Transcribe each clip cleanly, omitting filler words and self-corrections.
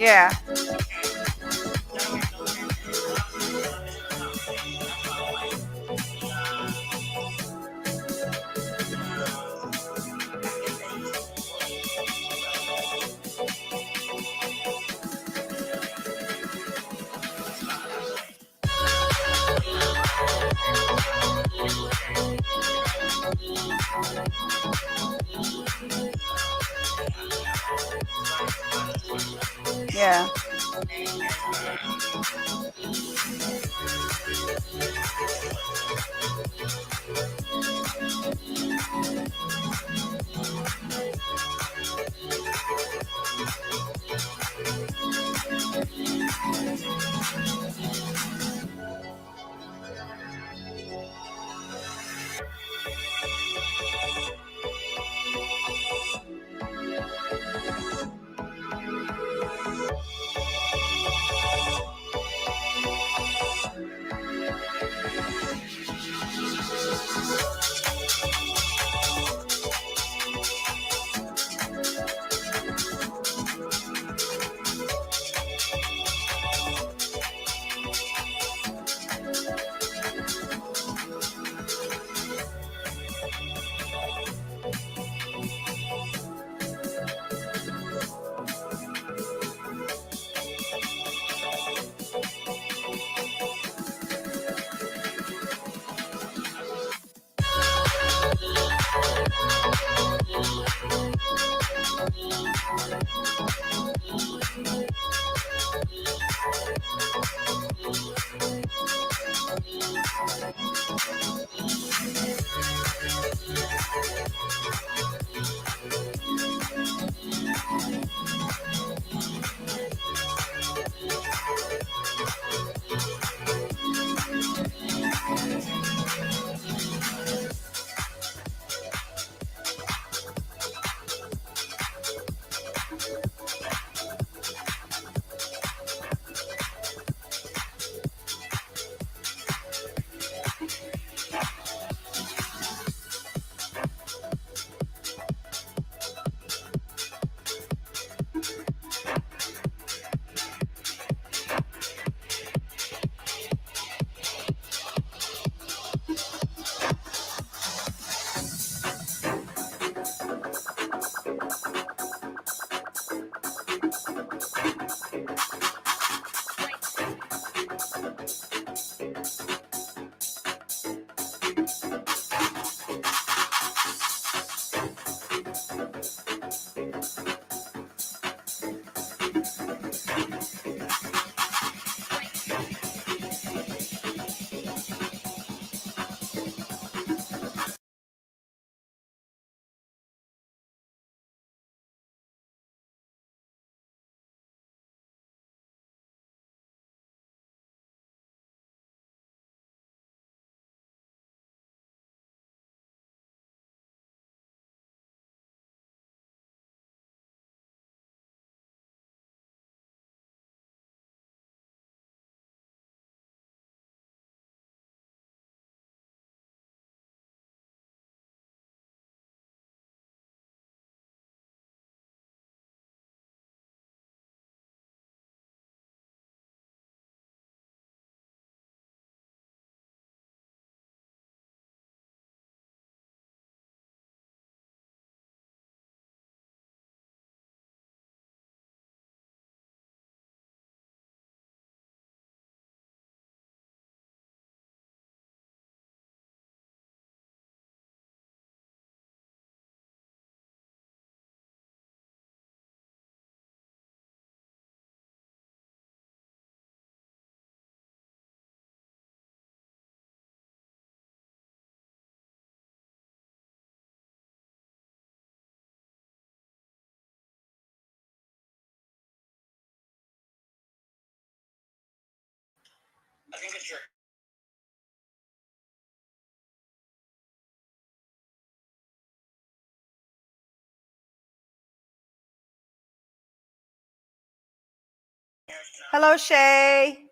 Yeah. Yeah. Hello, Shay.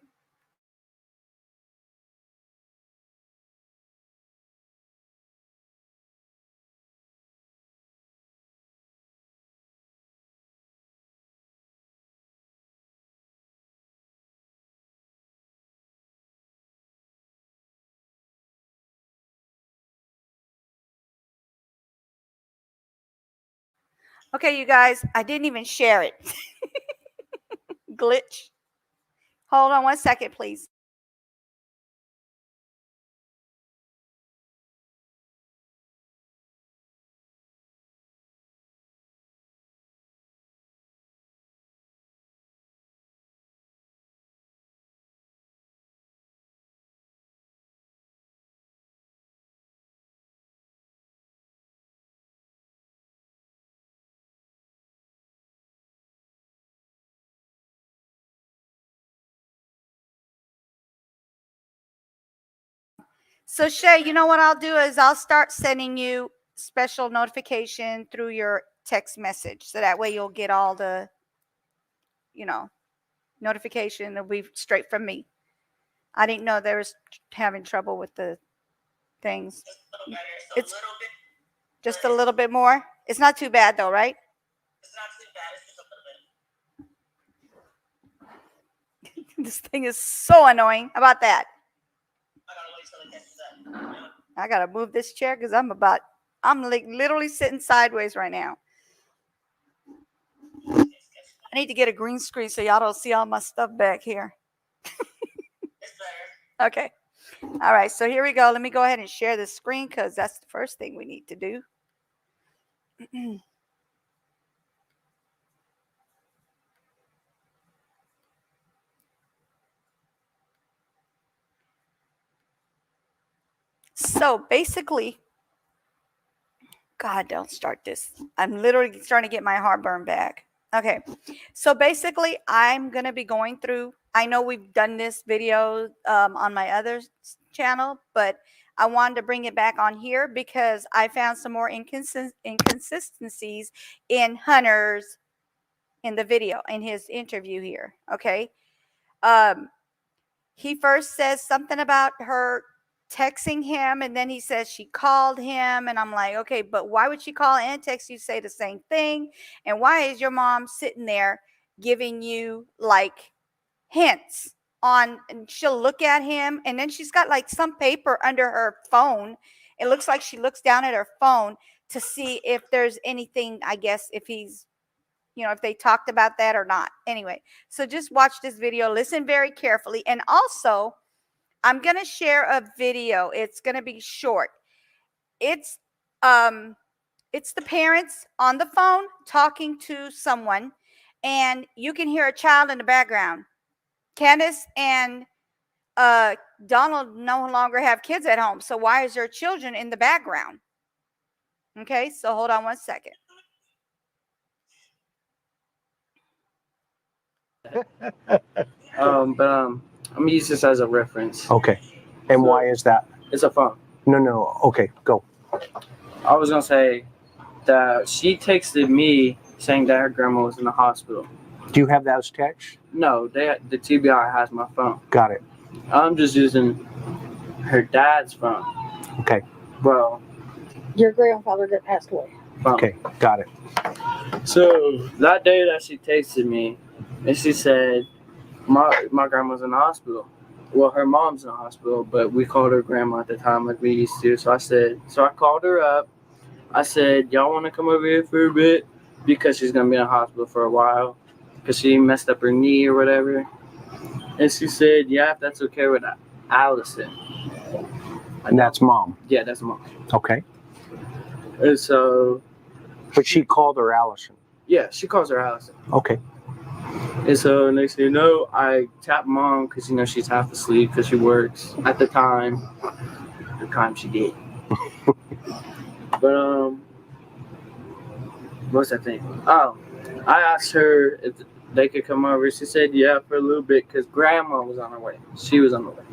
Okay, you guys, I didn't even share it. Glitch. Hold on 1 second, please. So Shay, you know what I'll do is I'll start sending you special notification through your text message. So that way you'll get all the, notification. It'll be straight from me. I didn't know there was having trouble with the things. It's just a little bit more. It's not too bad though, right? This thing is so annoying. How about that? I gotta move this chair because I'm like literally sitting sideways right now. I need to get a green screen so y'all don't see all my stuff back here. Okay. All right. So here we go. Let me go ahead and share the screen because that's the first thing we need to do. So basically, God, don't start this. I'm literally starting to get my heartburn back. Okay. So basically, I'm going to be going through, I know we've done this video on my other channel, but I wanted to bring it back on here because I found some more inconsistencies in Hunter's, in the video, in his interview here. Okay. He first says something about her texting him, and then he says she called him, and I'm like, okay, but why would she call and text you, say the same thing? And why is your mom sitting there giving you like hints on, and she'll look at him, and then she's got like some paper under her phone. It looks like she looks down at her phone to see if there's anything, I guess, if he's, if they talked about that or not. Anyway, so just watch this video, listen very carefully. And also, I'm going to share a video. It's going to be short. It's it's the parents on the phone talking to someone, and you can hear a child in the background. Candace and Donald no longer have kids at home. So why is there children in the background? Okay, so hold on 1 second. I'm gonna use this as a reference. Okay. And why is that? It's a phone. No. Okay, go. I was gonna say that she texted me saying that her grandma was in the hospital. Do you have those texts? No, the TBI has my phone. Got it. I'm just using her dad's phone. Okay. Bro. Your grandfather that passed away. Phone. Okay, got it. So that day that she texted me, and she said, my grandma's in the hospital. Well, her mom's in the hospital, but we called her grandma at the time like we used to. So I called her up. I said, y'all want to come over here for a bit? Because she's going to be in the hospital for a while. Because she messed up her knee or whatever. And she said, yeah, if that's okay with Allison. And that's mom. Yeah, that's mom. Okay. And so. But she called her Allison. Yeah, she calls her Allison. Okay. And so next thing you know, I tap mom because she's half asleep because she works at the time she did. But what's that thing? Oh, I asked her if they could come over. She said yeah for a little bit because grandma was on her way. She was on the way.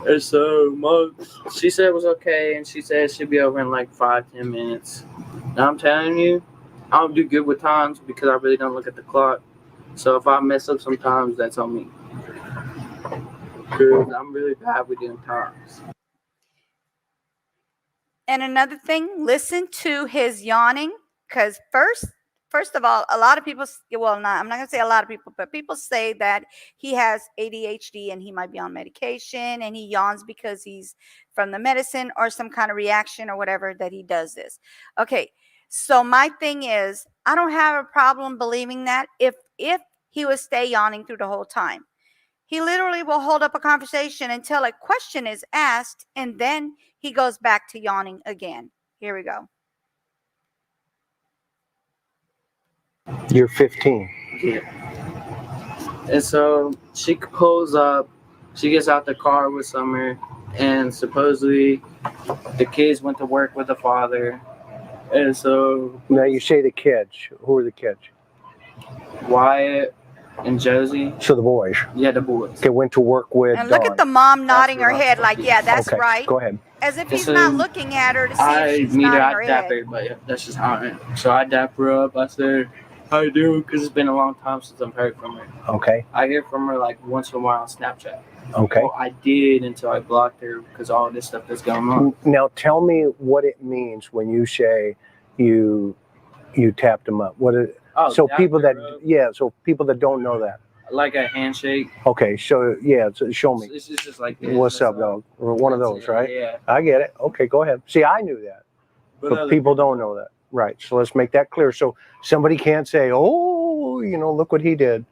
And so mom, she said it was okay, and she said she'd be over in like 5-10 minutes. Now I'm telling you, I don't do good with times because I really don't look at the clock. So if I mess up sometimes, that's on me. Because I'm really bad with doing times. And another thing, listen to his yawning, because first of all, a lot of people, I'm not going to say a lot of people, but people say that he has ADHD and he might be on medication and he yawns because he's from the medicine or some kind of reaction or whatever that he does this. Okay. So my thing is, I don't have a problem believing that if he would stay yawning through the whole time. He literally will hold up a conversation until a question is asked, and then he goes back to yawning again. Here we go. You're 15. Yeah. And so she pulls up, she gets out the car with Summer, and supposedly the kids went to work with the father. And so Now you say the kids. Who are the kids? Wyatt and Josie, So the boys. yeah, the boys. Okay, went to work with And look Dawn. at the mom nodding her what I'm head like, yeah, that's Okay, right. go ahead. As if And he's not so looking at her to see I if she's meet her, nodding I her dap head. everybody up. That's just how I am. So I dap her up. I said, how you doing? Because it's been a long time since I've heard from her. Okay, I hear from her like once in a while on Snapchat. okay. Well, I did until I blocked her because all this stuff that's going on. Now tell me what it means when you say you tapped them up. What is, Oh, so dap people her that up, so people that don't know that. like a handshake. Okay, so yeah, so show me. It's just like this. What's That's up, all. dog? Or one of That's those, it, right? Yeah. I get it. Okay, go ahead. See, I knew that, but other people don't know that. Right. So let's make that clear. So somebody can't say, "Oh, look what he did."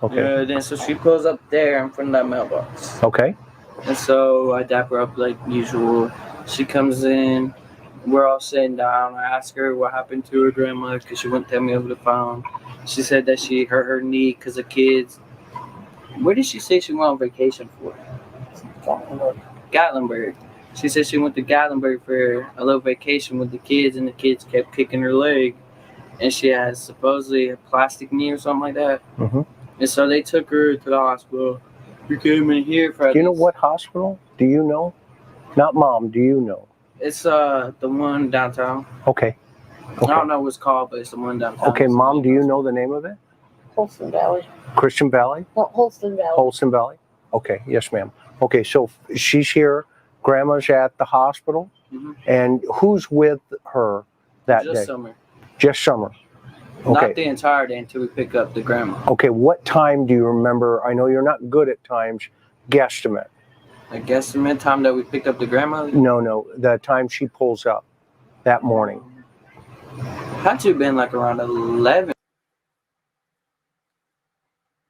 Okay. Yeah, then so she pulls up there in front of that mailbox. Okay. And so I dap her up like usual. She comes in. We're all sitting down. I ask her what happened to her grandma because she wouldn't tell me over the phone. She said that she hurt her knee because of kids. Where did she say she went on vacation for? Gatlinburg. She said she went to Gatlinburg for a little vacation with the kids, and the kids kept kicking her leg. And she has supposedly a plastic knee or something like that. Mhm. And so they took her to the hospital. You came in here for. Do you know what hospital? Do you know? Not mom. Do you know? It's the one downtown. Okay. I don't know what it's called, but it's the one downtown. Okay, mom. Do you know the name of it? Holston Valley. Christian Valley. No, Holston Valley. Holston Valley? Okay, yes, ma'am. Okay, so she's here. Grandma's at the hospital. Mhm. And who's with her that Just day? summer. Just Summer. Not Okay. the entire day until we pick up the grandma. Okay, what time do you remember? I know you're not good at times. Guesstimate. I guess the time that we picked up the grandma No, the time she pulls up that morning. had to have been like around 11.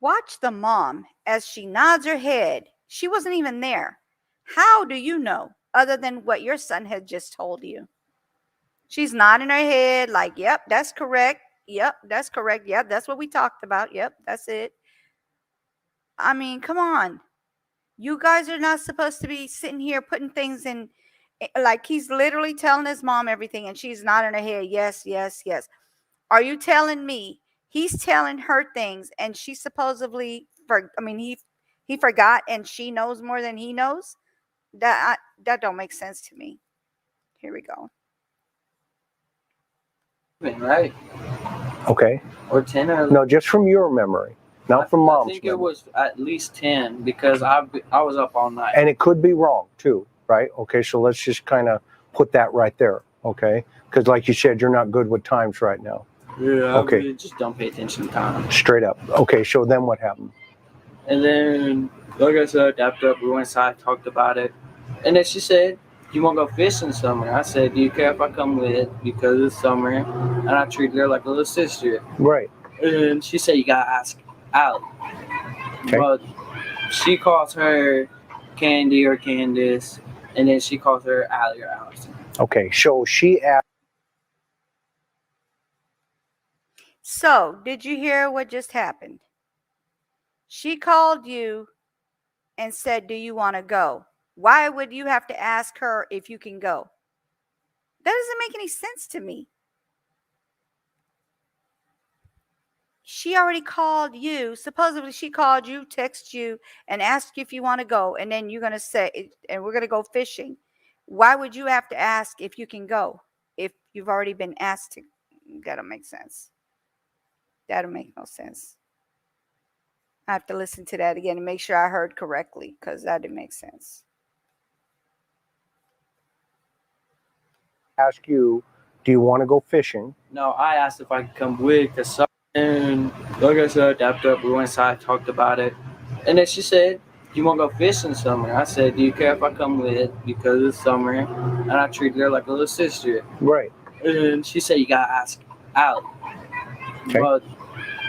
Watch the mom as she nods her head. She wasn't even there. How do you know, other than what your son had just told you? She's nodding her head like, yep, that's correct. Yep, that's correct. Yep, that's what we talked about. Yep, that's it. I mean, come on. You guys are not supposed to be sitting here putting things in, like he's literally telling his mom everything and she's nodding her head. Yes, yes, yes. Are you telling me he's telling her things and she supposedly, he forgot and she knows more than he knows? That don't make sense to me. Here we go. Right? Okay. Or 10 or No, just from your memory, not from I mom's think it memory. was at least 10 because I was up all night. And it could be wrong too, right? Okay, so let's just kind of put that right there, okay? Because like you said, you're not good with times right now. Yeah, Okay. I really just don't pay attention to time. Straight up. Okay, so then what happened? And then, like I said, dapped up. We went inside, talked about it. And then she said, you want to go fishing summer? I said, do you care if I come with? Because it's summer. And I treated her like a little sister. Right. And she said, you got to ask Allie. Okay. But she calls her Candy or Candace. And then she calls her Allie or Allison. Okay, so she asked. So, did you hear what just happened? She called you and said, do you want to go? Why would you have to ask her if you can go? That doesn't make any sense to me. She already called you. Supposedly she called you, texted you, and asked you if you want to go. And then you're going to say, and we're going to go fishing. Why would you have to ask if you can go if you've already been asked to? That don't make sense. That'll make no sense. I have to listen to that again and make sure I heard correctly because that didn't make sense. Ask you, do you want to go fishing? No, I asked if I could come with the summer. And like I said, dapped up. We went inside, talked about it. And then she said, you want to go fishing summer? I said, do you care if I come with? Because it's summer. And I treated her like a little sister. Right. And she said, you gotta ask Allie. Okay. But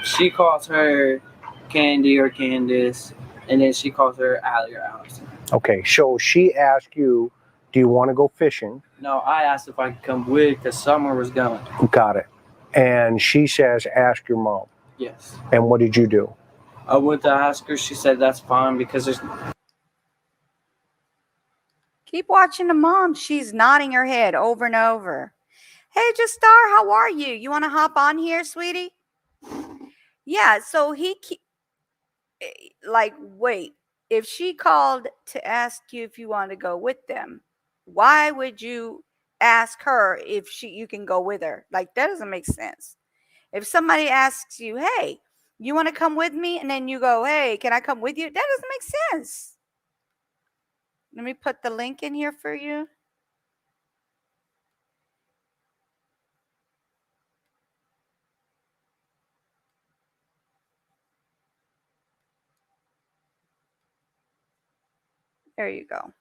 she calls her Candy or Candace, and then she calls her Allie or Allison. Okay, so she asked you, do you want to go fishing? No, I asked if I could come with because Summer was going. Got it. And she says, ask your mom. Yes. And what did you do? I went to ask her. She said that's fine because there's. Keep watching the mom. She's nodding her head over and over. Hey, Just Star, how are you? You want to hop on here, sweetie? Yeah, so wait, if she called to ask you if you want to go with them, why would you ask her if you can go with her? Like, that doesn't make sense. If somebody asks you, hey, you want to come with me? And then you go, hey, can I come with you? That doesn't make sense. Let me put the link in here for you. There you go.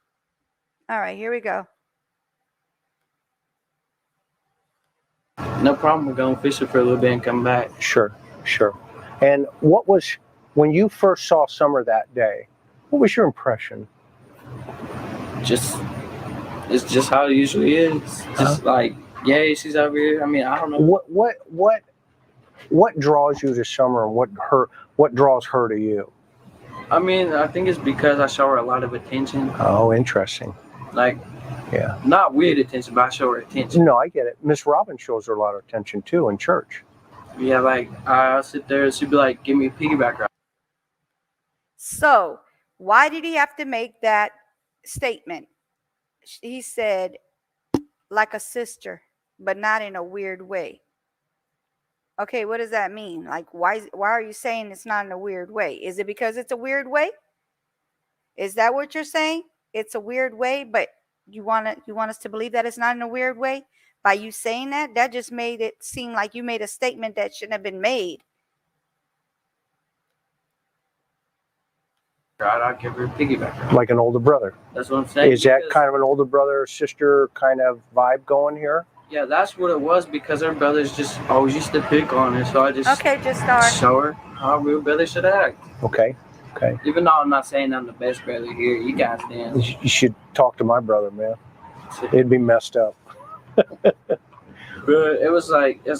All right, here we go. No problem. We're going fishing for a little bit and come back. Sure. And what was, when you first saw Summer that day, what was your impression? It's just how it usually is. Just like, yay, she's over here. I mean, I don't know. What draws you to Summer and what draws her to you? I mean, I think it's because I show her a lot of attention. Oh, interesting. Like, yeah. Not weird attention, but I show her attention. No, I get it. Miss Robin shows her a lot of attention too in church. Yeah, like I'll sit there and she'd be like, give me a piggyback ride. So why did he have to make that statement? He said, like a sister, but not in a weird way. Okay, what does that mean? Like, why are you saying it's not in a weird way? Is it because it's a weird way? Is that what you're saying? It's a weird way, but you want us to believe that it's not in a weird way? By you saying that just made it seem like you made a statement that shouldn't have been made. I'll give her a piggyback ride. Like an older brother. That's what I'm saying. Is that kind of an older brother sister kind of vibe going here? Yeah, that's what it was because her brothers just always used to pick on her. So I just Just start. show her how real brothers should act. Okay. Even though I'm not saying I'm the best brother here, you guys damn. You should talk to my brother, man. It'd be messed up. But it was like I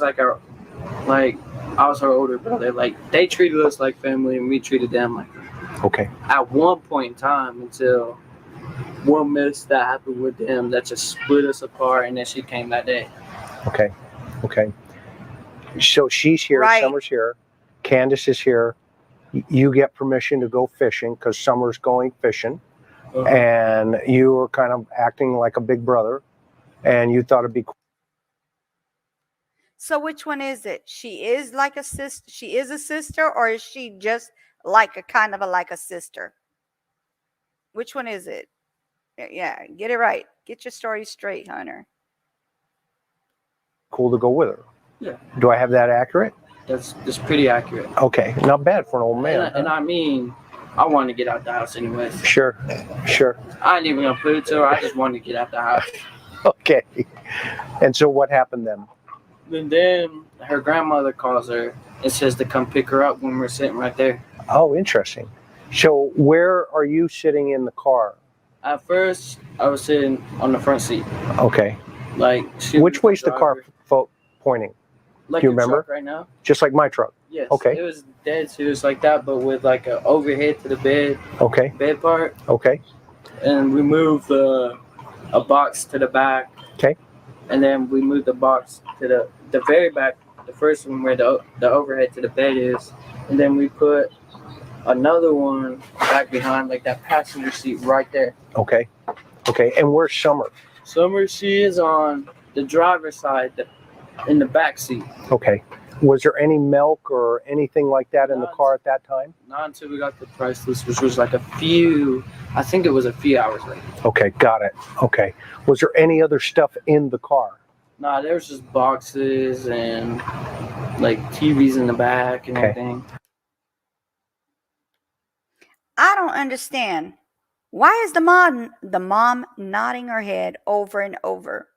was her older brother. Like they treated us like family and we treated them like family. Okay. At one point in time until one mess that happened with them that just split us apart and then she came that day. Okay. So she's here, Right. Summer's here, Candace is here. You get permission to go fishing because Summer's going fishing. And you were kind of acting like a big brother and you thought it'd be cool. So which one is it? She is like a sister. She is a sister, or is she just like a sister? Which one is it? Yeah, get it right. Get your story straight, Hunter. Cool to go with her. Yeah. Do I have that accurate? That's pretty accurate. Okay, not bad for an old man. And I mean, I wanted to get out the house anyways. Sure. I ain't even gonna put it to her. I just wanted to get out the house. Okay. And so what happened then? And then her grandmother calls her and says to come pick her up when we're sitting right there. Oh, interesting. So where are you sitting in the car? At first, I was sitting on the front seat. Okay. Like Which way's the car pointing? Like do you the remember? truck right now? Just like my truck. Yes. Okay. It was dead serious like that, but with like an overhead to the bed part. Okay. And we moved a box to the back. Okay. And then we moved the box to the very back, the first one where the overhead to the bed is. And then we put another one back behind, like that passenger seat right there. Okay. And where's Summer? Summer, she is on the driver's side, in the back seat. Okay. Was there any milk or anything like that in the car at that time? Not until we got the price list, which was like a few hours later. Okay, got it. Okay. Was there any other stuff in the car? Nah, there was just boxes and like TVs in the back and everything. I don't understand. Why is the mom nodding her head over and over?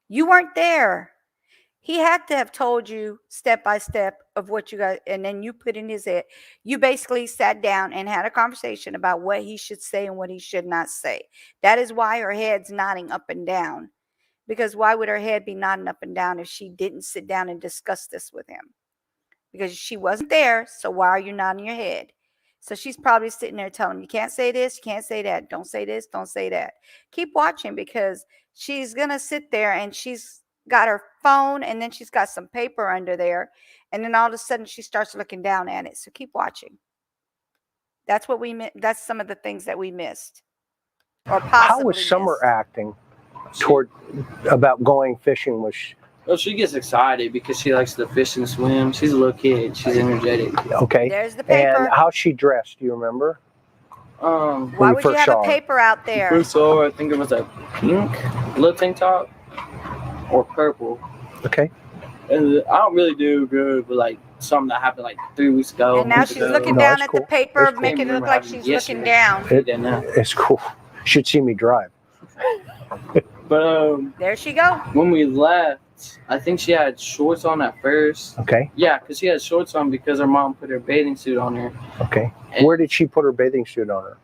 You weren't there. He had to have told you step by step of what you got, and then you put in his head. You basically sat down and had a conversation about what he should say and what he should not say. That is why her head's nodding up and down. Because why would her head be nodding up and down if she didn't sit down and discuss this with him? Because she wasn't there, so why are you nodding your head? So she's probably sitting there telling him, you can't say this, you can't say that, don't say this, don't say that. Keep watching, because she's going to sit there and she's got her phone and then she's got some paper under there, and then all of a sudden she starts looking down at it. So keep watching. That's what that's some of the things that we missed, or possibly How was Summer missed. acting toward about going fishing? Well, she gets excited because she likes to fish and swim. She's a little kid. She's energetic. Okay. There's the paper. And how's she dressed? Do you remember? Why when you would you first have saw a her? paper out there? First saw her, I think it was a pink little tank top or purple. Okay. And I don't really do good with like something that happened like 3 weeks ago. And now she's looking No, down that's at cool. the paper, That's cool. making it look like she's looking down. It's cool. Should see me drive. But There she go. when we left, I think she had shorts on at first. Okay. Yeah, because she had shorts on because her mom put her bathing suit on her Okay. Where did she put her bathing suit on her?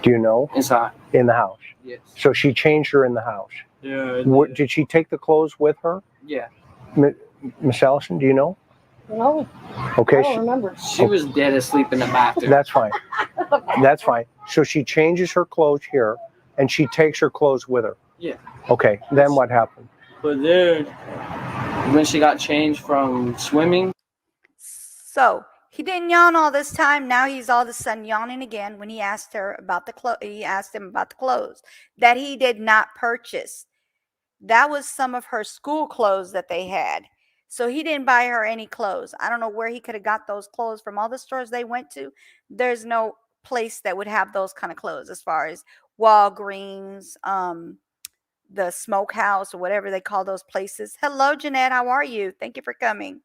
Do you know? inside. In the house. Yes. So she changed her in the house. Yeah. Did she take the clothes with her? Yeah. Miss Allison, do you know? No, Okay. I don't remember. She was dead asleep in the bathroom. That's fine. That's fine. So she changes her clothes here and she takes her clothes with her. Yeah. Okay. Then what happened? But then when she got changed from swimming, So he didn't yawn all this time. Now he's all of a sudden yawning again when he asked her about the clothes. He asked him about the clothes that he did not purchase. That was some of her school clothes that they had. So he didn't buy her any clothes. I don't know where he could have got those clothes from. All the stores they went to, there's no place that would have those kind of clothes, as far as Walgreens, the Smokehouse, or whatever they call those places. Hello, Jeanette. How are you? Thank you for coming.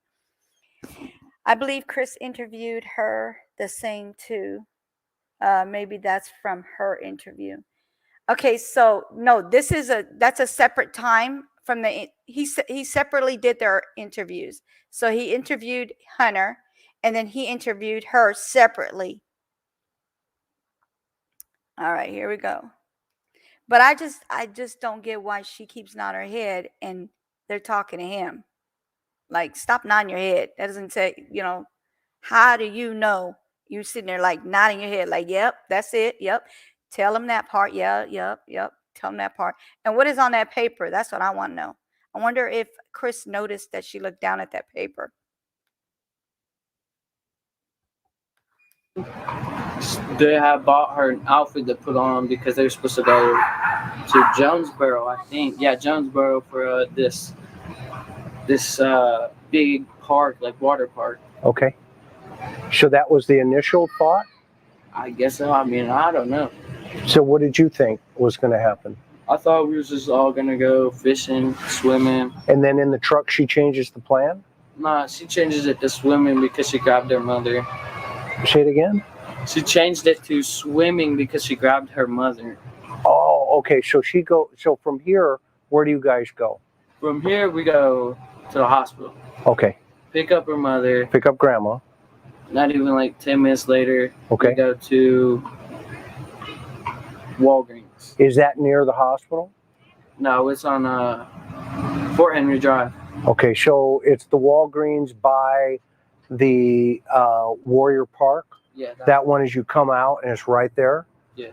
I believe Chris interviewed her the same too. Maybe that's from her interview. Okay, so no, that's a separate time from he separately did their interviews. So he interviewed Hunter and then he interviewed her separately. All right, here we go. But I just don't get why she keeps nodding her head and they're talking to him. Like, stop nodding your head. That doesn't say, how do you know? You sitting there like nodding your head, like, yep, that's it. Yep. Tell them that part. Yeah, yep. Tell them that part. And what is on that paper? That's what I want to know. I wonder if Chris noticed that she looked down at that paper. they had bought her an outfit to put on because they were supposed to go to Jonesboro, I think. Yeah, Jonesboro for this big park, like water park. Okay. So that was the initial thought? I guess so. I mean, I don't know. So what did you think was going to happen? I thought we was just all gonna go fishing, swimming. And then in the truck, she changes the plan? Nah, she changes it to swimming because she grabbed her mother. Say it again? She changed it to swimming because she grabbed her mother. Oh, okay. So so from here, where do you guys go? From here, we go to the hospital. Okay. Pick up her mother. Pick up grandma. Not even like 10 minutes later, Okay. we go to Walgreens. Is that near the hospital? No, it's on Fort Henry Drive. Okay, so it's the Walgreens by the Warrior Park. Yeah. That one as you come out and it's right there. Yes.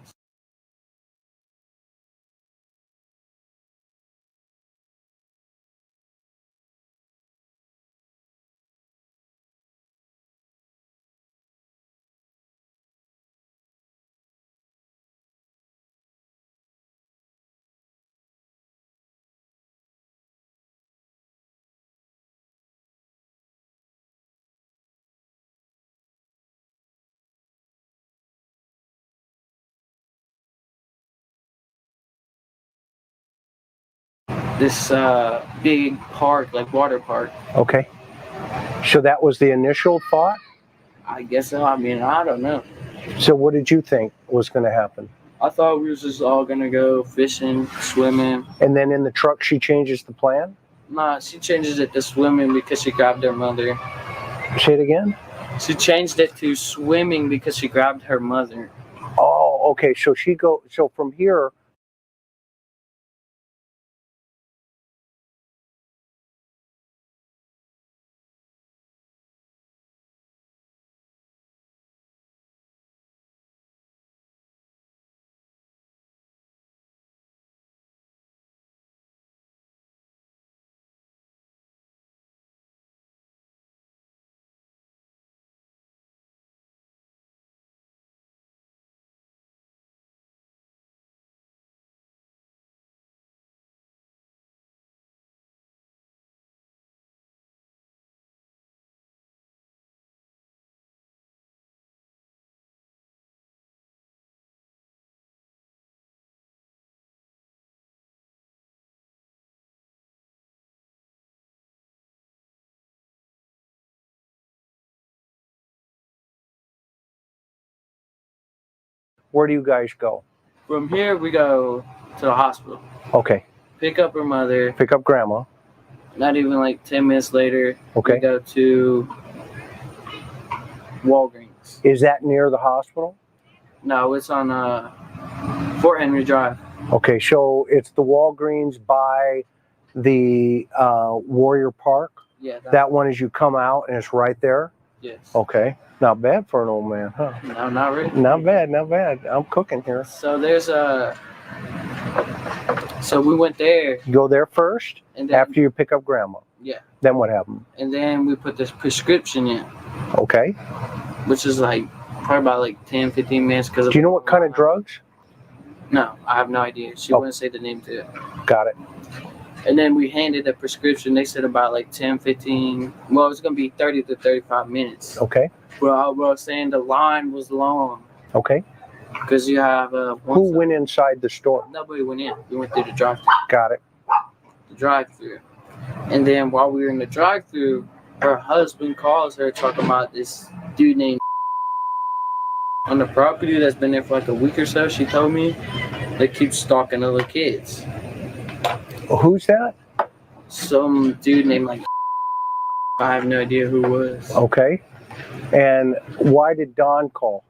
This big park, like water park. Okay. So that was the initial thought? I guess so. I mean, I don't know. So what did you think was going to happen? I thought we was just all gonna go fishing, swimming. And then in the truck, she changes the plan? Nah, she changes it to swimming because she grabbed her mother. Say it again. She changed it to swimming because she grabbed her mother. Oh, okay. So from here, where do you guys go? From here, we go to the hospital. Okay. Pick up her mother. Pick up grandma. Not even like 10 minutes later, Okay. we go to Walgreens. Is that near the hospital? No, it's on Fort Henry Drive. Okay, so it's the Walgreens by the Warrior Park. Yeah. That one as you come out and it's right there. Yes. Okay, not bad for an old man, huh? No, not really. Not bad, not bad. I'm cooking here. So there's a. So we went there, You go there first and then after you pick up grandma. Yeah. Then what happened? and then we put this prescription in, Okay. which is like probably about like 10, 15 minutes. Because Do you know what kind of drugs? No, I have no idea. She Oh. wouldn't say the name to it. Got it. And then we handed the prescription. They said about like 10, 15. Well, it's gonna be 30 to 35 minutes. Okay. Well, I was saying the line was long Okay. because you have Who went inside the store? Nobody went in. We went through the drive-thru. Got it. The drive-thru. And then while we were in the drive-thru, her husband calls her talking about this dude named on the property that's been there for like a week or so. She told me that keeps stalking other kids. Who's that? Some dude named like I have no idea who it was. Okay. And why did Don call?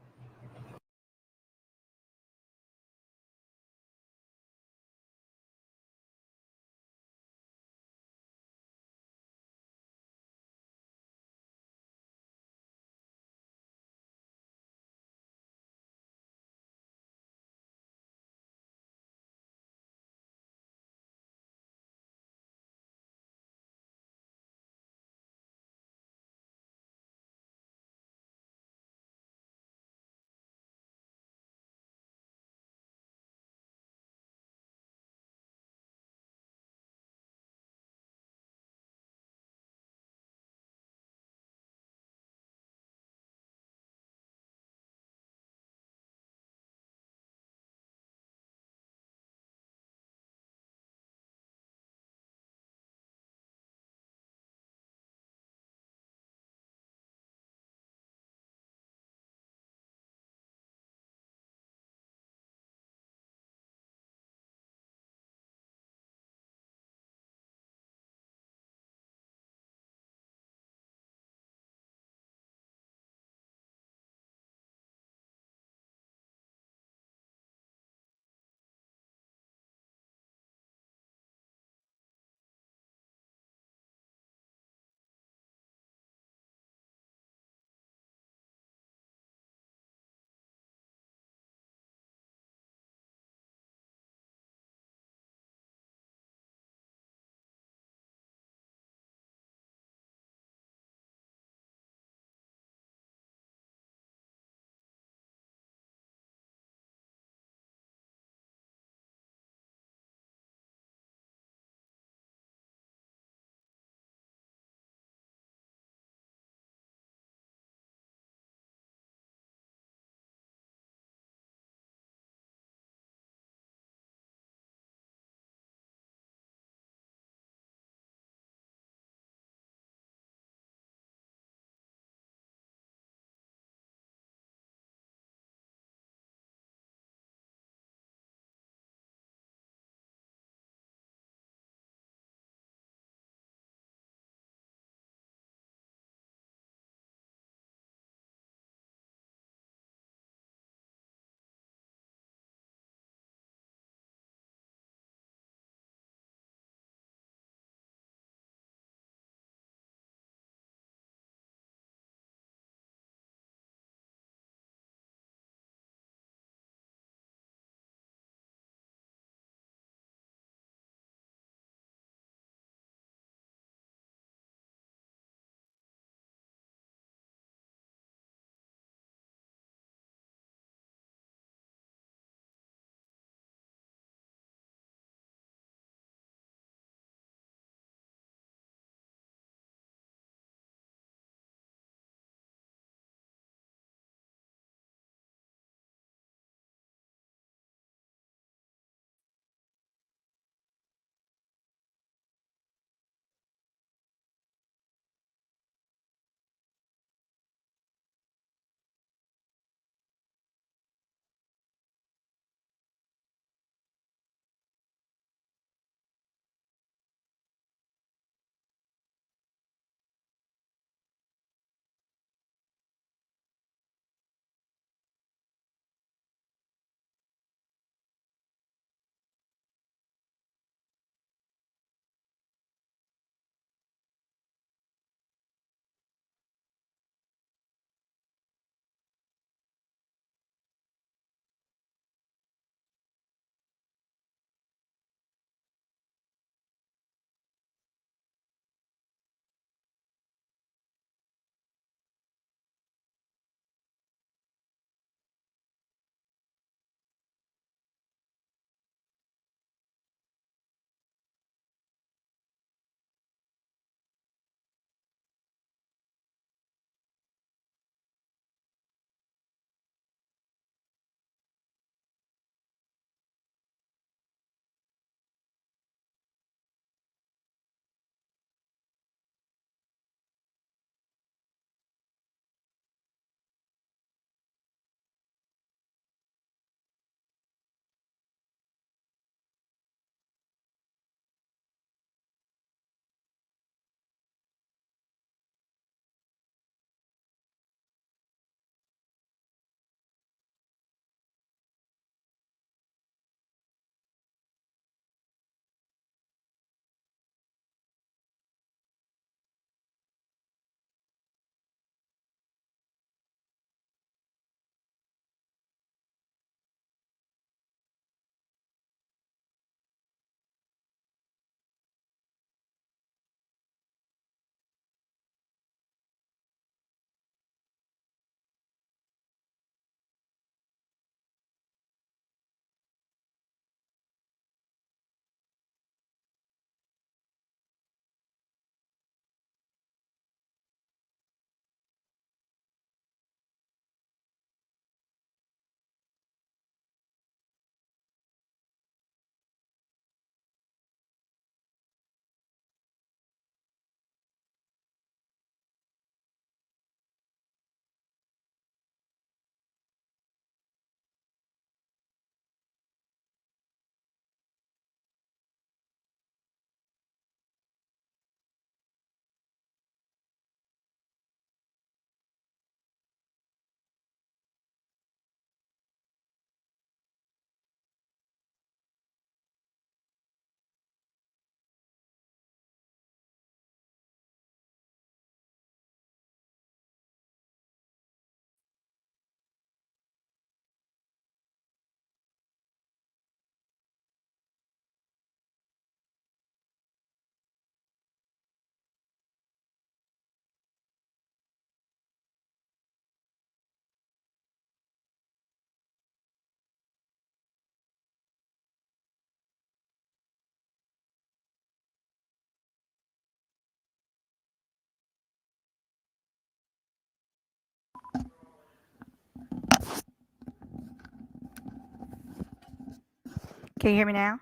Can you hear me now?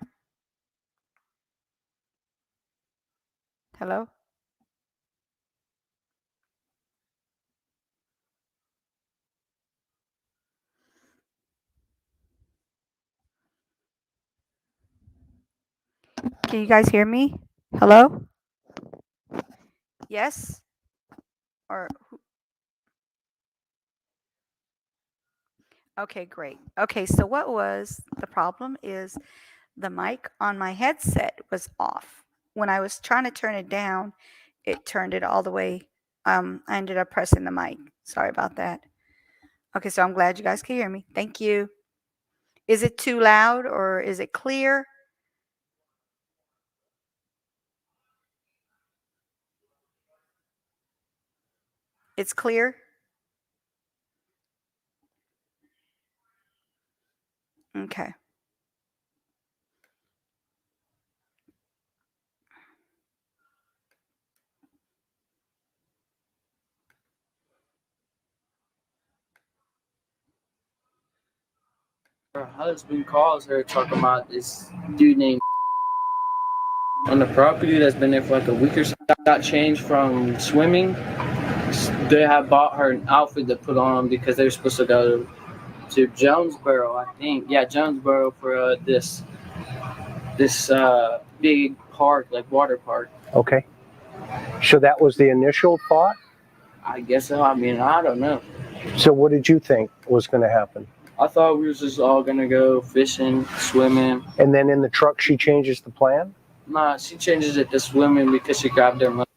Hello? Can you guys hear me? Hello? Yes? Or okay, great. Okay, so what was the problem is the mic on my headset was off. When I was trying to turn it down, it turned it all the way. I ended up pressing the mic. Sorry about that. Okay, so I'm glad you guys can hear me. Thank you. Is it too loud or is it clear? It's clear? Okay. Her husband calls her talking about this dude named on the property that's been there for like a week or so. Got changed from swimming. They have bought her an outfit to put on because they were supposed to go to Jonesboro, I think. Yeah, Jonesboro for this big park, like water park. Okay. So that was the initial thought. I guess so. I mean, I don't know. So what did you think was going to happen? I thought we was just all gonna go fishing, swimming. And then in the truck, she changes the plan? Nah, she changes it to swimming because she grabbed her mother.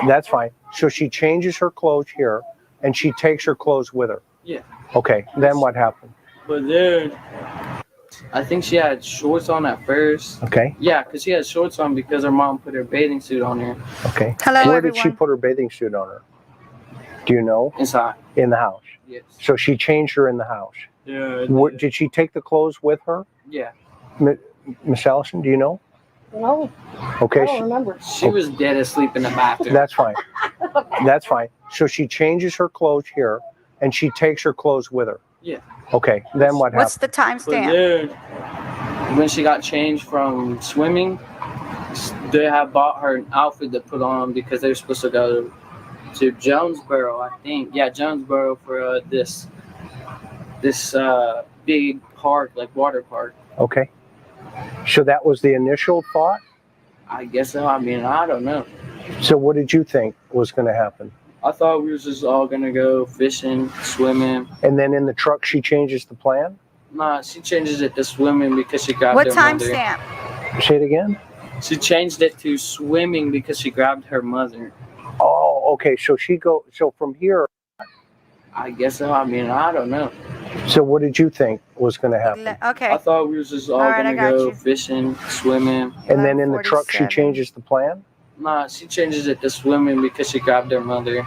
That's fine. So she changes her clothes here and she takes her clothes with her? Yeah. Okay. Then what happened? But then I think she had shorts on at first. Okay. Yeah, because she had shorts on because her mom put her bathing suit on her Okay. Hello, Where everyone. did she put her bathing suit on her? Do you know? inside. In the house. Yes. So she changed her in the house. Yeah. Did she take the clothes with her? Yeah. Miss Allison, do you know? No, Okay. I don't remember. She was dead asleep in the bathroom. That's fine. That's fine. So she changes her clothes here and she takes her clothes with her? Yeah. Okay. Then what What's happened? the timestamp? But then when she got changed from swimming, they have bought her an outfit to put on because they were supposed to go to Jonesboro, I think. Yeah, Jonesboro for this big park, like water park. Okay. So that was the initial thought? I guess so. I mean, I don't know. So what did you think was going to happen? I thought we was just all gonna go fishing, swimming. And then in the truck, she changes the plan? Nah, she changes it to swimming because she grabbed What her mother. timestamp? Say it again? She changed it to swimming because she grabbed her mother. Oh, okay. So so from here, I guess so. I mean, I don't know. so what did you think was going to happen? Okay. I thought we was just all Alright, I gonna got go you. fishing, swimming. And then in the truck, she 11:47. changes the plan? Nah, she changes it to swimming because she grabbed her mother.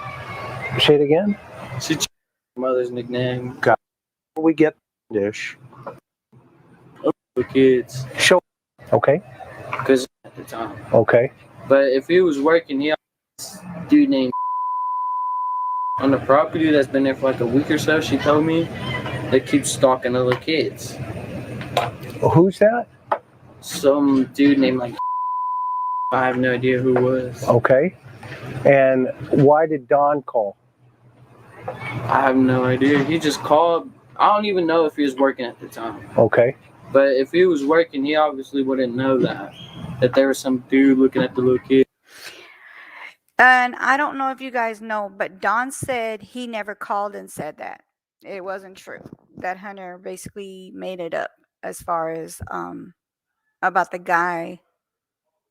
Say it again? She changed her mother's nickname We get dish. for kids Show. Okay. because at the time. Okay. But if he was working, he had this dude named on the property that's been there for like a week or so. She told me they keep stalking other kids. Who's that? Some dude named like I have no idea who it was. Okay. And why did Don call? I have no idea. He just called. I don't even know if he was working at the time. Okay. But if he was working, he obviously wouldn't know that there was some dude looking at the little kid. And I don't know if you guys know, but Don said he never called and said that. It wasn't true. That Hunter basically made it up as far as about the guy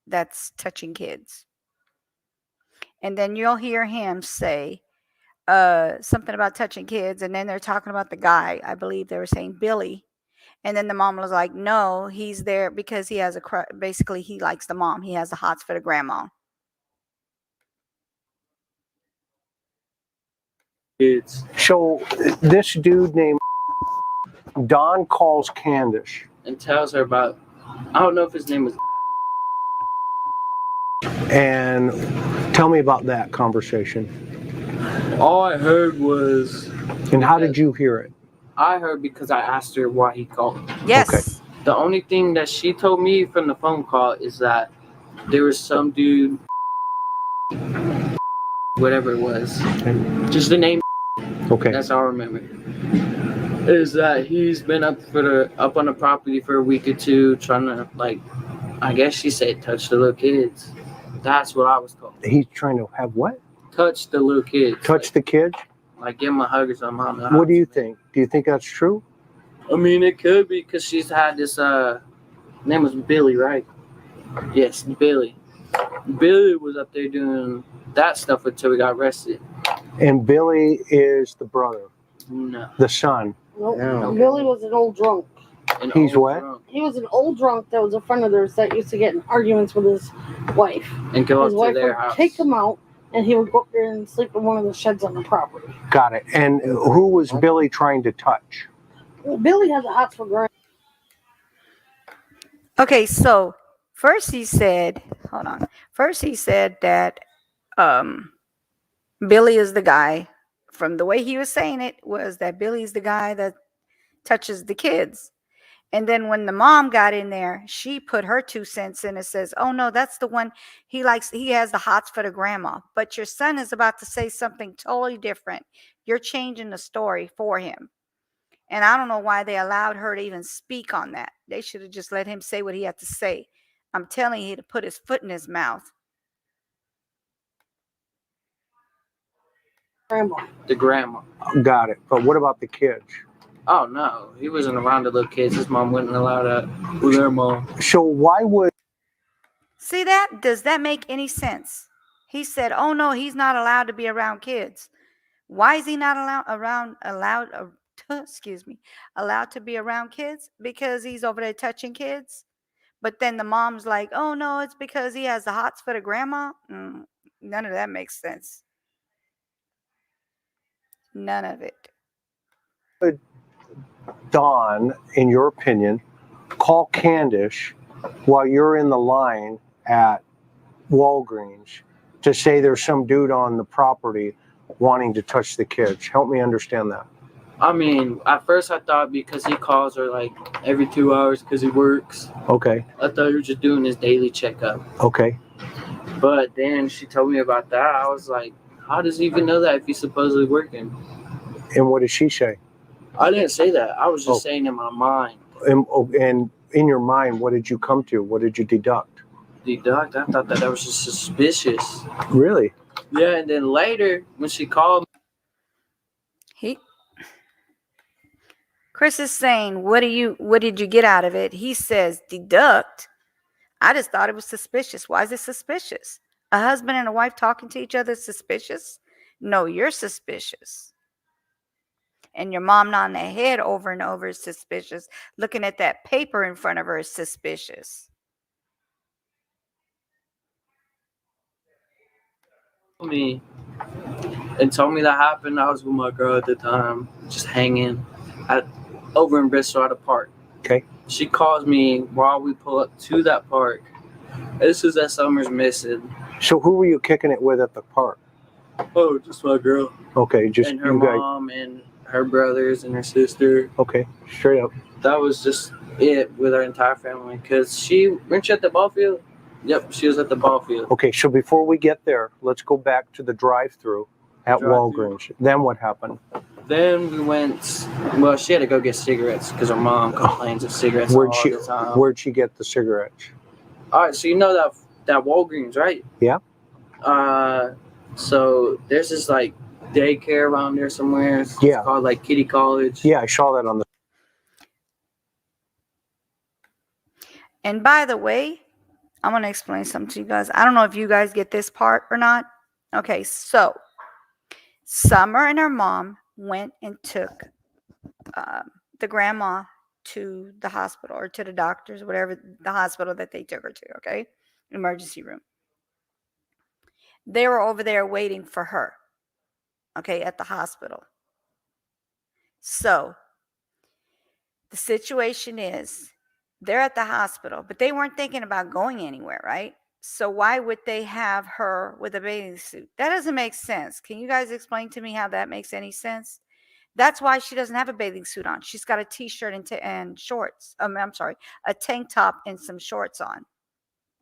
that's touching kids. And then you'll hear him say something about touching kids, and then they're talking about the guy. I believe they were saying Billy. And then the mom was like, no, he's there because he has basically he likes the mom. He has the hots for the grandma. Kids So this dude named Don calls Candace. and tells her about. I don't know if his name was. And tell me about that conversation. All I heard was. And how did you hear it? I heard because I asked her why he called. Yes. Okay. The only thing that she told me from the phone call is that there was some dude, whatever it was, just the name. Okay. That's all I remember. Is that he's been up on the property for a week or two, trying to, like, I guess she said, touch the little kids. That's what I was told. He's trying to have what? Touch the little kids. Touch the kids? Like give him a hug or something. I don't know. What do you think? Do you think that's true? I mean, it could be because she's had this. Name was Billy, right? Yes, Billy. Billy was up there doing that stuff until we got arrested. And Billy is the brother, No. the son. Nope. No. Billy was an old drunk. An He's old what? drunk. He was an old drunk that was a friend of theirs that used to get in arguments with his wife. And go His up to wife their would house. take him out, and he would go up there and sleep in one of the sheds on the property. Got it. And who was Billy trying to touch? Well, Billy has a hot for Graham. Okay, so first he said, hold on. First he said that Billy is the guy. From the way he was saying it was that Billy's the guy that touches the kids. And then when the mom got in there, she put her 2 cents in and says, "Oh no, that's the one he has the hots for the grandma. But your son is about to say something totally different. You're changing the story for him." And I don't know why they allowed her to even speak on that. They should have just let him say what he had to say. I'm telling you to put his foot in his mouth. Grandma. The grandma. Got it. But what about the kids? Oh no, he wasn't around the little kids. His mom wouldn't allow that with their mom. So why would See that? Does that make any sense? He said, "Oh no, he's not allowed to be around kids." Why is he not allowed to be around kids? Because he's over there touching kids. But then the mom's like, "Oh no, it's because he has the hots for the grandma." None of that makes sense. None of it. Don, in your opinion, call Candace while you're in the line at Walgreens to say there's some dude on the property wanting to touch the kids? Help me understand that. I mean, at first I thought because he calls her like every 2 hours because he works. Okay. I thought he was just doing his daily checkup. Okay. But then she told me about that. I was like, how does he even know that if he's supposedly working? And what did she say? I didn't say that. I was just Oh. saying in my mind. And in your mind, what did you come to? What did you deduct? Deduct. I thought that was just suspicious. Really? Yeah, and then later when she called Chris is saying, what did you get out of it? He says, deduct. I just thought it was suspicious. Why is it suspicious? A husband and a wife talking to each other is suspicious? No, you're suspicious. And your mom nodding her head over and over is suspicious. Looking at that paper in front of her is suspicious. me and told me that happened, I was with my girl at the time, just hanging over in Bristol at a park. Okay. She calls me while we pull up to that park. This is that Summer's missing. So who were you kicking it with at the park? Oh, just my girl. Okay, just And her you guys. mom and her brothers and her sister. Okay, straight up. That was just it with our entire family. Because weren't you at the ball field? Yep, she was at the ball field. Okay, so before we get there, let's go back to the drive-through at Drive-thru. Walgreens. Then what happened? Then we went, well, she had to go get cigarettes because her mom complains of cigarettes all the time. Where'd she get the cigarettes? All right, so you know that Walgreens, right? Yeah. So there's this like daycare around there somewhere. It's Yeah. called like Kitty College. Yeah, I saw that on the. And by the way, I'm going to explain something to you guys. I don't know if you guys get this part or not. Okay, so Summer and her mom went and took the grandma to the hospital or to the doctors, whatever the hospital that they took her to, okay? Emergency room. They were over there waiting for her, okay, at the hospital. So the situation is they're at the hospital, but they weren't thinking about going anywhere, right? So why would they have her with a bathing suit? That doesn't make sense. Can you guys explain to me how that makes any sense? That's why she doesn't have a bathing suit on. She's got a t-shirt and shorts. I'm sorry, a tank top and some shorts on.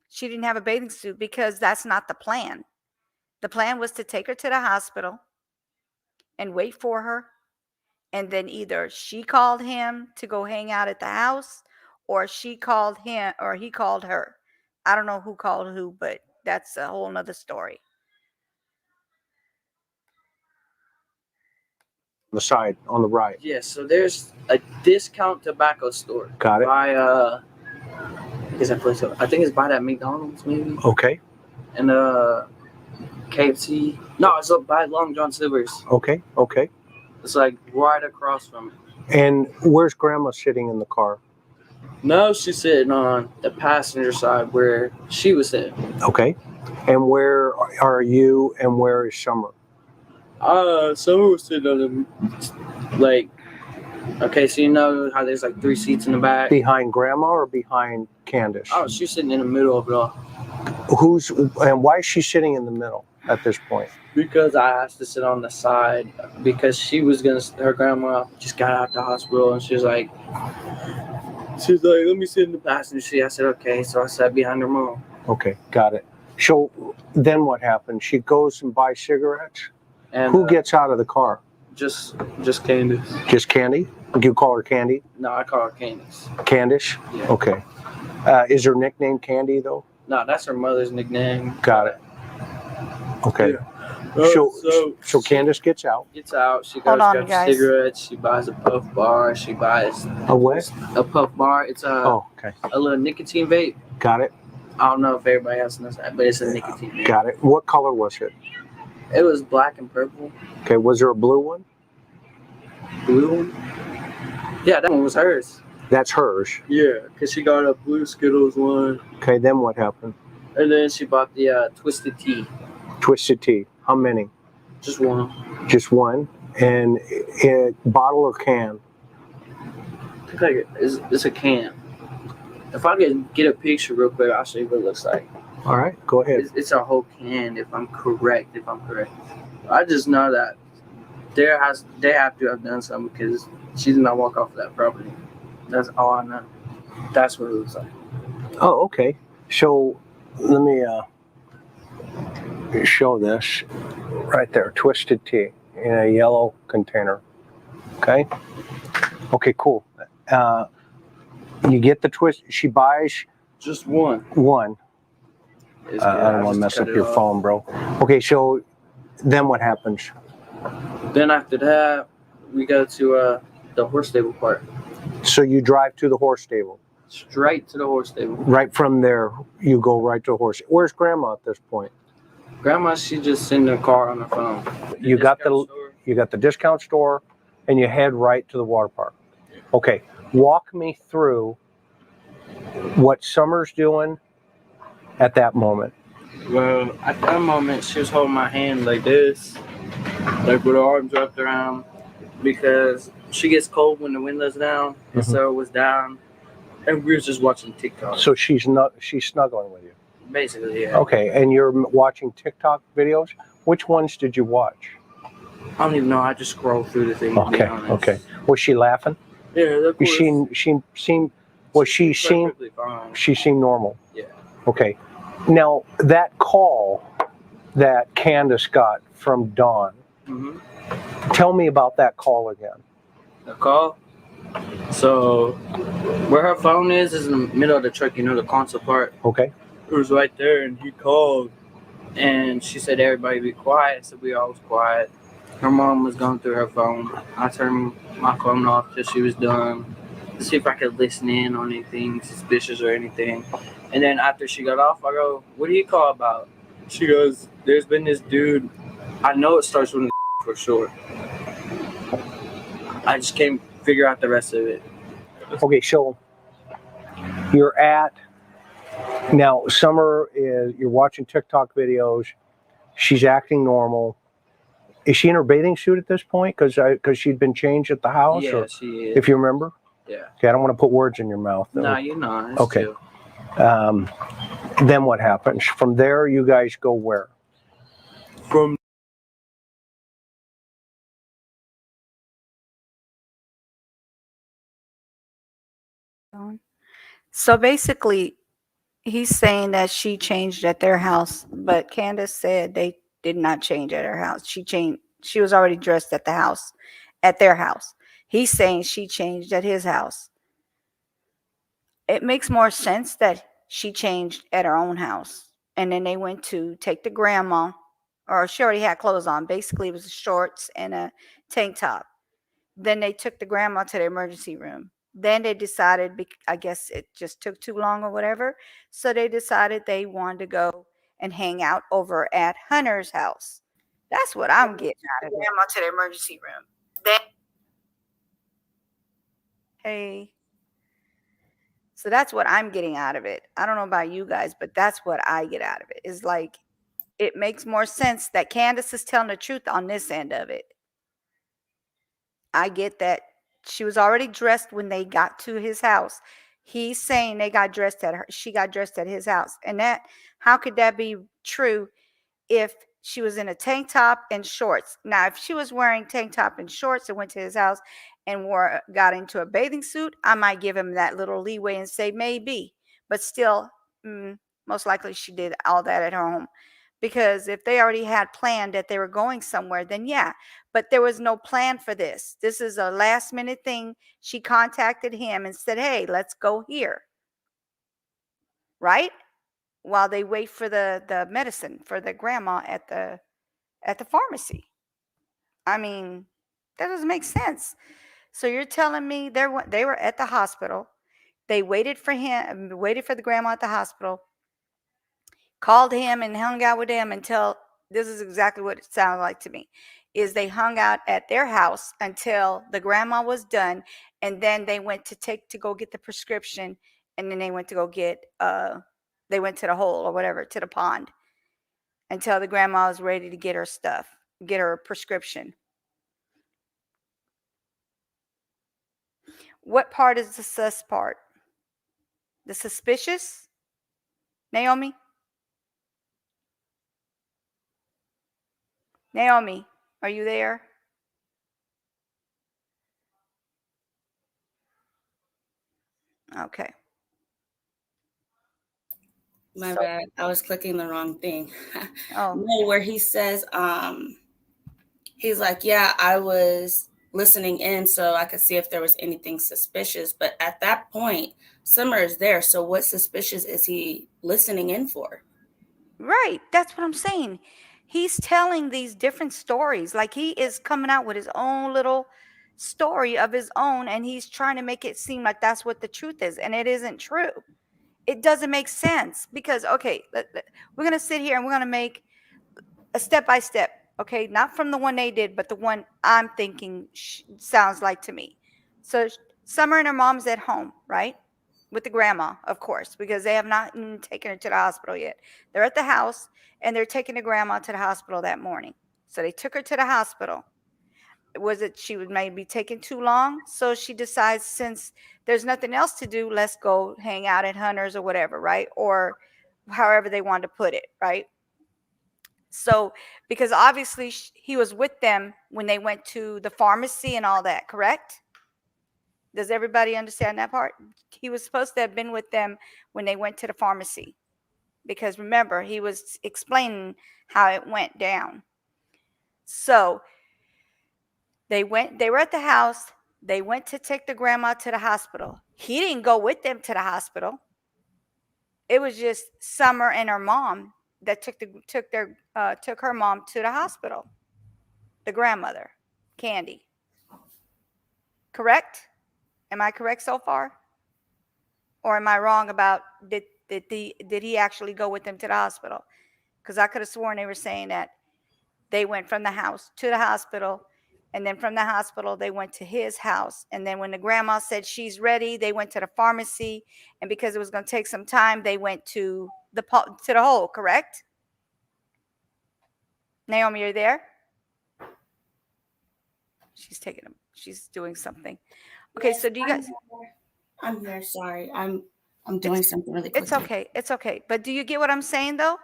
She didn't have a bathing suit because that's not the plan. The plan was to take her to the hospital and wait for her. And then either she called him to go hang out at the house, or she called him, or he called her. I don't know who called who, but that's a whole nother story. The side on the right. Yeah, so there's a discount tobacco store. Got it. By is that place? I think it's by that McDonald's maybe. Okay. And KFC. No, it's up by Long John Silver's. Okay. Okay. It's like right across from it. And where's Grandma sitting in the car? No, she's sitting on the passenger side where she was sitting. Okay. And where are you and where is Summer? Summer was sitting on the, like, okay, so you know how there's like 3 seats in the back? Behind Grandma or behind Candace? Oh, she's sitting in the middle of it all. And why is she sitting in the middle at this point? Because I asked to sit on the side because she was her grandma just got out the hospital and she was like, let me sit in the passenger seat. I said, okay. So I sat behind her mom. Okay, got it. So then what happens? She goes and buys cigarettes? And Who gets out of the car? Just Candace. Just Candy? Do you call her Candy? No, I call her Candace. Candice? Yeah. Okay. Is her nickname Candy though? No, that's her mother's nickname. Got it. Okay. Yeah. So Candace gets out. Gets out. She Hold goes on, grabs guys. cigarettes. She buys a puff bar. She buys A what? a puff bar. It's Oh, okay. a little nicotine vape. Got it. I don't know if everybody else knows that, but it's a nicotine vape. Got it. What color was it? It was black and purple. Okay. Was there a blue one? Blue one? Yeah, that one was hers. That's hers. Yeah, because she got a blue Skittles one. Okay. Then what happened? And then she bought the Twisted Tea. Twisted Tea. How many? Just one. Just one. And bottle or can? I think like it's a can. If I could get a picture real quick, I'll show you what it looks like. All right. Go ahead. It's a whole can, if I'm correct. I just know that they have to have done something because she did not walk off of that property. That's all I know. That's what it looks like. Oh, okay. So let me show this right there. Twisted Tea in a yellow container. Okay. Okay, cool. You get the twist. She buys Just one. one. It's I good. don't want to just mess up cut it your off. phone, bro. Okay, so then what happens? Then after that, we go to the horse stable part. So you drive to the horse stable. Straight to the horse stable. Right from there, you go right to the horse. Where's Grandma at this point? Grandma, she just in the car on her phone. You got Discount the store. you got the discount store, and you head right to the water park. Okay, walk me through what Summer's doing at that moment. Well, at that moment, she was holding my hand like this, like with her arms wrapped around, because she gets cold when the window's down, and Mhm. so it was down, and we were just watching TikTok. So she's snuggling with you. Basically, yeah. Okay, and you're watching TikTok videos. Which ones did you watch? I don't even know. I just scrolled through the thing. To be Okay, honest. okay. Was she laughing? Yeah, of course. She seemed perfectly fine. she seemed normal. Yeah. Okay. Now that call that Candace got from Dawn, Mm-hmm. tell me about that call again. The call. So, where her phone is in the middle of the truck. You know the console part. Okay. It was right there, and he called, and she said everybody be quiet. So we all was quiet. Her mom was going through her phone. I turned my phone off till she was done to see if I could listen in on anything suspicious or anything. And then after she got off, I go, "What do you call about?" She goes, "There's been this dude. I know it starts with a for sure. I just can't figure out the rest of it." Okay, so you're at now. Summer is you're watching TikTok videos. She's acting normal. Is she in her bathing suit at this point? Because she'd been changed at the house. Yeah, or, she is. if you remember. Yeah. Okay, I don't want to put words in your mouth. Though. Nah, you're not. It's Okay. chill. Then what happens? From there, you guys go where? From So basically, he's saying that she changed at their house, but Candace said they did not change at her house. She changed. She was already dressed at the house, at their house. He's saying she changed at his house. It makes more sense that she changed at her own house. And then they went to take the grandma, or she already had clothes on. Basically, it was shorts and a tank top. Then they took the grandma to the emergency room. Then they decided, I guess it just took too long or whatever. So they decided they wanted to go and hang out over at Hunter's house. That's what I'm getting out of it. Grandma to the emergency room. Then, hey, so that's what I'm getting out of it. I don't know about you guys, but that's what I get out of it. Is like it makes more sense that Candace is telling the truth on this end of it. I get that she was already dressed when they got to his house. He's saying they got dressed at her. She got dressed at his house. And that, how could that be true if she was in a tank top and shorts? Now, if she was wearing tank top and shorts and went to his house and got into a bathing suit, I might give him that little leeway and say maybe. But still, most likely she did all that at her home. Because if they already had planned that they were going somewhere, then yeah. But there was no plan for this. This is a last minute thing. She contacted him and said, hey, let's go here. Right? While they wait for the medicine for the grandma at the pharmacy. I mean, that doesn't make sense. So you're telling me they were at the hospital. They waited for him, waited for the grandma at the hospital, called him and hung out with him until, this is exactly what it sounded like to me, is they hung out at their house until the grandma was done, and then they went to go get the prescription, and then they went to go get they went to the hole or whatever, to the pond, until the grandma was ready to get her stuff, get her prescription. What part is the sus part? The suspicious? Naomi? Naomi, are you there? Okay. My So- bad. I was clicking the wrong thing. Oh, No, where he says, he's like, yeah, I was listening in so I could see if there was anything suspicious. But at that point, Summer is there. So what suspicious is he listening in for? right. That's what I'm saying. He's telling these different stories. Like he is coming out with his own little story of his own, and he's trying to make it seem like that's what the truth is. And it isn't true. It doesn't make sense because, okay, we're going to sit here and we're going to make a step by step. Okay. Not from the one they did, but the one I'm thinking sounds like to me. So Summer and her mom's at home, right? With the grandma, of course, because they have not taken her to the hospital yet. They're at the house and they're taking the grandma to the hospital that morning. So they took her to the hospital. Was it she would maybe taking too long? So she decides, since there's nothing else to do, let's go hang out at Hunter's or whatever, right? Or however they wanted to put it, right? So, because obviously he was with them when they went to the pharmacy and all that, correct? Does everybody understand that part? He was supposed to have been with them when they went to the pharmacy, because remember, he was explaining how it went down. So they were at the house. They went to take the grandma to the hospital. He didn't go with them to the hospital. It was just Summer and her mom that took her mom to the hospital. The grandmother, Candy. Correct? Am I correct so far? Or am I wrong about did he actually go with them to the hospital? Because I could have sworn they were saying that they went from the house to the hospital, and then from the hospital they went to his house, and then when the grandma said she's ready, they went to the pharmacy, and because it was going to take some time, they went to the hole. Correct? Naomi, you're there? She's doing something. Okay, Yes, so do you guys? I'm here. Sorry, I'm doing something really quick. It's okay. It's okay. But do you get what I'm saying though?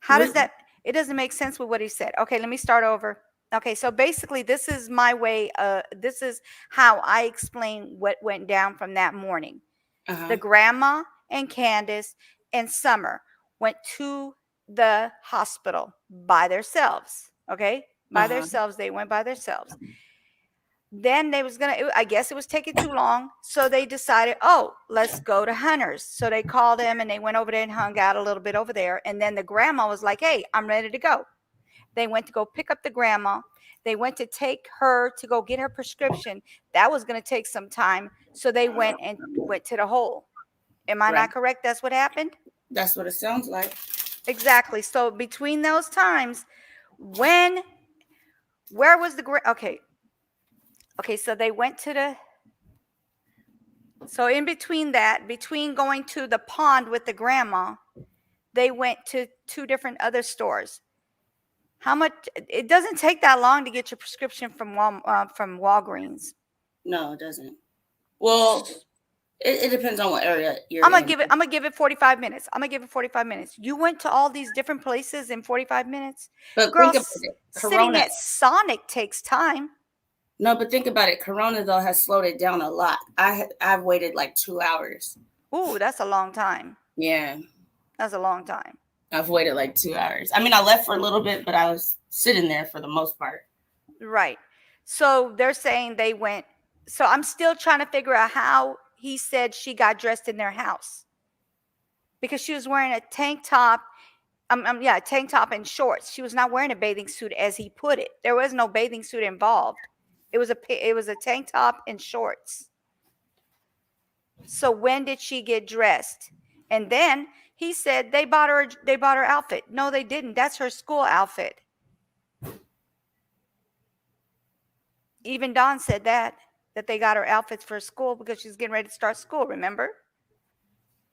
How does that? It doesn't make sense with what he said. Okay, let me start over. Okay, so basically, this is my way. This is how I explain what went down from that morning. The grandma and Candace and Summer went to the hospital by themselves. Okay, by themselves. They went by themselves. Then they was gonna, I guess it was taking too long, so they decided, oh, let's go to Hunter's. So they called them and they went over there and hung out a little bit over there. And then the grandma was like, hey, I'm ready to go. They went to go pick up the grandma. They went to take her to go get her prescription. That was going to take some time, so they went to the hole. Am I Right. not correct? That's what happened? That's what it sounds like. Exactly. So between those times, where was the okay, so they went to so in between that, between going to the pond with the grandma, they went to 2 different other stores. How much? It doesn't take that long to get your prescription from Walgreens. No, it doesn't. Well, it depends on what area you're I'm in. gonna give it 45 minutes. I'm gonna give it 45 minutes. You went to all these different places in 45 minutes. But Girl, think about it. sitting Corona. at Sonic takes time. No, but think about it. Corona though has slowed it down a lot. I've waited like 2 hours. Ooh, that's a long time. Yeah, That's a long time. I've waited like 2 hours. I mean, I left for a little bit, but I was sitting there for the most part. Right. So they're saying they went. So I'm still trying to figure out how he said she got dressed in their house, because she was wearing a tank top. Yeah, a tank top and shorts. She was not wearing a bathing suit, as he put it. There was no bathing suit involved. It was a tank top and shorts. So when did she get dressed? And then he said they bought her outfit. No, they didn't. That's her school outfit. Even Dawn said that they got her outfits for school because she's getting ready to start school, remember?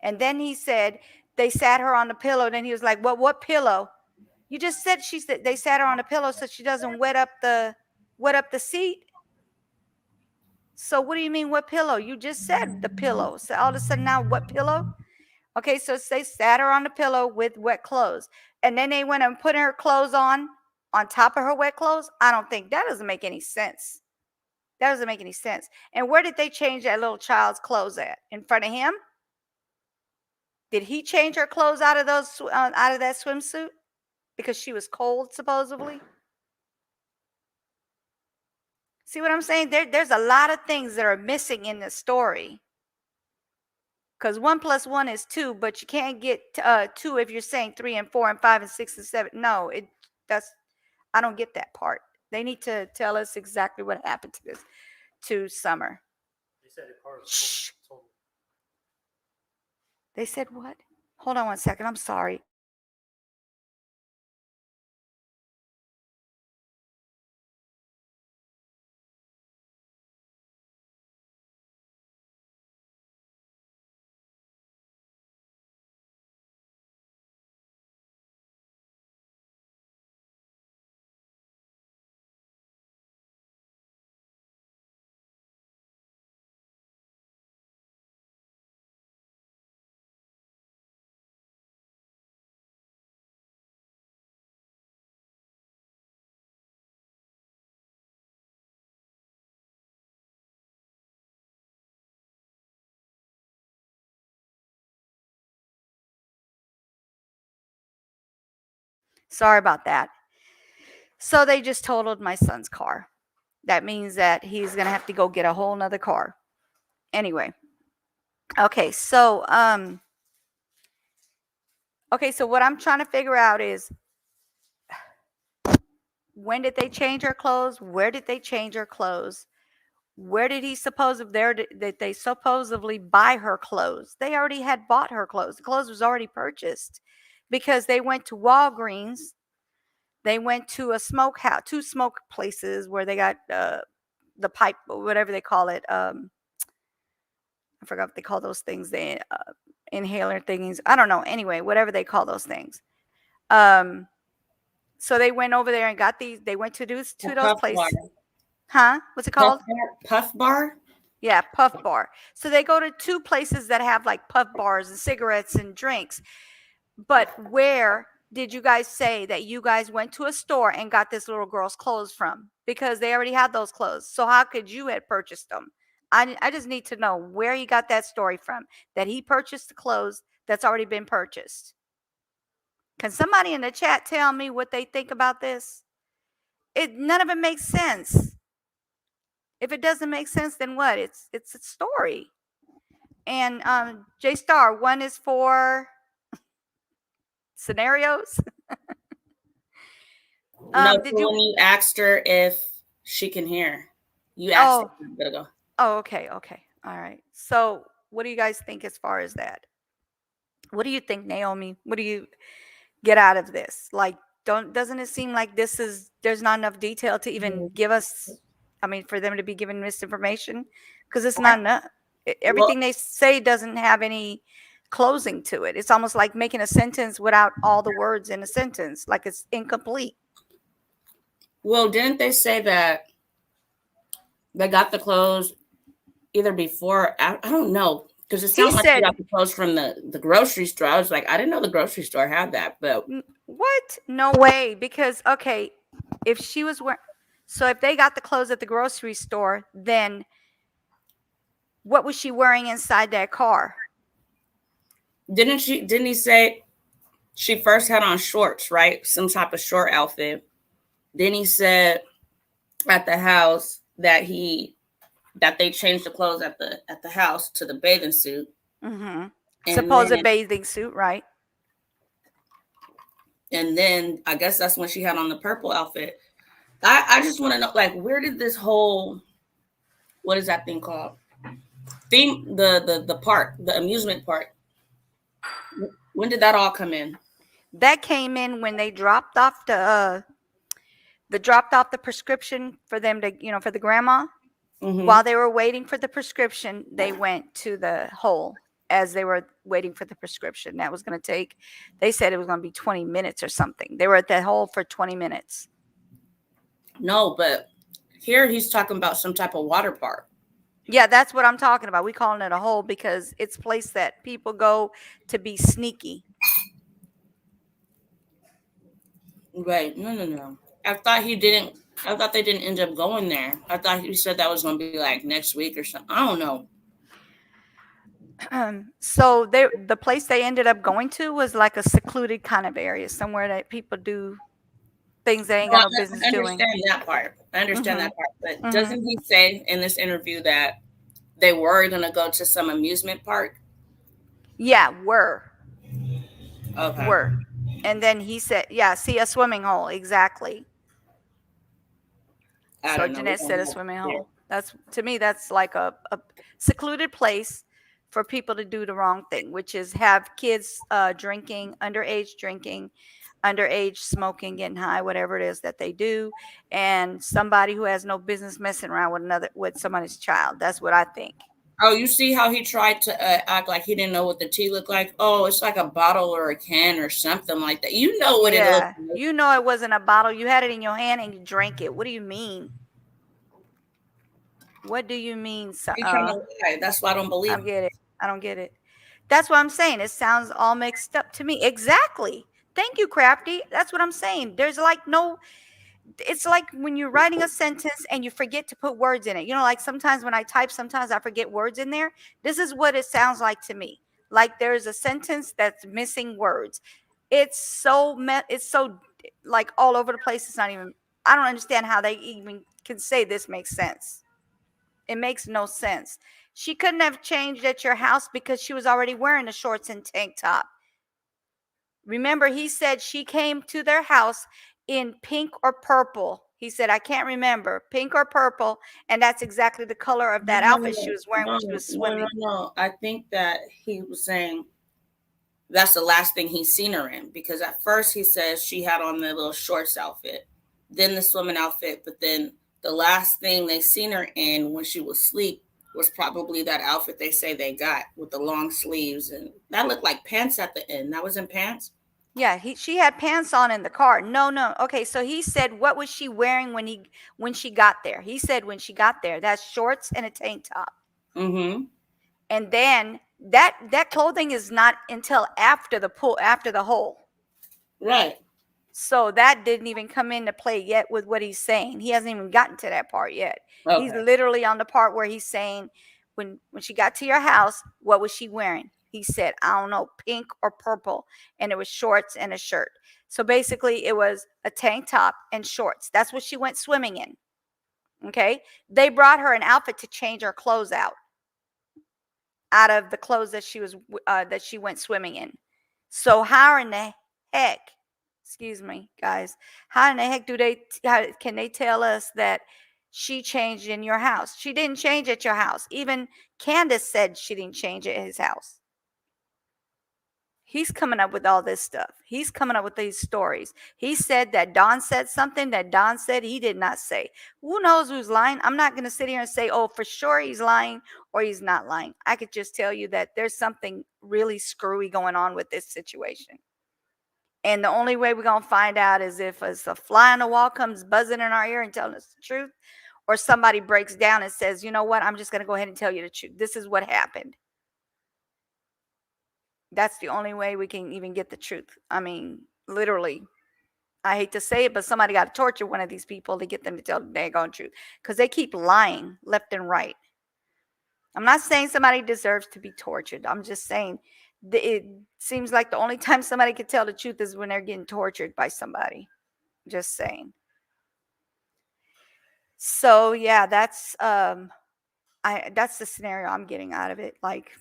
And then he said they sat her on the pillow. Then he was like, what pillow? You just said they sat her on the pillow so she doesn't wet up the seat. So what do you mean, what pillow? You just said the pillow. So all of a sudden now, what pillow? Okay, so they sat her on the pillow with wet clothes. And then they went and put her clothes on top of her wet clothes. I don't think that doesn't make any sense. That doesn't make any sense. And where did they change that little child's clothes at? In front of him? Did he change her clothes out of that swimsuit because she was cold, supposedly? See what I'm saying? There's a lot of things that are missing in the story. Because 1 + 1 is 2, but you can't get 2 if you're saying 3 and 4 and 5 and 6 and 7. No, I don't get that part. They need to tell us exactly what happened to Summer. They said the car was Shh. totaled. They said what? Hold on 1 second. I'm sorry. Sorry about that. So they just totaled my son's car. That means that he's going to have to go get a whole nother car. Anyway. Okay, so what I'm trying to figure out is, when did they change her clothes? Where did they change her clothes? Where did that they supposedly buy her clothes? They already had bought her clothes. The clothes was already purchased, because they went to Walgreens. They went to a smoke house, 2 smoke places where they got the pipe, or whatever they call it. I forgot what they call those things. They inhaler thingies. I don't know. Anyway, whatever they call those things. So they went over there and got these. They went to those places. Huh? What's it called? Puff bar? Yeah, Puff Bar. So they go to 2 places that have like puff bars and cigarettes and drinks. But where did you guys say that you guys went to a store and got this little girl's clothes from? Because they already had those clothes. So how could you have purchased them? I just need to know where he got that story from, that he purchased the clothes that's already been purchased. Can somebody in the chat tell me what they think about this? None of it makes sense. If it doesn't make sense, then what? It's a story. And J Star, one is for scenarios. No, Did so you? when you asked her if she can hear, you asked her a minute ago. Oh, okay, okay, all right. So, what do you guys think as far as that? What do you think, Naomi? What do you get out of this? Like, doesn't it seem like there's not enough detail to even give us? I mean, for them to be given misinformation, because it's not enough. Everything they say doesn't have any closing to it. It's almost like making a sentence without all the words in a sentence, like it's incomplete. Well, didn't they say that they got the clothes either before? I don't know, because it sounded like they got the clothes from the grocery store. I was like, I didn't know the grocery store had that, but what? No way. Because okay, if she was wearing, so if they got the clothes at the grocery store, then what was she wearing inside that car? Didn't he say she first had on shorts, right? Some type of short outfit. Then he said at the house that they changed the clothes at the house to the bathing suit. Mm-hmm. Supposed bathing suit, right? And then I guess that's when she had on the purple outfit. I just want to know, like, where did this whole, what is that thing called? The park, the amusement park. When did that all come in? That came in when they dropped off the prescription for them to, for the grandma. Mm-hmm. While they were waiting for the prescription, they went to the hole as they were waiting for the prescription. That was going to take, they said it was going to be 20 minutes or something. They were at that hole for 20 minutes. No, but here he's talking about some type of water park. Yeah, that's what I'm talking about. We calling it a hole because it's a place that people go to be sneaky. Right. No. I thought they didn't end up going there. I thought he said that was going to be like next week or something. I don't know. So the place they ended up going to was like a secluded kind of area, somewhere that people do things they ain't got no business doing. I understand that part. But doesn't he say in this interview that they were going to go to some amusement park? Yeah, were. Okay. Were. And then he said, yeah, see a swimming hole. Exactly. So Jeanette said a swimming hole. That's, to me, that's like a secluded place for people to do the wrong thing, which is have kids drinking, underage smoking, getting high, whatever it is that they do, and somebody who has no business messing around with somebody's child. That's what I think. Oh, you see how he tried to act like he didn't know what the tea looked like? Oh, it's like a bottle or a can or something like that. You know what it looked like. You know it wasn't a bottle. You had it in your hand and you drank it. What do you mean? What do you mean? That's why I don't believe it. I don't get it. That's what I'm saying. It sounds all mixed up to me. Exactly. Thank you, Crafty. That's what I'm saying. There's like it's like when you're writing a sentence and you forget to put words in it. You know, like sometimes when I type, sometimes I forget words in there. This is what it sounds like to me. Like there's a sentence that's missing words. It's so like all over the place. It's not even, I don't understand how they even can say this makes sense. It makes no sense. She couldn't have changed at your house because she was already wearing the shorts and tank top. Remember, he said she came to their house in pink or purple. He said, I can't remember, pink or purple. And that's exactly the color of that outfit she was wearing when she was swimming. No. I think that he was saying that's the last thing he's seen her in, because at first he says she had on the little shorts outfit, then the swimming outfit. But then the last thing they seen her in when she was asleep was probably that outfit they say they got with the long sleeves. And that looked like pants at the end. That wasn't pants? Yeah, she had pants on in the car. No. Okay, so he said, what was she wearing when she got there? He said when she got there, that's shorts and a tank top. Mm-hmm. And then that clothing is not until after the hole. Right. So that didn't even come into play yet with what he's saying. He hasn't even gotten to that part yet. He's Okay. literally on the part where he's saying, when she got to your house, what was she wearing? He said, I don't know, pink or purple, and it was shorts and a shirt. So basically, it was a tank top and shorts. That's what she went swimming in. Okay, they brought her an outfit to change her clothes out of the clothes that that she went swimming in. So how in the heck, excuse me, guys, how in the heck can they tell us that she changed in your house? She didn't change at your house. Even Candace said she didn't change at his house. He's coming up with all this stuff. He's coming up with these stories. He said that Don said something that Don said he did not say. Who knows who's lying? I'm not going to sit here and say, oh, for sure he's lying or he's not lying. I could just tell you that there's something really screwy going on with this situation. And the only way we're going to find out is if a fly on the wall comes buzzing in our ear and telling us the truth, or somebody breaks down and says, you know what, I'm just going to go ahead and tell you the truth. This is what happened. That's the only way we can even get the truth. I mean, literally, I hate to say it, but somebody got to torture one of these people to get them to tell the daggone truth, because they keep lying left and right. I'm not saying somebody deserves to be tortured. I'm just saying it seems like the only time somebody can tell the truth is when they're getting tortured by somebody. Just saying. So yeah, that's the scenario I'm getting out of it. Like,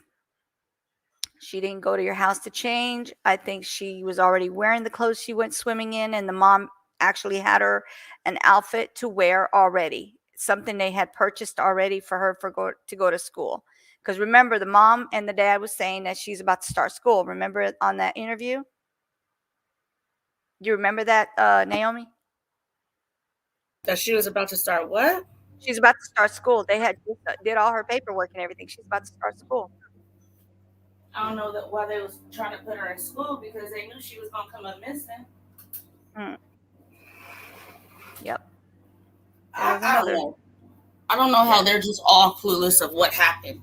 she didn't go to your house to change. I think she was already wearing the clothes she went swimming in, and the mom actually had her an outfit to wear already, something they had purchased already for her to go to school. Because remember, the mom and the dad was saying that she's about to start school. Remember it on that interview? Do you remember that, Naomi? That she was about to start what? She's about to start school. They had did all her paperwork and everything. She's about to start school. I don't know why they was trying to put her in school, because they knew she was gonna come up missing. Yep. I don't know. I don't know how they're just all clueless of what happened.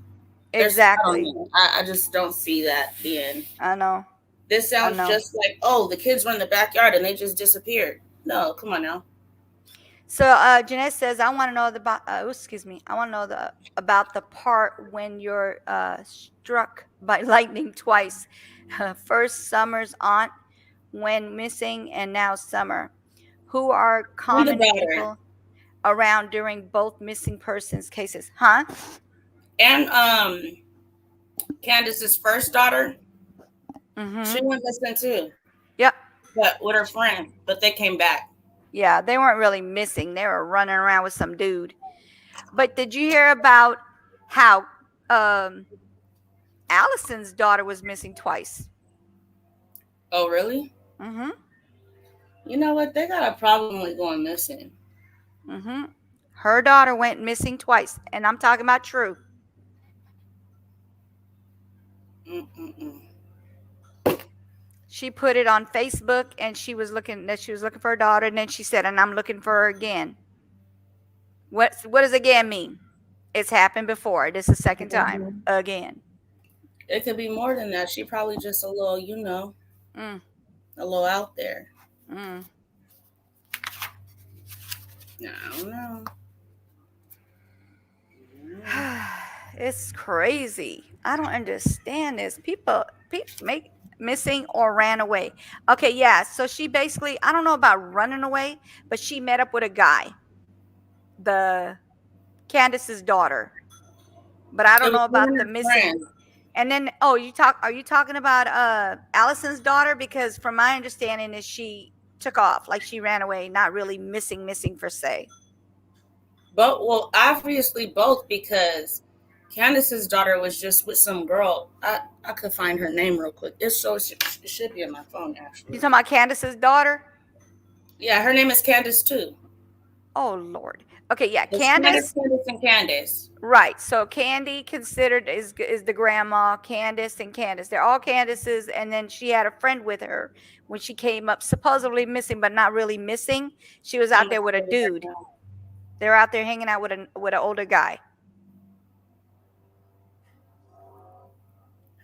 Exactly. I just don't see that being. I know. This sounds just like, oh, the kids were in the backyard and they just disappeared. No, come on now. So Jeanette says, I want to know about. I want to know about the part when you're struck by lightning twice. First, Summer's aunt went missing, and now Summer. Who are common people around during both missing persons cases? Huh? And Candace's first daughter, Mm-hmm. she went missing too. Yep. But with her friend, but they came back. Yeah, they weren't really missing. They were running around with some dude. But did you hear about how Allison's daughter was missing twice? Oh, really? Mm-hmm. You know what? They got a problem with going missing. Mm-hmm. Her daughter went missing twice, and I'm talking about true. She put it on Facebook, and she was looking for her daughter, and then she said, and I'm looking for her again. What does again mean? It's happened before. This is the second time again. It could be more than that. She probably just a little, a little out there. I don't know. It's crazy. I don't understand this. People make missing or ran away. Okay, yeah. So she basically, I don't know about running away, but she met up with a guy, Candace's daughter. But I don't know about the missing. And then, are you talking about Allison's daughter? Because from my understanding is she took off, like she ran away, not really missing per se. But well, obviously both, because Candace's daughter was just with some girl. I could find her name real quick. It should be on my phone, actually. You talking about Candace's daughter? Yeah, her name is Candace too. Oh Lord. Okay, yeah, Candace and Candace. Right. So Candy considered is the grandma, Candace and Candace. They're all Candaces, and then she had a friend with her when she came up, supposedly missing, but not really missing. She was out there with a dude. They're out there hanging out with an older guy.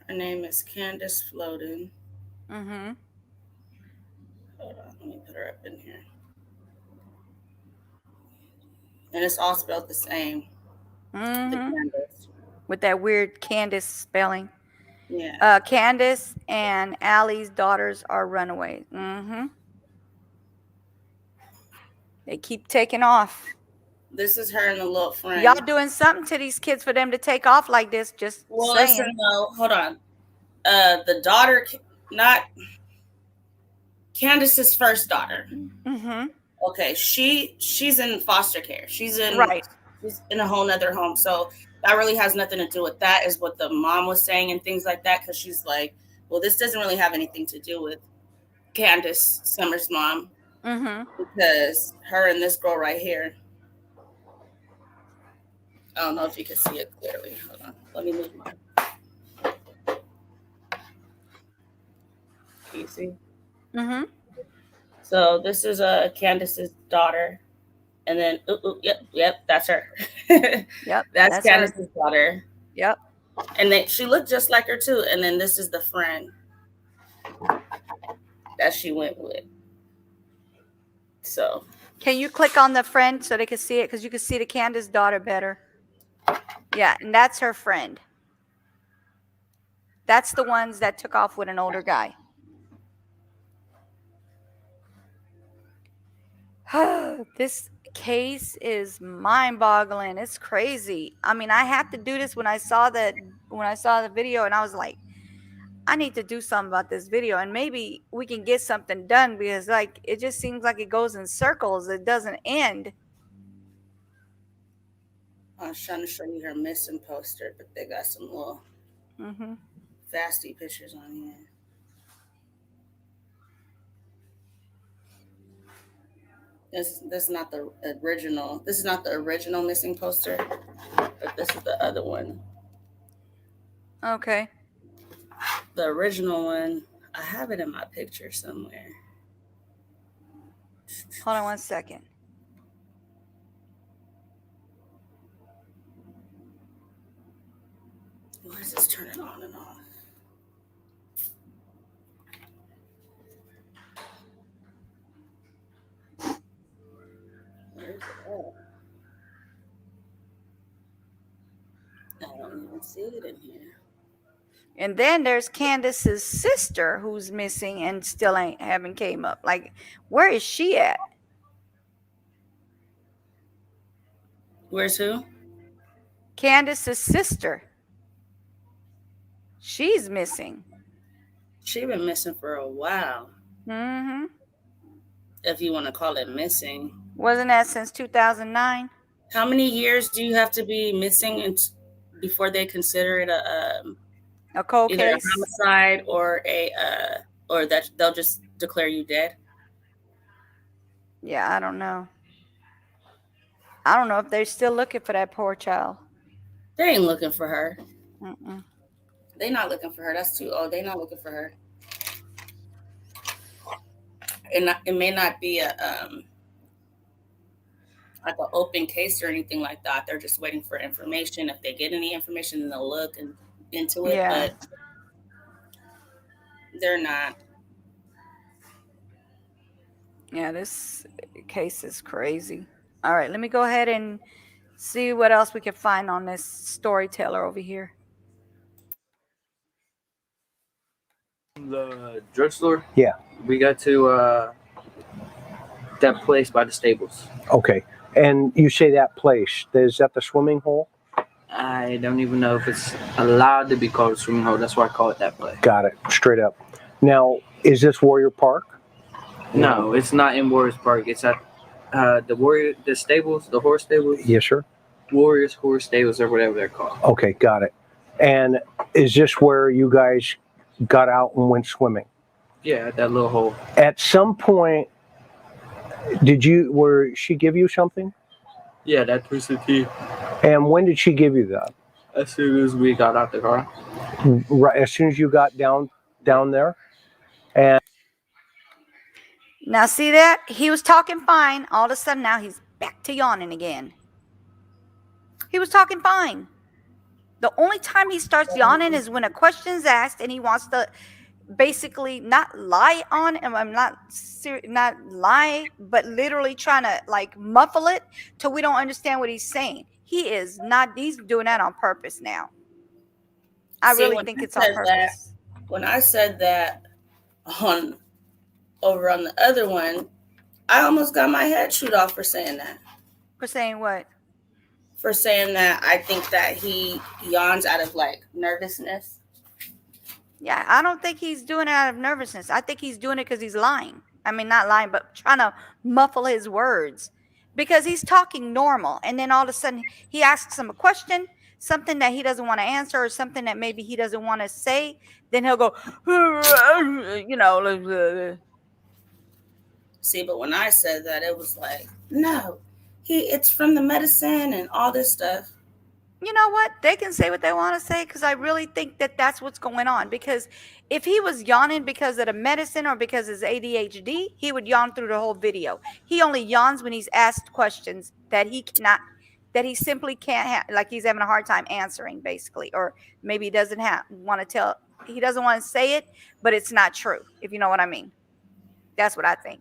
Her name is Candace Floden. Mm-hmm. Hold on, let me put put her up in here. And it's all spelled the same. The Mm-hmm. Candace. With that weird Candace spelling. Yeah. Candace and Allie's daughters are runaways. Mm-hmm. They keep taking off. This is her and the little friend. Y'all doing something to these kids for them to take off like this. Just Well, saying. listen, no, hold on. The daughter, not Candace's first daughter. Mm-hmm. Okay, she's in foster care. She's in a whole nother home. So that really has nothing to do with that, is what the mom was saying and things like that. Because she's like, well, this doesn't really have anything to do with Candace Summers' mom, Mm-hmm. because her and this girl right here. I don't know if you can see it clearly. Hold on, let me move mine. Can you see? Mm-hmm. So this is Candace's daughter, and then yep, that's her. Yep. that's her. Candace's daughter. Yep. And then she looked just like her too. And then this is the friend that she went with. So Can you click on the friend so they can see it? Because you can see the Candace daughter better. Yeah, and that's her friend. That's the ones that took off with an older guy. This case is mind-boggling. It's crazy. I mean, I had to do this when I saw the video, and I was like, I need to do something about this video, and maybe we can get something done, because like it just seems like it goes in circles. It doesn't end. I was trying to show you her missing poster, but they got some little fasty pictures on here. This is not the original. This is not the original missing poster, but this is the other one. Okay. The original one, I have it in my picture somewhere. Hold on one second. Why is this turning on and off? Where's it at? I don't even see it in here. And then there's Candace's sister who's missing and still haven't came up. Like, where is she at? Where's who? Candace's sister. She's missing. She's been missing for a while. Mm-hmm. If you want to call it missing. Wasn't that since 2009? How many years do you have to be missing before they consider it A cold either case? a homicide or or that they'll just declare you dead? Yeah, I don't know. I don't know if they're still looking for that poor child. They ain't looking for her. Mm-mm. They not looking for her. That's too old. They not looking for her. It may not be like an open case or anything like that. They're just waiting for information. If they get any information, then they'll look into it. Yeah. But they're not. Yeah, this case is crazy. All right, let me go ahead and see what else we can find on this storyteller over here. The drugstore? Yeah. We got to that place by the stables. Okay. And you say that place, is that the swimming hole? I don't even know if it's allowed to be called a swimming hole. That's why I call it that place. Got it. Straight up. Now, is this Warrior Park? No, it's not in Warriors Park. It's at the stables, the horse stables. Yes, sir. Warriors Horse Stables or whatever they're called. Okay, got it. And is this where you guys got out and went swimming? Yeah, that little hole. At some point, where she give you something? Yeah, that Twisted Tea. And when did she give you that? As soon as we got out the car. Right, as soon as you got down there? And Now, see that? He was talking fine. All of a sudden, now he's back to yawning again. He was talking fine. The only time he starts yawning is when a question's asked and he wants to basically not lie on him. I'm not not lie, but literally trying to like muffle it till we don't understand what he's saying. He is not. He's doing that on purpose now. I See, really think it's on purpose. when I said that on over on the other one, I almost got my head chewed off for saying that. For saying what? For saying that I think that he yawns out of like nervousness. Yeah, I don't think he's doing it out of nervousness. I think he's doing it because he's lying. I mean, not lying, but trying to muffle his words because he's talking normal. And then all of a sudden he asks him a question, something that he doesn't want to answer or something that maybe he doesn't want to say. Then he'll go, you know. See, but when I said that, it was like, no, it's from the medicine and all this stuff. You know what? They can say what they want to say because I really think that that's what's going on. Because if he was yawning because of the medicine or because of his ADHD, he would yawn through the whole video. He only yawns when he's asked questions that he cannot, that he simply can't, like he's having a hard time answering, basically. Or maybe he doesn't want to tell, he doesn't want to say it, but it's not true, if you know what I mean. That's what I think.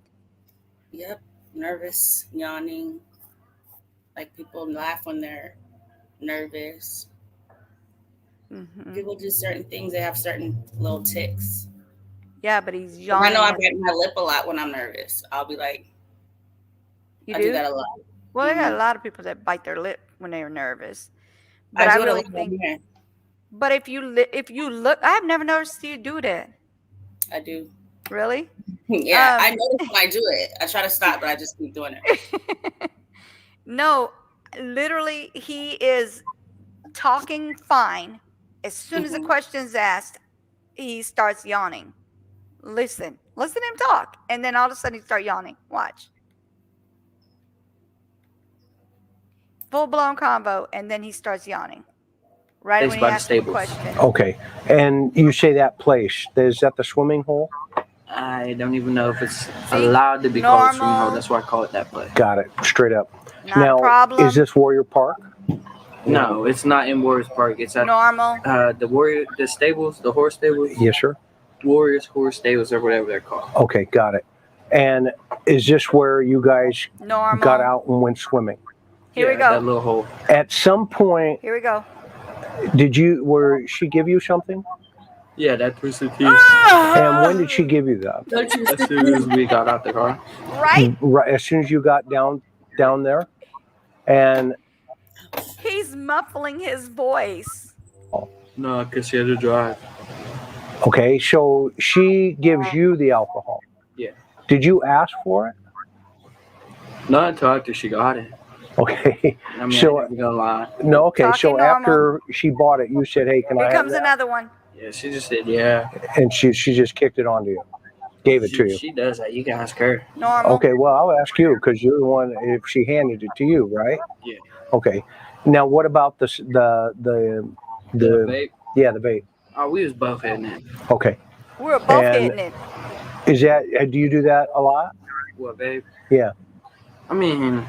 Yep. Nervous, yawning. Like people laugh when they're nervous. Mm-hmm. People do certain things. They have certain little tics. Yeah, but he's yawning. I know I bite my lip a lot when I'm nervous. I'll be like, you do that a lot. Well, they got a lot of people that bite their lip when they're nervous. But I really think. But if you look, I've never noticed you do that. I do. Really? Yeah, I notice when I do it. I try to stop, but I just keep doing it. No, literally, he is talking fine. As soon as the question's asked, he starts yawning. Listen to him talk, and then all of a sudden he starts yawning. Watch. Full-blown convo, and then he starts yawning. Right when he asks the question. Okay, and you say that place, is that the swimming hole? I don't even know if it's allowed to be called a swimming hole. That's why I call it that place. Got it, straight up. Not now, a problem. Is this Warrior Park? No, it's not in Warriors Park. It's at normal. The stables, the horse stables. Yes, sir. Warriors Horse Stables or whatever they're called. Okay, got it. And is this where you guys got out and went swimming? Here we go. That little hole. At some point, here we go. Where she give you something? Yeah, that Twisted Tea. And when did she give you that? As soon as we got out the car. Right. As soon as you got down there, and he's muffling his voice. No, because she had to drive. Okay, so she gives you the alcohol. Yeah. Did you ask for it? Not until after she got it. Okay. I mean, so I ain't gonna lie. No, okay. Talking so normal. After she bought it, you said, "Hey, can I?" Here have comes that? another one. Yeah, she just said yeah. And she just kicked it onto you, gave it to you. She does that. You can ask her. Normal. Okay, well, I'll ask you because you're the one. If she handed it to you, right? Yeah. Okay. Now, what about the vape? Yeah, the vape. Oh, we was both hitting it. Okay. We were both hitting it. Is that? Do you do that a lot? What, vape? Yeah. I mean,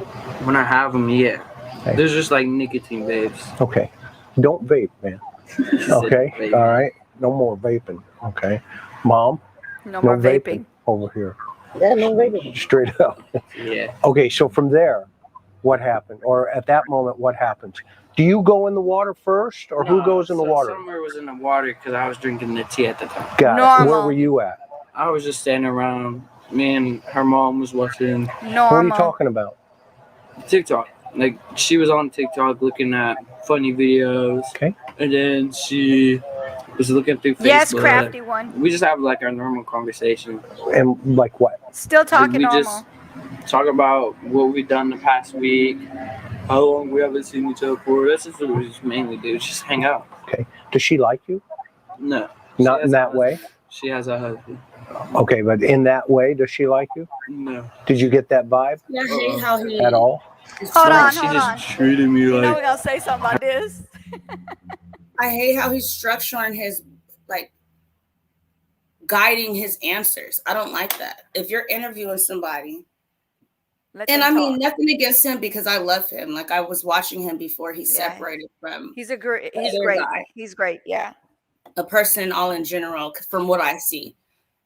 when I have them, yeah. Okay. There's just like nicotine vapes. Okay. Don't vape, man. Okay. Vape. All right. No more vaping. Okay. Mom. No more vaping. Over here. Yeah, no vaping. Straight up. Yeah. Okay. So from there, what happened? Or at that moment, what happens? Do you go in the water first, or who goes in the water? Summer was in the water because I was drinking the tea at the time. Got it. Normal. Where were you at? I was just standing around. Me and her mom was watching Normal. What are you talking about? TikTok. Like, she was on TikTok looking at funny videos. Okay. And then she was looking through Facebook. Yes, crafty one. We just have like our normal conversation. And like what? Still talking we normal. just talk about what we've done the past week, how long we haven't seen each other for. That's just what we just mainly do. Just hang out. Okay. Does she like you? No. Not in that way? She has a husband. Okay, but in that way, does she like you? No. Did you get that vibe Yeah, I hate how he at all? Hold on, She hold just on. treated me You know like. we're gonna say something like this. I hate how he's structuring his like guiding his answers. I don't like that. If you're interviewing somebody, Let and them I mean talk. nothing against him because I love him. Like I was watching him before he Yeah. separated from He's great. other guy. He's great. Yeah. a person all in general from what I see.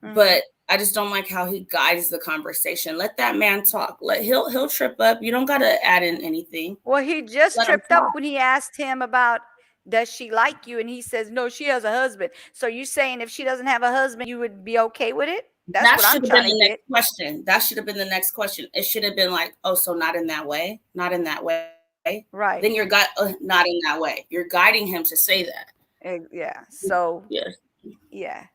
Mhm. But I just don't like how he guides the conversation. Let that man talk. He'll trip up. You don't gotta add in anything. Well, he just Let him tripped up talk. when he asked him about does she like you, and he says no, she has a husband. So you saying if she doesn't have a husband, you would be okay with it? That's That what I'm should have been trying to the get. next question. That should have been the next question. It should have been like, oh, so not in that way, not in that way. Right. Then you're not in that way. You're guiding him to say that. Yeah. So Yeah. yeah,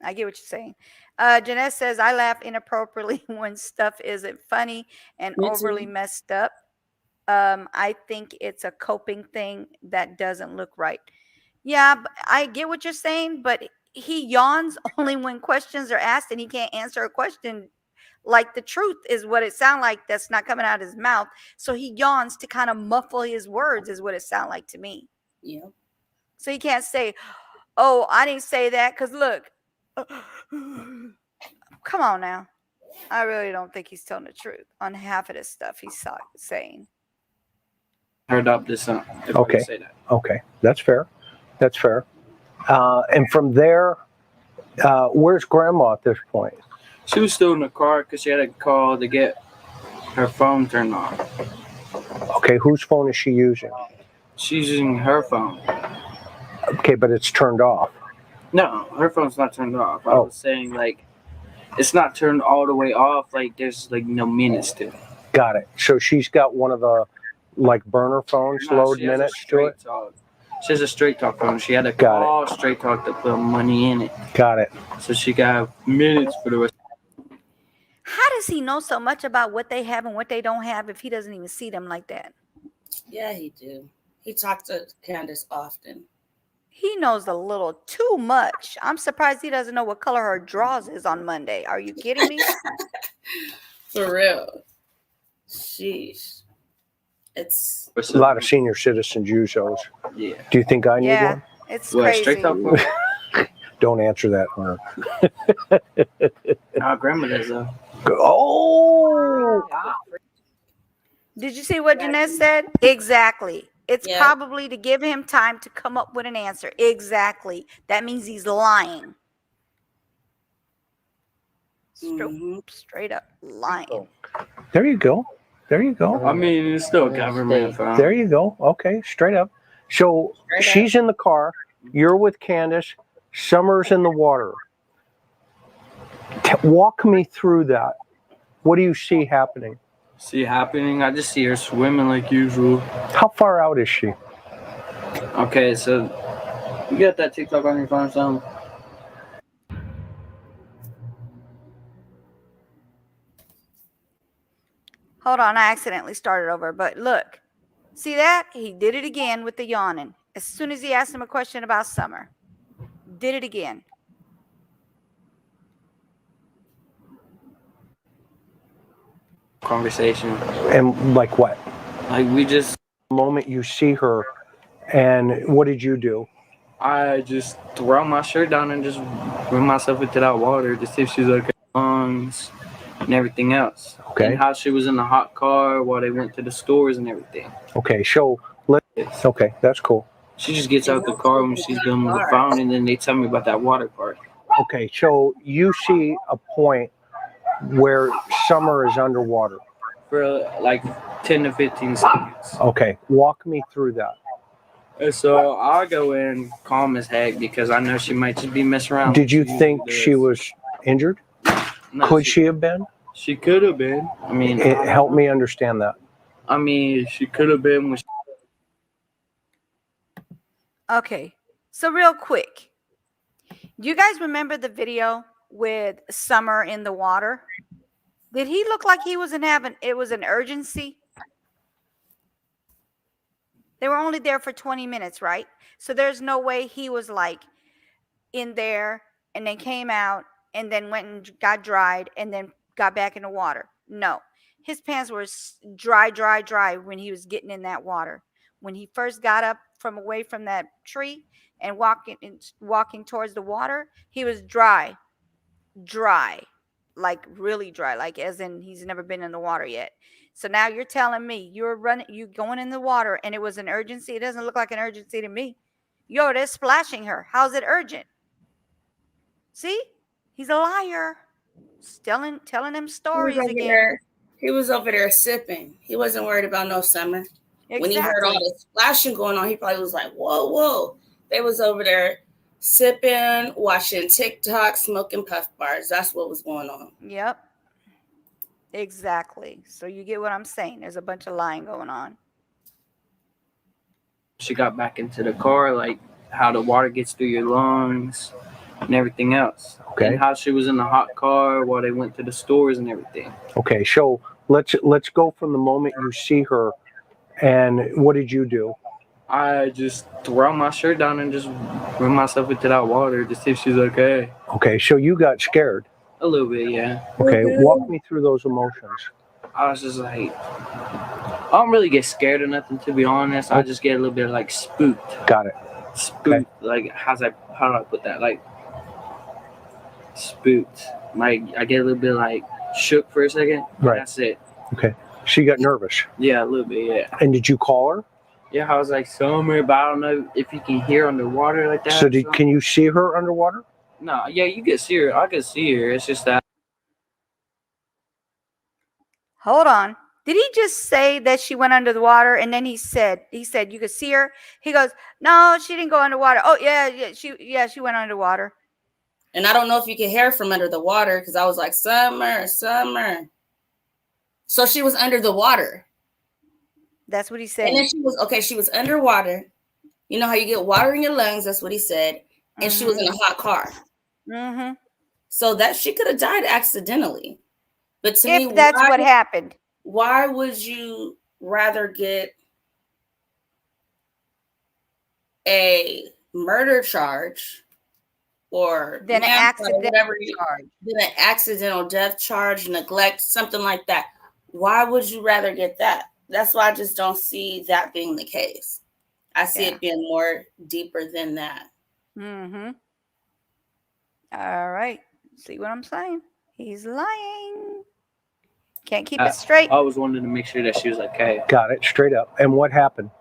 I get what you're saying. Jeanette says I laugh inappropriately when stuff isn't funny and Me overly too. messed up. I think it's a coping thing that doesn't look right. Yeah, I get what you're saying, but he yawns only when questions are asked and he can't answer a question. Like the truth is what it sounds like that's not coming out of his mouth. So he yawns to kind of muffle his words, is what it sounds like to me. Yeah. So he can't say, oh, I didn't say that because look. Come on now. I really don't think he's telling the truth on half of this stuff he's saying. Her adopted son. If I Okay. can say that. Okay, that's fair. That's fair. And from there, where's grandma at this point? She was still in the car because she had a call to get her phone turned on. Okay, whose phone is she using? She's using her phone. Okay, but it's turned off. No, her phone's not turned off. I Oh. was saying like it's not turned all the way off. Like there's like no minutes to it. Got it. So she's got one of the like burner phones, No, load she has a minutes to it. Straight Talk. She has a Straight Talk phone. She had to Got it. call Straight Talk to put money in it, Got it. so she got minutes for the rest. How does he know so much about what they have and what they don't have if he doesn't even see them like that? Yeah, he do. He talked to Candace often. He knows a little too much. I'm surprised he doesn't know what color her drawers is on Monday. Are you kidding me? For real. Sheesh. It's A lot of senior citizens use those. Yeah. Do you think I need Yeah. one? It's What, crazy. Straight Talk phone? Don't answer that, Hunter. Our grandma does though. Oh, Did you see what Jeanette said? Exactly. It's Yeah. probably to give him time to come up with an answer. Exactly. That means he's lying. Mhm. Straight up lying. there you go. There you go. I mean, it's still a government phone. There you go. Okay, straight up. So Straight up. she's in the car. You're with Candace. Summer's in the water. Walk me through that. What do you see happening? See happening. I just see her swimming like usual. How far out is she? Okay, so you got that TikTok on your phone, or something? Hold on, I accidentally started over. But look, see that? He did it again with the yawning. As soon as he asked him a question about Summer, did it again. Conversation. And like what? Like we just, The moment you see her, and what did you do? I just throw my shirt down and just run myself into that water to see if she's okay, lungs and everything else. Okay. And how she was in the hot car while they went to the stores and everything. Okay, so okay, that's cool. She just gets out the car when she's done with the phone, and then they tell me about that water part. Okay, so you see a point where Summer is underwater. For like 10 to 15 seconds. Okay, walk me through that. And so I'll go in calm as heck because I know she might just be messing around. Did you She think usually she does. was injured? No, Could she have been? She could have been. I mean, Help me understand that. she could have been. When Okay, so real quick, do you guys remember the video with Summer in the water? Did he look like he wasn't having, it was an urgency? They were only there for 20 minutes, right? So there's no way he was like in there and then came out and then went and got dried and then got back in the water. No, his pants were dry when he was getting in that water. When he first got up from away from that tree and walking towards the water, he was dry, like really dry, like as in he's never been in the water yet. So now you're telling me you're going in the water and it was an urgency? It doesn't look like an urgency to me. You're there splashing her. How's it urgent? See? He's a liar. Telling him He was stories over again. there. He was over there sipping. He wasn't worried about no Summer. When he heard all Exactly. the splashing going on, he probably was like, whoa, whoa. They was over there sipping, watching TikTok, smoking puff bars. That's what was going on. Yep. Exactly. So you get what I'm saying. There's a bunch of lying going on. She got back into the car, like how the water gets through your lungs and everything else. Okay. And how she was in the hot car while they went to the stores and everything. Okay, so let's go from the moment you see her, and what did you do? I just throw my shirt down and just run myself into that water to see if she's okay. Okay, so you got scared. A little bit, yeah. Okay, walk me through those emotions. I was just like, I don't really get scared or nothing, to be honest. I just get a little bit like spooked. Got it. Spooked. Okay. Like, how do I put that? Like, spooked. Like, I get a little bit like shook for a second. Right. That's it. Okay, she got nervous. Yeah, a little bit, yeah. And did you call her? Yeah, I was like, Summer, but I don't know if you can hear underwater like that. So or something. can you see her underwater? No, yeah, you can see her. I can see her. It's just that. Hold on. Did he just say that she went under the water? And then he said you could see her. He goes, no, she didn't go underwater. Oh yeah, she went underwater. And I don't know if you can hear from under the water because I was like, Summer, Summer. So she was under the water. That's what he said. And then she was underwater. You know how you get water in your lungs? That's what he said. And she was in a hot car. Mm-hmm. So that she could have died accidentally. But to me, If that's what happened. Why would you rather get a murder charge or Then an accidental charge? Than an accidental death charge, neglect, something like that. Why would you rather get that? That's why I just don't see that being the case. I see it being more deeper than that. Mm-hmm. All right. See what I'm saying? He's lying. Can't keep it straight. I was wanting to make sure that she was okay. Got it, straight up. And what happened?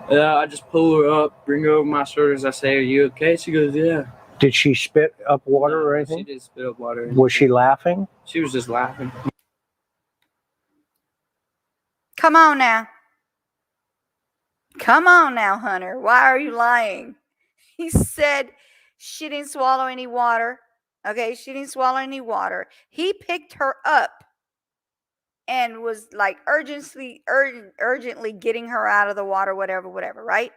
I just pull her up, bring her over my shoulders. I say, "Are you okay?" She goes, "Yeah." Did she spit up water or She anything? did spit up water. Was she laughing? She was just laughing. Come on now. Come on now, Hunter. Why are you lying? He said she didn't swallow any water. Okay, she didn't swallow any water. He picked her up and was like urgently getting her out of the water, whatever, right?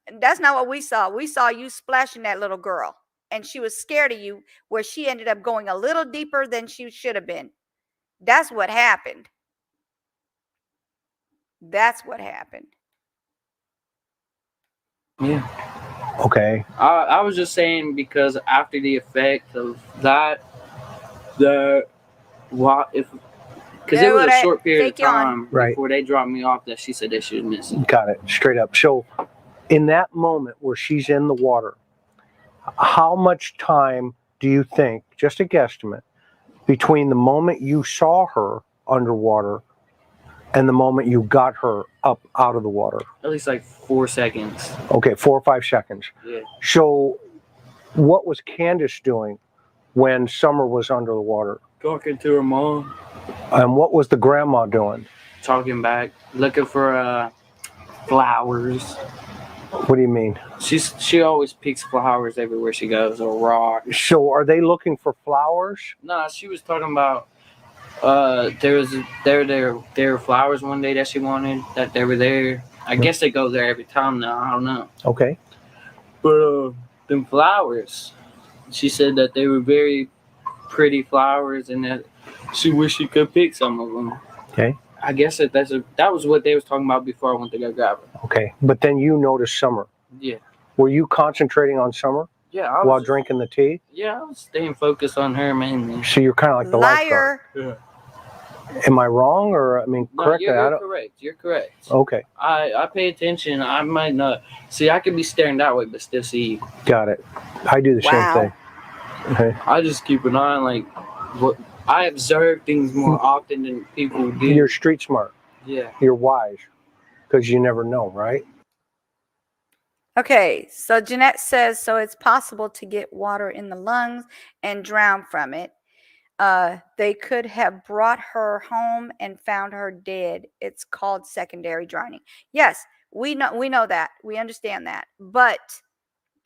And that's not what we saw. We saw you splashing that little girl, and she was scared of you, where she ended up going a little deeper than she should have been. That's what happened. That's what happened. Yeah. Okay. I was just saying because after the effect of that, because it was a short period of time before they dropped me off that she said that she was missing. Got it, straight up. So in that moment where she's in the water, how much time do you think, just a guesstimate, between the moment you saw her underwater and the moment you got her up out of the water? At least like 4 seconds. Okay, 4 or 5 seconds. Yeah. So what was Candace doing when Summer was under the water? Talking to her mom. And what was the grandma doing? Talking back, looking for flowers. What do you mean? She always picks flowers everywhere she goes, or rocks. So are they looking for flowers? No, she was talking about there were flowers one day that she wanted, that they were there. I guess they go there every time now. I don't know. Okay. But them flowers, she said that they were very pretty flowers and that she wished she could pick some of them. Okay. I guess that was what they was talking about before I went to go grab her. Okay. But then you noticed Summer. Yeah. Were you concentrating on Summer Yeah. while drinking the tea? Yeah, I was staying focused on her mainly. So you're kind of like the lifeguard. Yeah. Am I wrong, or I mean, No, correct? you're correct. You're correct. Okay. I pay attention. I might not see. I could be staring that way, but still see you. Got it. I do the Wow. same thing. Okay. I just keep an eye on like what I observe things more often than people do. You're street smart. Yeah. You're wise, because you never know, right? Okay, so Jeanette says, so it's possible to get water in the lungs and drown from it. They could have brought her home and found her dead. It's called secondary drowning. Yes, we know that. We understand that. But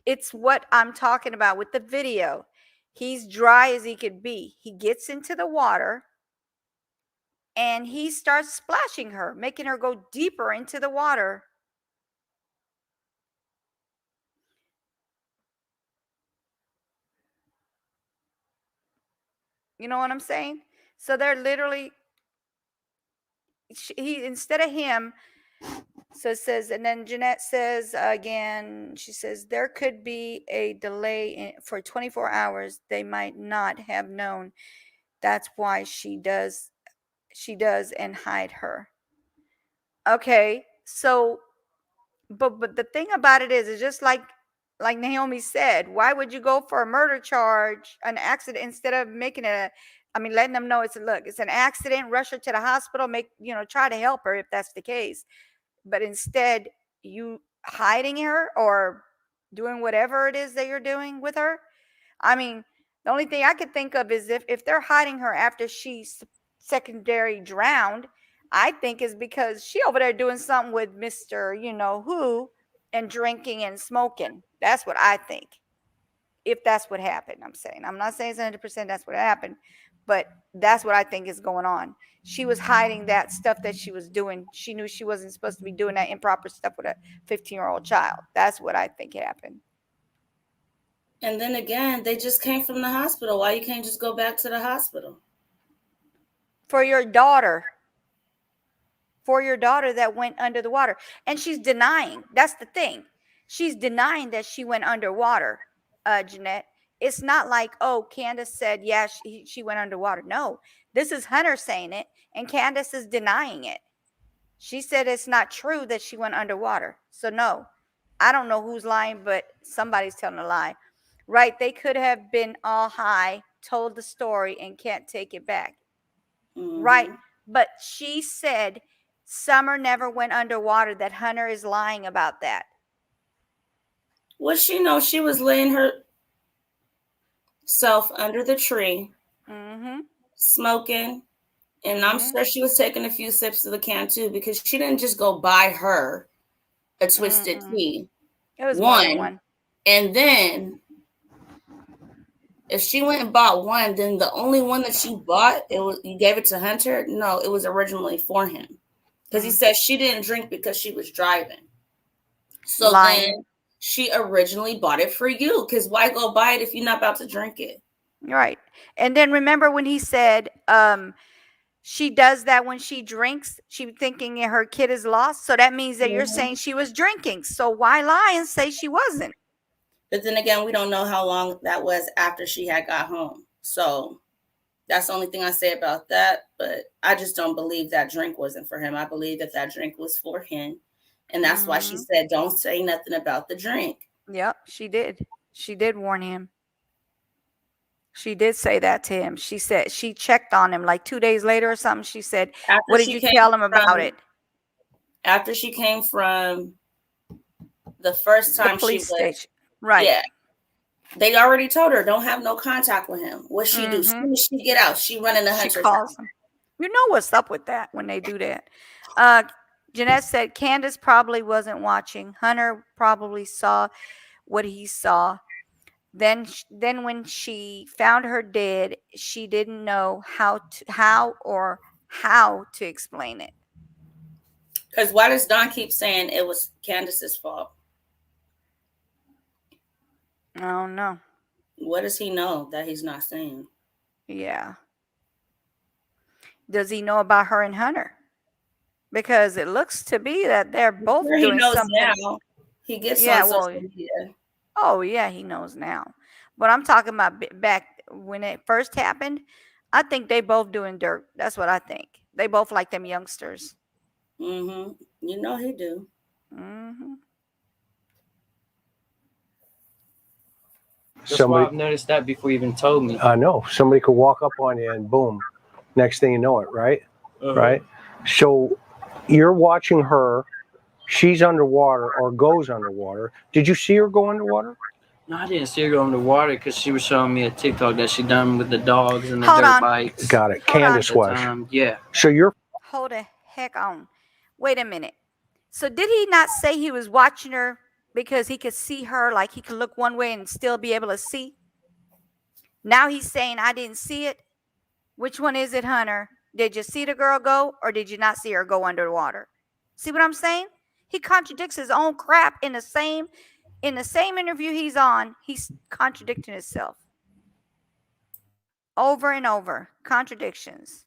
it's what I'm talking about with the video. He's dry as he could be. He gets into the water and he starts splashing her, making her go deeper into the water. You know what I'm saying? So they're literally, he, instead of him, so it says, and then Jeanette says again, she says, there could be a delay for 24 hours. They might not have known. That's why she does and hide her. Okay, so, but the thing about it is just like Naomi said, why would you go for a murder charge, an accident, instead of making it letting them know it's an accident, rush her to the hospital, try to help her if that's the case. But instead, you hiding her or doing whatever it is that you're doing with her. I mean, the only thing I could think of is if they're hiding her after she's secondary drowned, I think is because she over there doing something with Mr. You know who and drinking and smoking. That's what I think. If that's what happened, I'm not saying it's 100% that's what happened, but that's what I think is going on. She was hiding that stuff that she was doing. She knew she wasn't supposed to be doing that improper stuff with a 15-year-old child. That's what I think happened. And then again, they just came from the hospital. Why you can't just go back to the hospital? For your daughter that went under the water. And she's denying. That's the thing. She's denying that she went underwater, Jeanette. It's not like, oh, Candace said, yeah, she went underwater. No, this is Hunter saying it, and Candace is denying it. She said it's not true that she went underwater. So no, I don't know who's lying, but somebody's telling a lie. Right? They could have been all high, told the story, and can't take it back. Mm-hmm. Right? But she said Summer never went underwater, that Hunter is lying about that. Well, she knows she was laying herself under the tree, smoking, and I'm sure she was taking a few sips of the can too, because she didn't just go buy her a twisted tea. It was one. And then if she went and bought one, then the only one that she bought, you gave it to Hunter? No, it was originally for him. Because he said she didn't drink because she was driving. So then she originally bought it for you. Because why go buy it if you're not about to drink it? Right. And then remember when he said she does that when she drinks, she thinking her kid is lost. So that means that you're saying she was drinking. So why lie and say she wasn't? But then again, we don't know how long that was after she had got home. So that's the only thing I say about that. But I just don't believe that drink wasn't for him. I believe that drink was for him. And that's why she said, don't say nothing about the drink. Yep, she did. She did warn him. She did say that to him. She said she checked on him like 2 days later or something. She said, what did you tell him about it? After she came from the first time she was station. Right. Yeah. They already told her, don't have no contact with him. What she do? As soon as she get out, she running to Hunter's house. You know what's up with that when they do that. Jeanette said Candace probably wasn't watching. Hunter probably saw what he saw. Then when she found her dead, she didn't know how to explain it. Because why does Don keep saying it was Candace's fault? I don't know. What does he know that he's not saying? Yeah. Does he know about her and Hunter? Because it looks to be that they're both doing something. Now. He gets on social media. Oh, yeah, he knows now. But I'm talking about back when it first happened. I think they both doing dirt. That's what I think. They both like them youngsters. You know he do. Somebody, I've noticed that before you even told me. I know. Somebody could walk up on you and boom, next thing you know it, right? Right? So you're watching her she's underwater or goes underwater. Did you see her go underwater? No, I didn't see her go underwater because she was showing me a TikTok that she done with the dogs and the Hold dirt on. bikes. Got it. Hold on. Candace At the was. time. Yeah. So you're Hold the heck on. Wait a minute. So did he not say he was watching her because he could see her, like he could look one way and still be able to see? Now he's saying I didn't see it. Which one is it, Hunter? Did you see the girl go or did you not see her go underwater? See what I'm saying? He contradicts his own crap in the same interview he's on. He's contradicting himself over and over. Contradictions.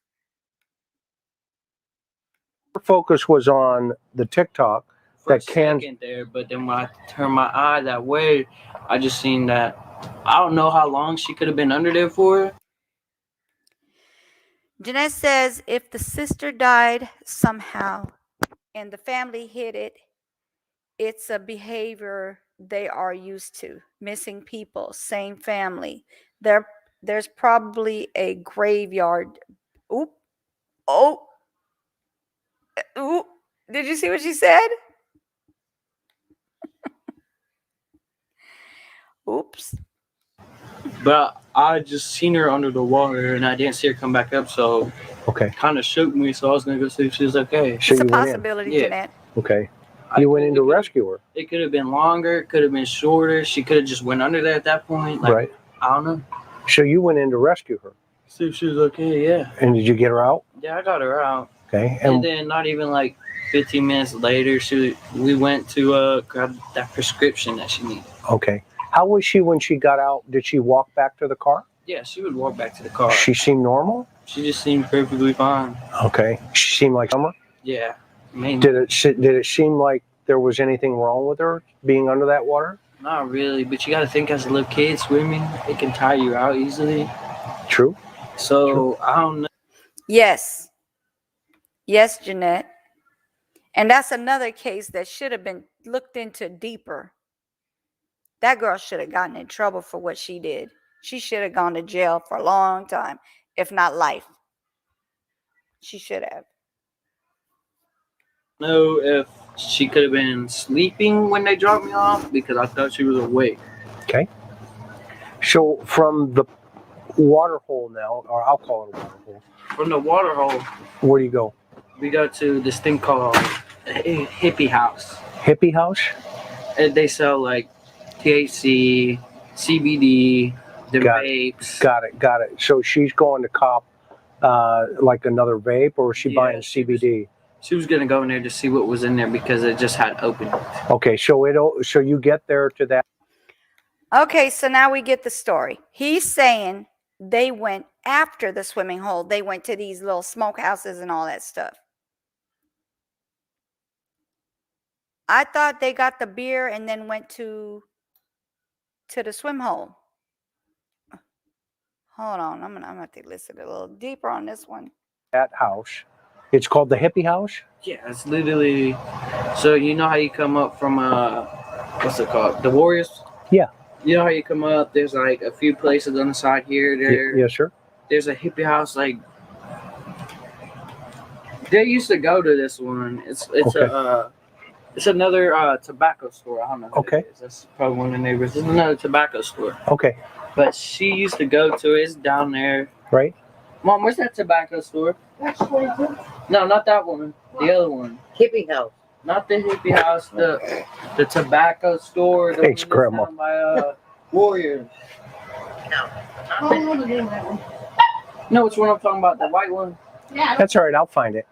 your focus was on the TikTok. For a That can- second there, but then when I turned my eye that way, I just seen that. I don't know how long she could have been under there for. Jeanette says if the sister died somehow and the family hid it, it's a behavior they are used to. Missing people, same family. There's probably a graveyard. Oop. Oh. Oop. Did you see what she said? Oops. But I just seen her under the water and I didn't see her come back up, so Okay. kind of shook me. So I was gonna go see if she was okay. So It's a you went in. possibility, Yeah. Jeanette. Okay. You went in to rescue her. It could have been longer. It could have been shorter. She could have just went under there at that point. Like, Right. I don't know. So you went in to rescue her. See if she was okay. Yeah. And did you get her out? Yeah, I got her out. Okay. And And then not even like 15 minutes later, we went to grab that prescription that she needed. okay. How was she when she got out? Did she walk back to the car? Yeah, she would walk back to the car. She seemed normal? She just seemed perfectly fine. Okay. She seemed like Summer? Yeah. I mean, Did it seem like there was anything wrong with her being under that water? not really, but you got to think as a little kid swimming, it can tire you out easily. True. So I don't know. Yes. Yes, Jeanette. And that's another case that should have been looked into deeper. That girl should have gotten in trouble for what she did. She should have gone to jail for a long time, if not life. She should have. Know if she could have been sleeping when they dropped me off because I thought she was awake. So from the water hole now, or I'll call it a water hole, From the water hole, where do you go? we go to this thing called a hippie house. Hippie house? And they sell like THC, CBD, the Got vapes. Got it. So she's going to cop like another vape, or is she Yeah, buying she was- CBD? She was gonna go in there to see what was in there because it just had opened. Okay, so you get there to that. Okay, so now we get the story. He's saying they went after the swimming hole. They went to these little smokehouses and all that stuff. I thought they got the beer and then went to the swim hole. Hold on, I'm gonna have to listen a little deeper on this one. That house. It's called the hippie house. Yeah, it's literally. So you know how you come up from what's it called? The Warriors. Yeah. You know how you come up? There's like a few places on the side here. There. Yes, sir. There's a hippie house. Like they used to go to this one. It's Okay. it's another tobacco store. I don't know. Who Okay. it is. That's probably one of the neighbors. It's another tobacco store. Okay, But she used to go to it. It's down there. right. Mom, where's that tobacco store? No, not that one. The other one. Hippie house. Not the hippie house. The tobacco store. The Thanks, one that's Grandma. down by Warriors. I don't know the name of that one. No, which one I'm talking about? The white one. Yeah. That's all right. I'll find it.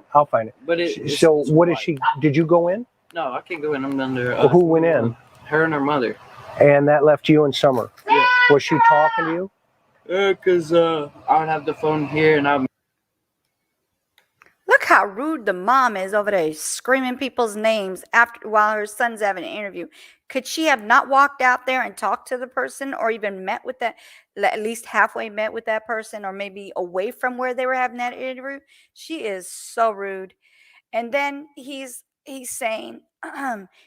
But it's So it's what is white. she? Did you go in? No, I can't go in. I'm under. Well, who went in? Her and her mother. And that left you in Summer. Yeah. Was she talking to you? Cause I would have the phone here and I'm. Look how rude the mom is over there, screaming people's names while her son's having an interview. Could she have not walked out there and talked to the person, or even met with that, at least halfway met with that person, or maybe away from where they were having that interview? She is so rude. And then he's saying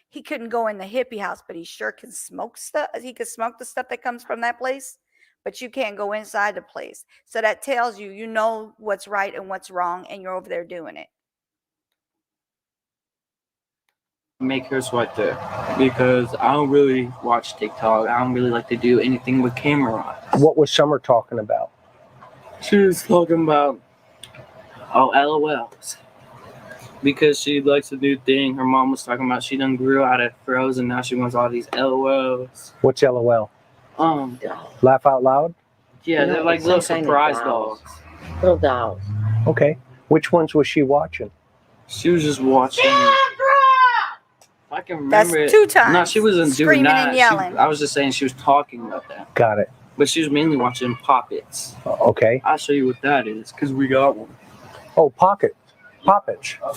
he couldn't go in the hippie house, but he sure can smoke stuff. He could smoke the stuff that comes from that place, but you can't go inside the place. So that tells you know what's right and what's wrong, and you're over there doing it. make her swipe there because I don't really watch TikTok. I don't really like to do anything with camera on. What was Summer talking about? She was talking about LOLs because she likes a new thing. Her mom was talking about she done grew out of Frozen. Now she wants all these LOLs. What's LOL? Laugh out loud? Yeah, No, they're like it's little some kind of surprise dolls. dolls. Little dolls. Okay. Which ones was she watching? She was just watching. If I can That's remember it. 2 times. No, she wasn't doing screaming that. and yelling. I was just saying she was talking about that. Got it. But she was mainly watching Poppets. Okay. I'll show you what that is because we got one. Oh, Poppets.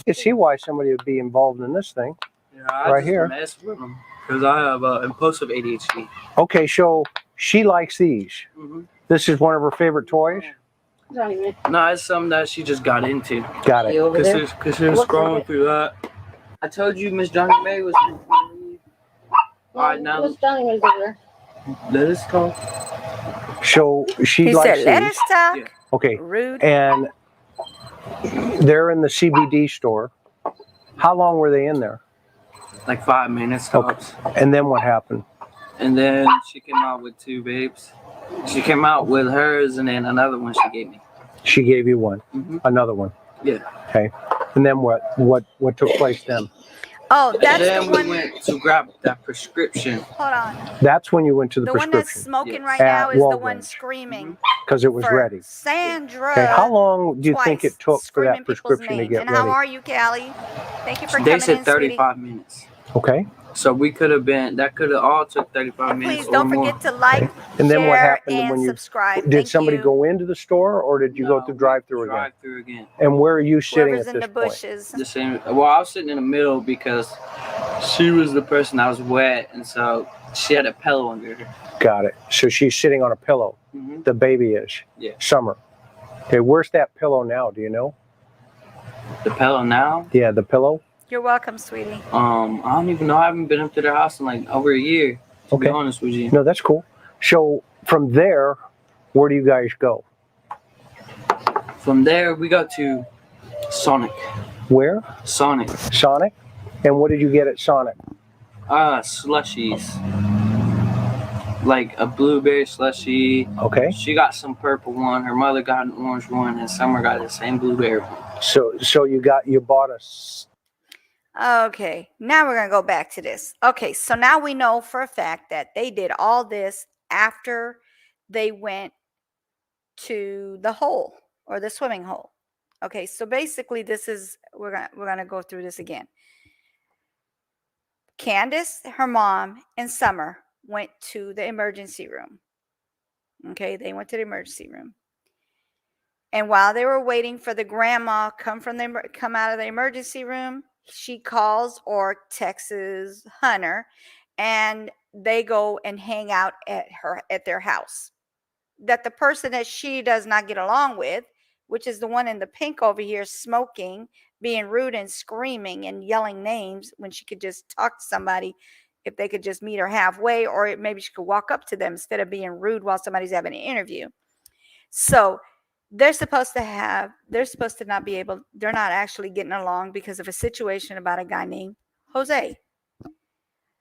You see why somebody would be involved in this thing. Yeah, I Right just here. mess with them because I have impulsive ADHD. Okay, so she likes these. Mm-hmm. This is one of her favorite toys. Johnny May. No, it's something that she just got into. Got See it. over there? Because she was What's scrolling it? through that. I told you Miss Johnny May was. All right, now What's Johnny May's over there? let us talk. So she He likes said, "Let these. us talk." Yeah. Okay, Rude. and they're in the CBD store. How long were they in there? Like 5 minutes tops. And then what happened? And then she came out with 2 babes. She came out with hers and then another one she gave me. She gave you one, Mm-hmm. another one. Yeah. Okay. And then what took place then? Oh, that's then the we one. went to grab that prescription. Hold on. That's when you went to the The one that's prescription smoking Yeah. right At now is the one Walgreens. screaming because it was for ready. Sandra. Okay. How long do you think twice, it took for screaming that people's prescription to names. get And ready? how are you, Callie? Thank you for They coming said in, 35 minutes. Okay. So we could have been, that could have all took 35 sweetie. minutes Please or don't more. forget to like, And then what share, happened and when you subscribe. did Thank somebody you. go into the store or did you go No, through drive-through again? Drive through again. And where are you sitting Whoever's at in this the point? bushes. The same. Well, I was sitting in the middle because she was the person that was wet, and so she had a pillow under her. Got it. So she's sitting on a pillow. Mm-hmm. The baby is. Yeah. Summer. Okay, where's that pillow now? Do you know? The pillow now. Yeah, the pillow. You're welcome, sweetie. I don't even know. I haven't been up to their house in like over a year. To be Okay. honest with you. No, that's cool. So from there, where do you guys go? From there, we got to Sonic. Where? Sonic. Sonic. And what did you get at Sonic? Slushies. Like a blueberry slushie. Okay. She got some purple one. Her mother got an orange one, and Summer got the same blueberry one. So you bought a. Okay, now we're going to go back to this. Okay, so now we know for a fact that they did all this after they went to the hole or the swimming hole. Okay, so basically this is we're going to go through this again. Candace, her mom, and Summer went to the emergency room. Okay, they went to the emergency room. And while they were waiting for the grandma come out of the emergency room, she calls or texts Hunter, and they go and hang out at their house. That the person that she does not get along with, which is the one in the pink over here, smoking, being rude and screaming and yelling names when she could just talk to somebody if they could just meet her halfway, or maybe she could walk up to them instead of being rude while somebody's having an interview. So they're supposed to they're not actually getting along because of a situation about a guy named Jose.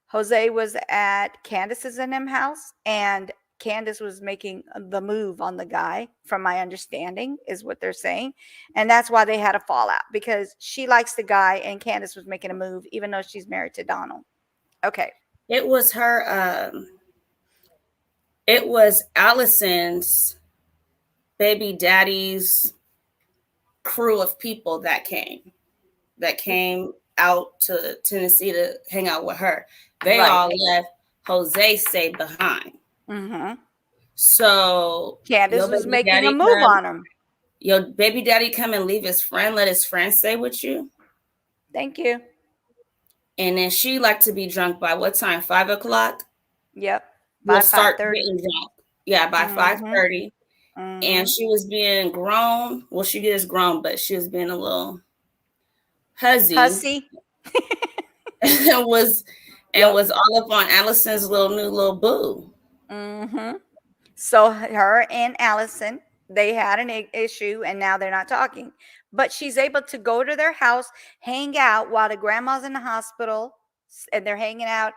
Jose was at Candace's and them house, and Candace was making the move on the guy, from my understanding, is what they're saying. And that's why they had a fallout, because she likes the guy and Candace was making a move, even though she's married to Donald. Okay. It was her, it was Allison's baby daddy's crew of people that came out to Tennessee to hang out with her. They Right. all left. Jose stayed behind. Mm-hmm. So Candace your was baby making a daddy move come- on him. Your baby daddy come and leave his friend, let his friend stay with you. Thank you. And then she liked to be drunk by what time? 5 o'clock? Yep. We'll By start 5:30. getting drunk. Yeah, by Mhm. 5:30. Mhm. And she was being grown. Well, she is grown, but she was being a little hussy. Hussy. and was all up on Allison's little boo. Mm-hmm. So her and Allison, they had an issue, and now they're not talking. But she's able to go to their house, hang out while the grandma's in the hospital, and they're hanging out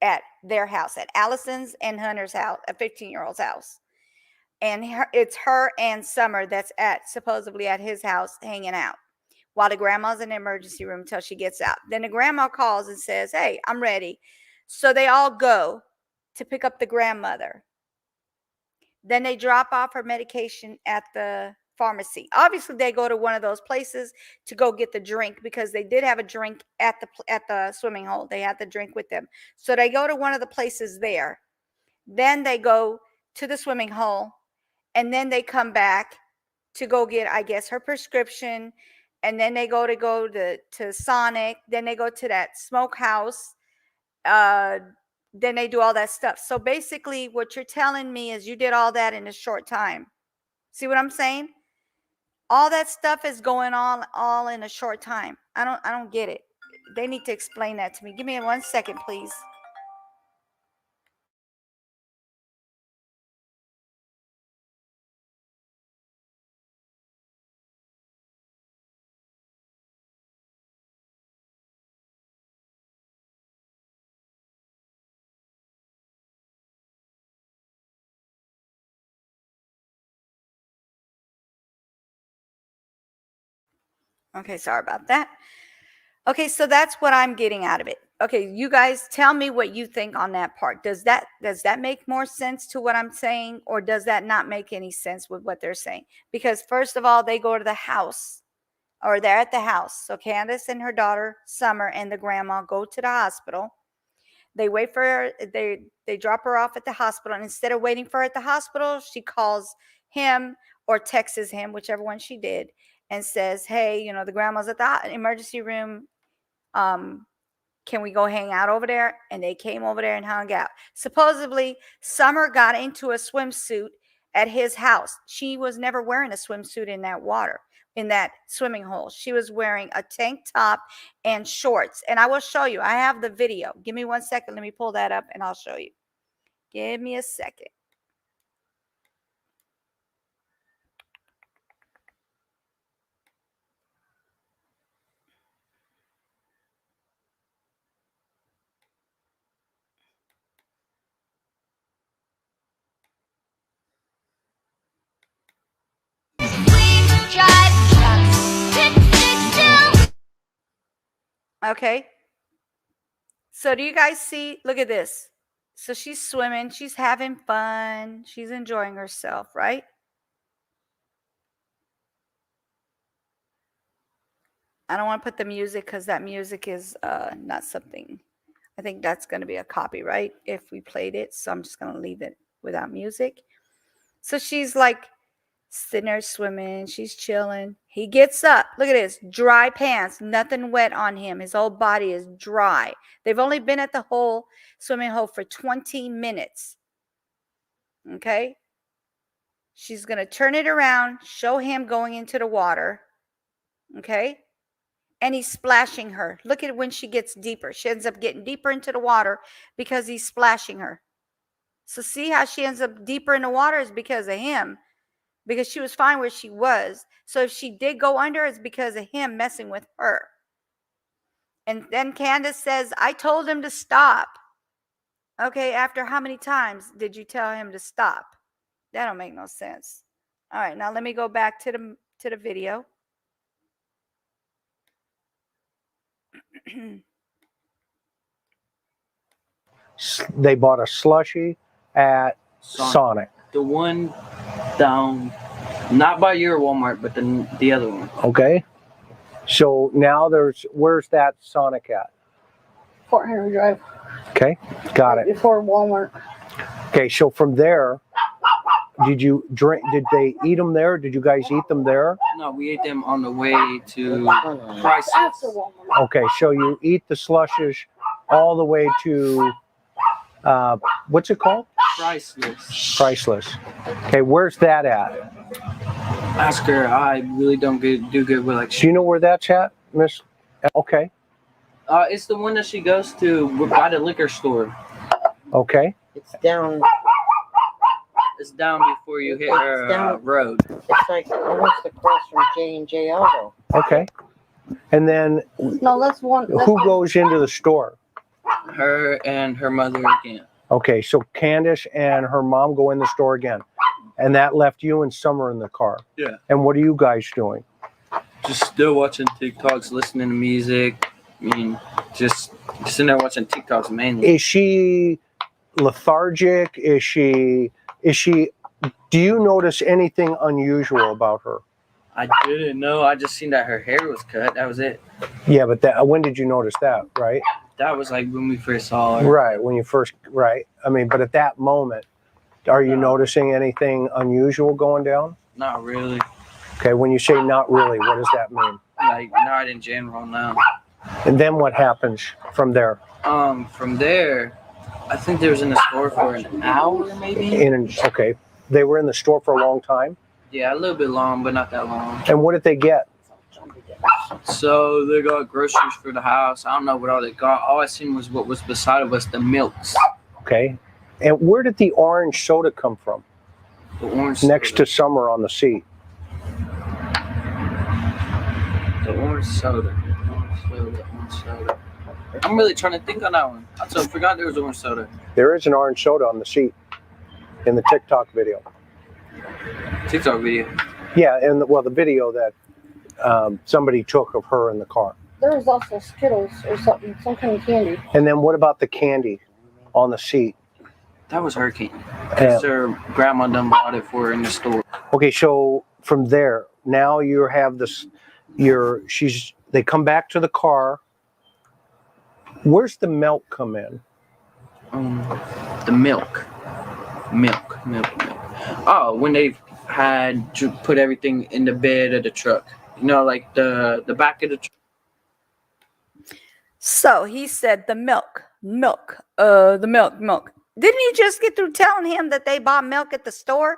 at their house, at Allison's and Hunter's house, a 15-year-old's house. And it's her and Summer that's supposedly at his house hanging out while the grandma's in the emergency room until she gets out. Then the grandma calls and says, hey, I'm ready. So they all go to pick up the grandmother. Then they drop off her medication at the pharmacy. Obviously, they go to one of those places to go get the drink because they did have a drink at the swimming hole. They had the drink with them. So they go to one of the places there. Then they go to the swimming hole, and then they come back to go get, I guess, her prescription. And then they go to Sonic. Then they go to that smokehouse. Then they do all that stuff. So basically, what you're telling me is you did all that in a short time. See what I'm saying? All that stuff is going on all in a short time. I don't get it. They need to explain that to me. Give me 1 second, please. Okay, sorry about that. Okay, so that's what I'm getting out of it. Okay, you guys tell me what you think on that part. Does that make more sense to what I'm saying, or does that not make any sense with what they're saying? Because first of all, they go to the house, or they're at the house. So Candace and her daughter Summer and the grandma go to the hospital. They wait for her, they drop her off at the hospital, and instead of waiting for her at the hospital, she calls him or texts him, whichever one she did, and says, hey, the grandma's at the emergency room. Can we go hang out over there? And they came over there and hung out. Supposedly, Summer got into a swimsuit at his house. She was never wearing a swimsuit in that water, in that swimming hole. She was wearing a tank top and shorts. And I will show you. I have the video. Give me 1 second. Let me pull that up and I'll show you. Give me a second. Okay. So do you guys see? Look at this. So she's swimming. She's having fun. She's enjoying herself, right? I don't want to put the music because that music is not something. I think that's going to be a copyright if we played it. So I'm just going to leave it without music. So she's like sitting there swimming. She's chilling. He gets up. Look at this. Dry pants. Nothing wet on him. His whole body is dry. They've only been at the swimming hole for 20 minutes. Okay. She's going to turn it around, show him going into the water. Okay. And he's splashing her. Look at it when she gets deeper. She ends up getting deeper into the water because he's splashing her. So see how she ends up deeper in the water is because of him. Because she was fine where she was. So if she did go under, it's because of him messing with her. And then Candace says, I told him to stop. Okay, after how many times did you tell him to stop? That don't make no sense. All right, now let me go back to the video. They bought a slushie at Sonic. The one down, not by your Walmart, but the other one. Okay. So now where's that Sonic at? Fort Henry Drive. Okay, got it. Before Walmart. Okay, so from there, did you drink? Did they eat them there? Did you guys eat them there? No, we ate them on the way to Priceless. After Walmart. Okay, so you eat the slushes all the way to what's it called? Priceless. Priceless. Okay, where's that at? Ask her. I really don't do good with Do you know where that's at, Miss? Okay. It's the one that she goes to by the liquor store. Okay. It's down. It's down before you hit her road. It's like almost across from J&J Auto. Okay. And then No, that's one. who goes into the store? Her and her mother again. Okay, so Candace and her mom go in the store again. And that left you and Summer in the car. Yeah. And what are you guys doing? Just still watching TikToks, listening to music. I mean, just sitting there watching TikToks mainly. Is she lethargic? Do you notice anything unusual about her? I didn't know. I just seen that her hair was cut. That was it. Yeah, but when did you notice that, right? That was like when we first saw her. Right, when you first, right. I mean, but at that moment, are you No. noticing anything unusual going down? Not really. Okay, when you say not really, what does that mean? Like, not in general, no. And then what happens from there? From there, I think they was in the store for an hour, maybe. Okay, they were in the store for a long time. Yeah, a little bit long, but not that long. And what did they get? So they got groceries for the house. I don't know what all they got. All I seen was what was beside of us, the milks. Okay, and where did the orange soda come from? The orange Next soda. to Summer on the seat. The orange soda. Orange soda. I'm really trying to think on that one. I forgot there was orange soda. There is an orange soda on the seat in the TikTok video. TikTok video. Yeah, and the video that somebody took of her in the car. There was also Skittles or something, some kind of candy. And then what about the candy on the seat? That was her candy. Because her grandma done bought it for her in the store. Okay, so from there, now you have this. They come back to the car. Where's the milk come in? The milk. Oh, when they had to put everything in the bed of the truck. You know, like the back of the truck. So he said the milk. Didn't you just get through telling him that they bought milk at the store?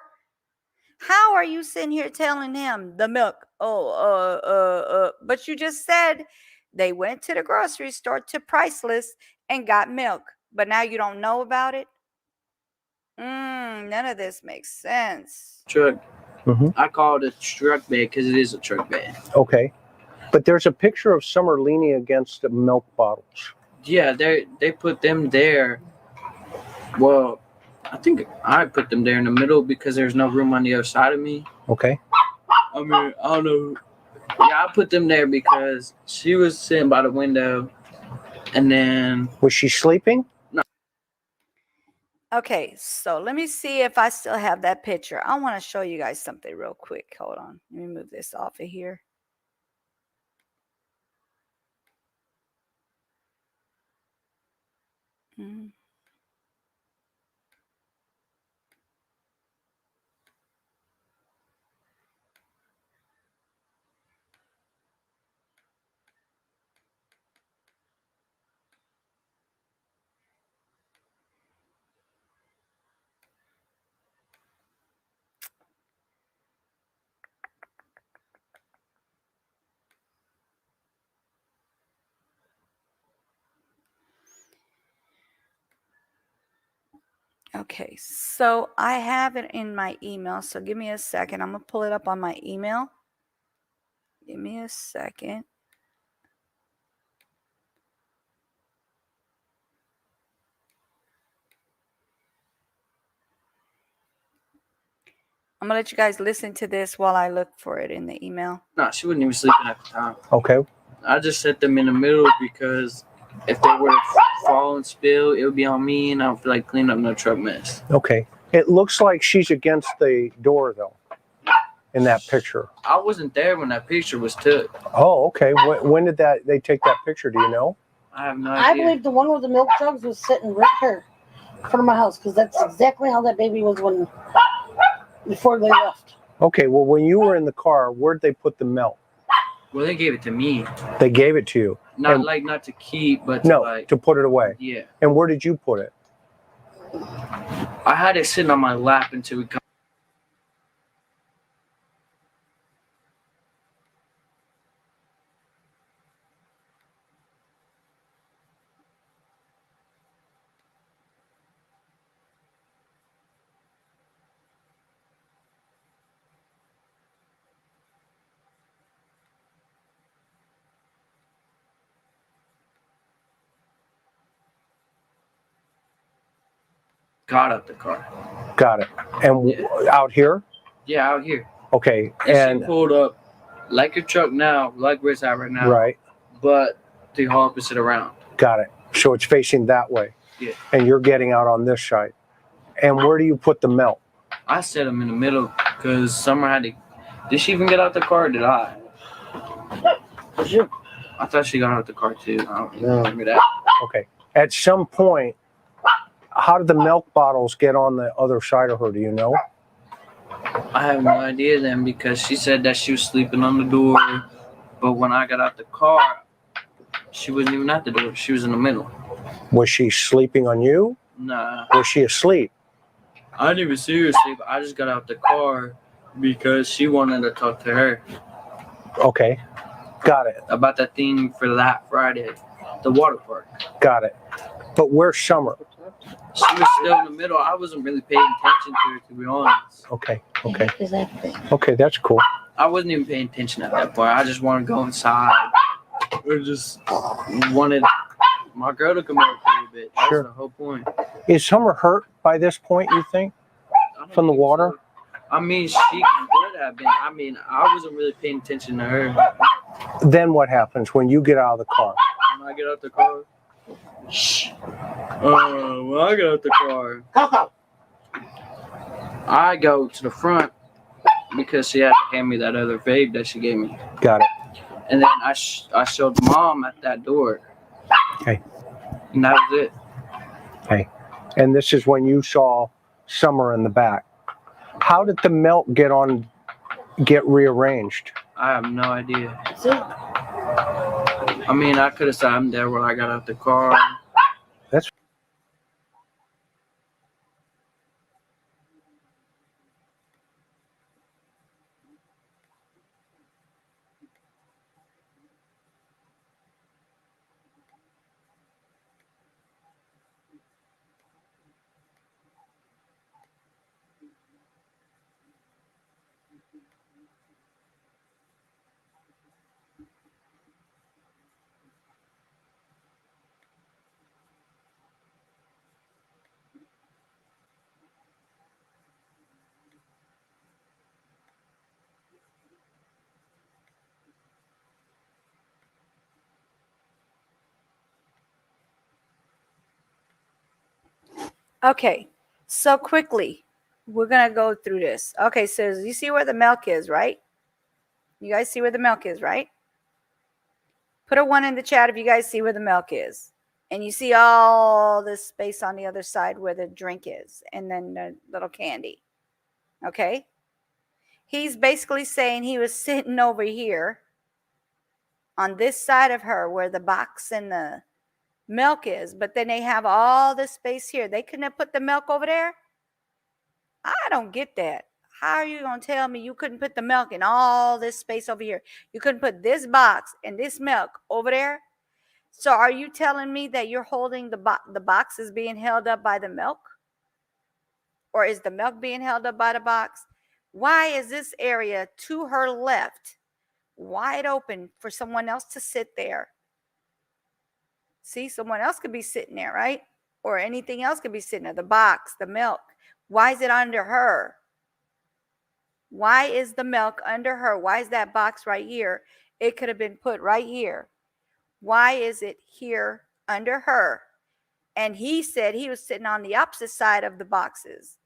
How are you sitting here telling him the milk? But you just said they went to the grocery store to Priceless and got milk. But now you don't know about it? None of this makes sense. Truck. Mm-hmm. I call it a truck bed because it is a truck bed. Okay, but there's a picture of Summer leaning against the milk bottles. Yeah, they put them there. Well, I think I put them there in the middle because there's no room on the other side of me. Okay. I mean, I don't know. Yeah, I put them there because she was sitting by the window, and then Was she sleeping? Okay, so let me see if I still have that picture. I want to show you guys something real quick. Hold on. Let me move this off of here. Mm. Okay, so I have it in my email. So give me a second. I'm going to pull it up on my email. Give me a second. I'm going to let you guys listen to this while I look for it in the email. no, she wasn't even sleeping at the time. Okay. I just set them in the middle because if they were to fall and spill, it would be on me, and I don't feel like cleaning up no truck mess. Okay. It looks like she's against the door though, in that picture. I wasn't there when that picture was took. Oh, okay. When did they take that picture? Do you know? I have no I idea. believe the one with the milk jugs was sitting right here in front of my house because that's exactly how that baby was before they left. Okay. Well, when you were in the car, where'd they put the milk? Well, they gave it to me. They gave it to you. Not And- like not to keep, but to No, like to put it away. yeah. And where did you put it? I had it sitting on my lap until we got. got out the car. Got it. And out here? Yeah, out here. Okay. And she pulled up like your truck now, like where it's at right now. Right. But the opposite around. Got it. So it's facing that way. Yeah. And you're getting out on this side. And where do you put the milk? I set him in the middle because Summer had to. Did she even get out the car or did I? I thought she got out the car too. I don't remember that. Okay. At some point, how did the milk bottles get on the other side of her? Do you know? I have no idea then because she said that she was sleeping on the door. But when I got out the car, she wasn't even at the door. She was in the middle. Was she sleeping on you? Nah. Was she asleep? I didn't even see her sleep. I just got out the car because she wanted to talk to her. Okay. Got it. About that thing for that Friday. The water park. Got it. But where's Summer? She was still in the middle. I wasn't really paying attention to her, to be honest. Okay. Okay. Exactly. Okay, that's cool. I wasn't even paying attention at that point. I just wanted to go inside. I just wanted my girl to come over a little bit. That's Sure. the whole point. Is Summer hurt by this point, you think? I don't From the think water? so. I mean, she could have been. I mean, I wasn't really paying attention to her. Then what happens when you get out of the car? When I get out the car. When I get out the car, Coco. I go to the front because she had to hand me that other vape that she gave me. Got it. And then I showed Mom at that door. Okay. And that was it. Okay. And this is when you saw Summer in the back. How did the milk get rearranged? I have no idea. See? I mean, I could have said I'm there when I got out the car. That's Okay, so quickly, we're gonna go through this. Okay, so you see where the milk is, right? You guys see where the milk is, right? Put a 1 in the chat if you guys see where the milk is. And you see all this space on the other side where the drink is, and then the little candy. Okay? He's basically saying he was sitting over here on this side of her where the box and the milk is, but then they have all this space here. They couldn't have put the milk over there? I don't get that. How are you going to tell me you couldn't put the milk in all this space over here? You couldn't put this box and this milk over there? So are you telling me that you're holding the box is being held up by the milk? Or is the milk being held up by the box? Why is this area to her left wide open for someone else to sit there? See, someone else could be sitting there, right? Or anything else could be sitting there. The box, the milk. Why is it under her? Why is the milk under her? Why is that box right here? It could have been put right here. Why is it here under her? And he said he was sitting on the opposite side of the boxes.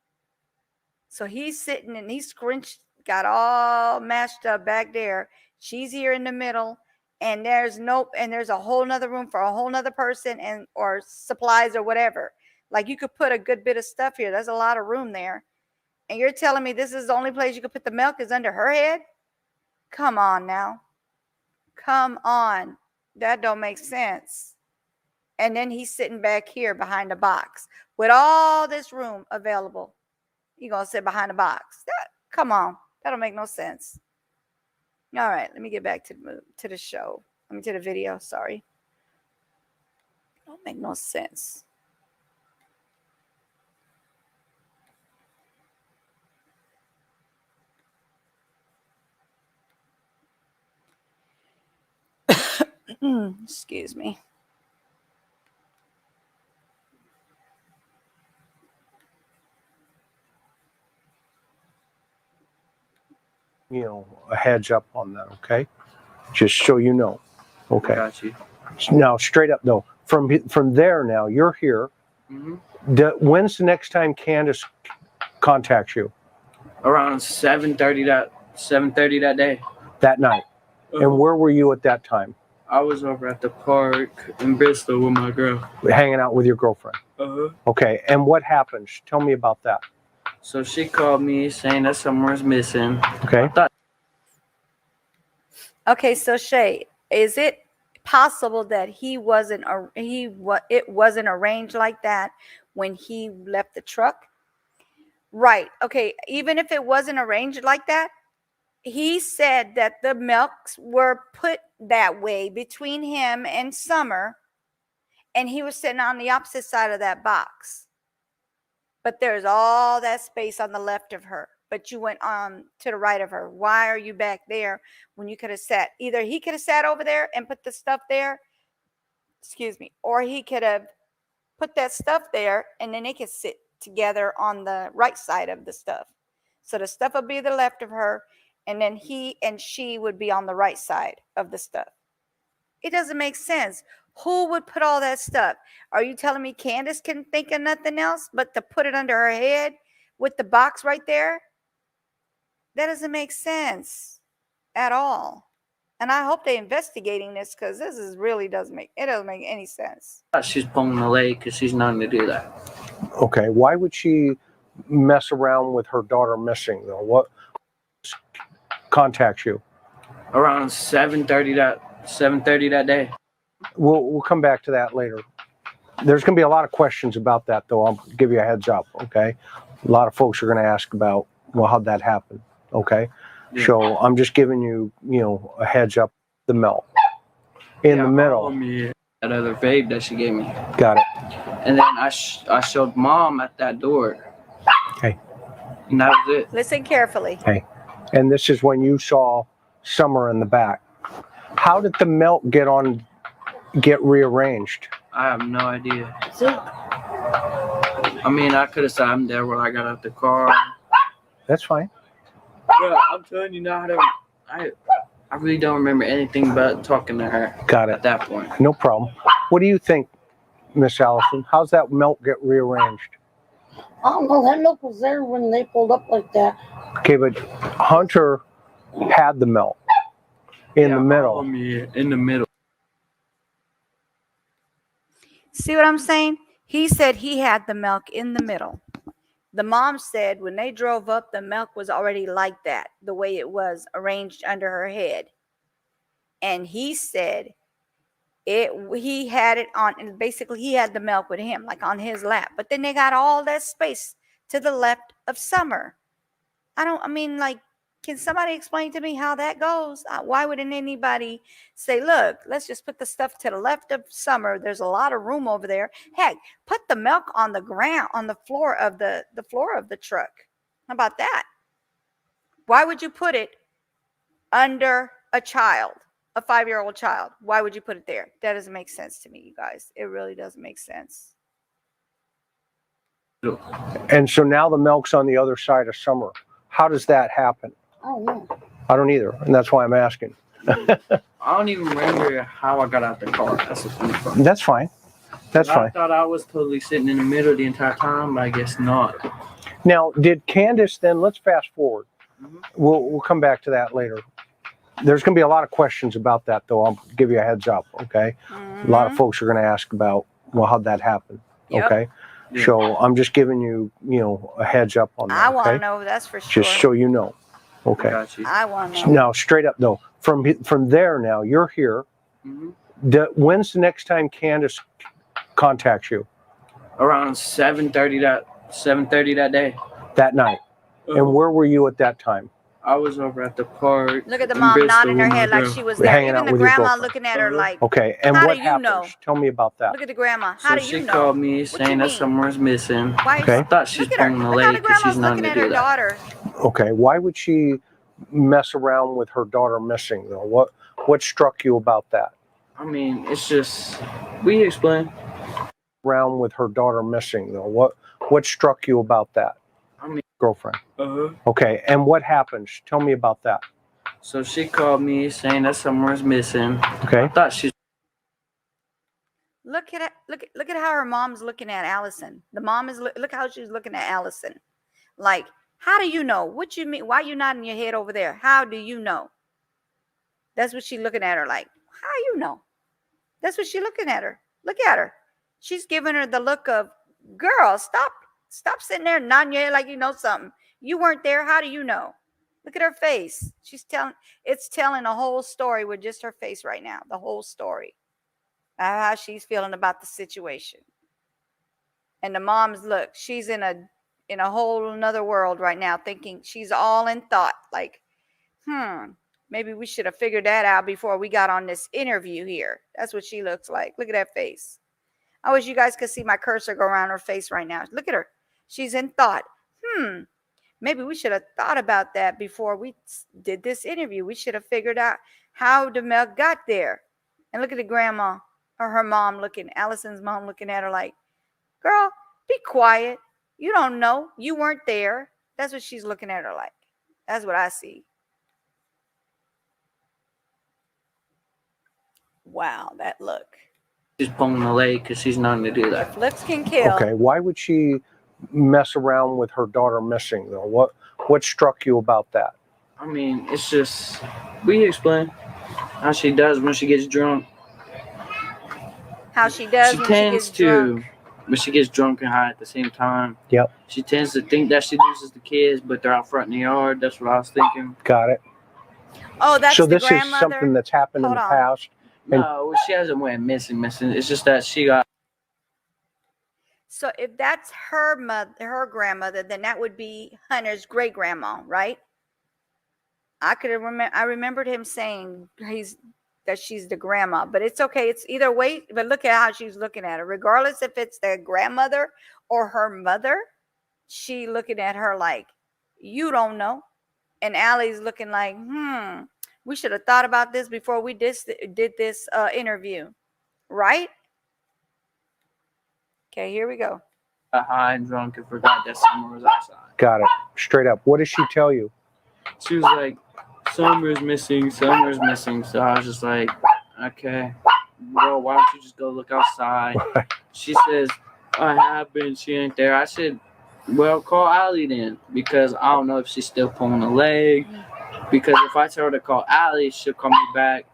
So he's sitting and he's scrunched, got all mashed up back there. She's here in the middle. And there's a whole nother room for a whole nother person and or supplies or whatever. Like you could put a good bit of stuff here. There's a lot of room there. And you're telling me this is the only place you could put the milk is under her head? Come on now. Come on. That don't make sense. And then he's sitting back here behind the box with all this room available. You're going to sit behind the box. Come on. That don't make no sense. All right, let me get back to the show. To the video, sorry. Don't make no sense. Excuse me. A heads up on that, okay? Just so you know. Okay. Got you. Now, straight up though, from there now, you're here. hmm When's the next time Candace contacts you? Around 7:30 that day. That night. And where were you at that time? I was over at the park in Bristol with my girl. Hanging out with your girlfriend. Uh-huh. Okay. And what happened? Tell me about that. So she called me saying that someone's missing. Okay. Okay, so Shay, is it possible that it wasn't arranged like that when he left the truck? Right. Okay, even if it wasn't arranged like that, he said that the milks were put that way between him and Summer, and he was sitting on the opposite side of that box. But there's all that space on the left of her. But you went to the right of her. Why are you back there when you could have sat? Either he could have sat over there and put the stuff there, excuse me, or he could have put that stuff there and then they could sit together on the right side of the stuff. So the stuff would be the left of her, and then he and she would be on the right side of the stuff. It doesn't make sense. Who would put all that stuff? Are you telling me Candace can think of nothing else but to put it under her head with the box right there? That doesn't make sense at all. And I hope they're investigating this, because this doesn't make any sense. She's pulling the leg because she's known to do that. Okay. Why would she mess around with her daughter missing though? What contacts you? Around 7:30 that day. We'll come back to that later. There's going to be a lot of questions about that though. I'll give you a heads up. Okay. A lot of folks are going to ask about, well, how'd that happen? Okay. Yeah. So I'm just giving you, a heads up, the milk in the middle. That other vape that she gave me. Got it. And then I showed mom at that door. Okay. And that was it. Listen carefully. And this is when you saw Summer in the back. How did the milk get rearranged? I have no idea. See? I mean, I could have said I'm there when I got out the car. That's fine. Bro, I'm telling you now, I really don't remember anything but talking to her Got at it. that point. No problem. What do you think, Miss Allison? How's that milk get rearranged? I don't know. That milk was there when they pulled up like that. Okay, but Hunter had the milk in the middle. In the middle. See what I'm saying? He said he had the milk in the middle. The mom said when they drove up, the milk was already like that, the way it was arranged under her head. And he said he had it on, and basically he had the milk with him, like on his lap. But then they got all that space to the left of Summer. Can somebody explain to me how that goes? Why wouldn't anybody say, look, let's just put the stuff to the left of Summer. There's a lot of room over there. Heck, put the milk on the ground, on the floor of the floor of the truck. How about that? Why would you put it under a child, a 5-year-old child? Why would you put it there? That doesn't make sense to me, you guys. It really doesn't make sense. And so now the milk's on the other side of Summer. How does that happen? I don't know. I don't either, and that's why I'm asking. I don't even remember how I got out the car. That's the funny part. That's fine. That's I fine. thought I was totally sitting in the middle the entire time, but I guess not. Now, did Candace then, let's fast forward. Mhm. We'll come back to that later. There's going to be a lot of questions about that, though. I'll give you a heads up, okay? A lot of folks are going to ask about, well, how'd that happen? Yep. Okay? Yeah. So I'm just giving you, a heads up on that, I want to okay? know, that's for sure. Just so you know, okay? Got you. I want to know. Now, straight up, though, from there now, you're here. Mhm. When's the next time Candace contacts you? Around 7:30 that day. That night. And where were you at that time? I was over at the park. Look at the in mom Bristol nodding her with my head like girl. she was We're there. hanging Even out the with your grandma girlfriend. looking at her like, Okay, and How what do you happened? know? Tell me about that. look at the grandma. How So do she you know? called me What saying you that mean? someone's missing. Why? Okay. I thought she's Look at her. pulling the Look how the leg because grandma's she's known looking to at her do that. daughter. Okay, why would she mess around with her daughter missing though? What struck you about that? I mean, it's just, we explain. Around with her daughter missing though? What struck you about that? I mean, girlfriend. Uh-huh. Okay. And what happens? Tell me about that. So she called me saying that someone's missing. Okay. I thought she Look at it. Look at how her mom's looking at Allison. The mom is look how she's looking at Allison. Like, how do you know? What you mean? Why you nodding your head over there? How do you know? That's what she's looking at her like. How you know? That's what she's looking at her. Look at her. She's giving her the look of, girl, stop sitting there nodding your head like you know something. You weren't there. How do you know? Look at her face. It's telling a whole story with just her face right now. The whole story. How she's feeling about the situation. And the mom's look, she's in a whole another world right now, thinking she's all in thought, like, maybe we should have figured that out before we got on this interview here. That's what she looks like. Look at that face. I wish you guys could see my cursor go around her face right now. Look at her. She's in thought. Maybe we should have thought about that before we did this interview. We should have figured out how the milk got there. And look at the grandma or her mom looking, Allison's mom looking at her like, girl, be quiet. You don't know. You weren't there. That's what she's looking at her like. That's what I see. Wow, that look. she's pulling the leg because she's known to do that. Looks can kill. Okay. Why would she mess around with her daughter missing though? What struck you about that? I mean, it's just, we explain how she does when she gets drunk. How she does She when tends she gets to, drunk. when she gets drunk and high at the same time. Yep. She tends to think that she loses the kids, but they're out front in the yard. That's what I was thinking. Got it. Oh, that's So the this is grandmother. something that's happened in Hold the on. past. And- No, she hasn't went missing. It's just that she got. So if that's her mother, her grandmother, then that would be Hunter's great grandma, right? I remembered him saying that she's the grandma, but it's okay. It's either way. But look at how she's looking at her. Regardless if it's the grandmother or her mother, she looking at her like, you don't know. And Allie's looking like, we should have thought about this before we did this interview, right? Okay, here we go. Got high and drunk and forgot that Summer was outside. Got it. Straight up. What did she tell you? She was like, Summer's missing. So I was just like, okay, well, why don't you just go look outside? She says, I have been. She ain't there. I said, well, call Allie then, because I don't know if she's still pulling a leg. Because if I tell her to call Allie, she'll call me back.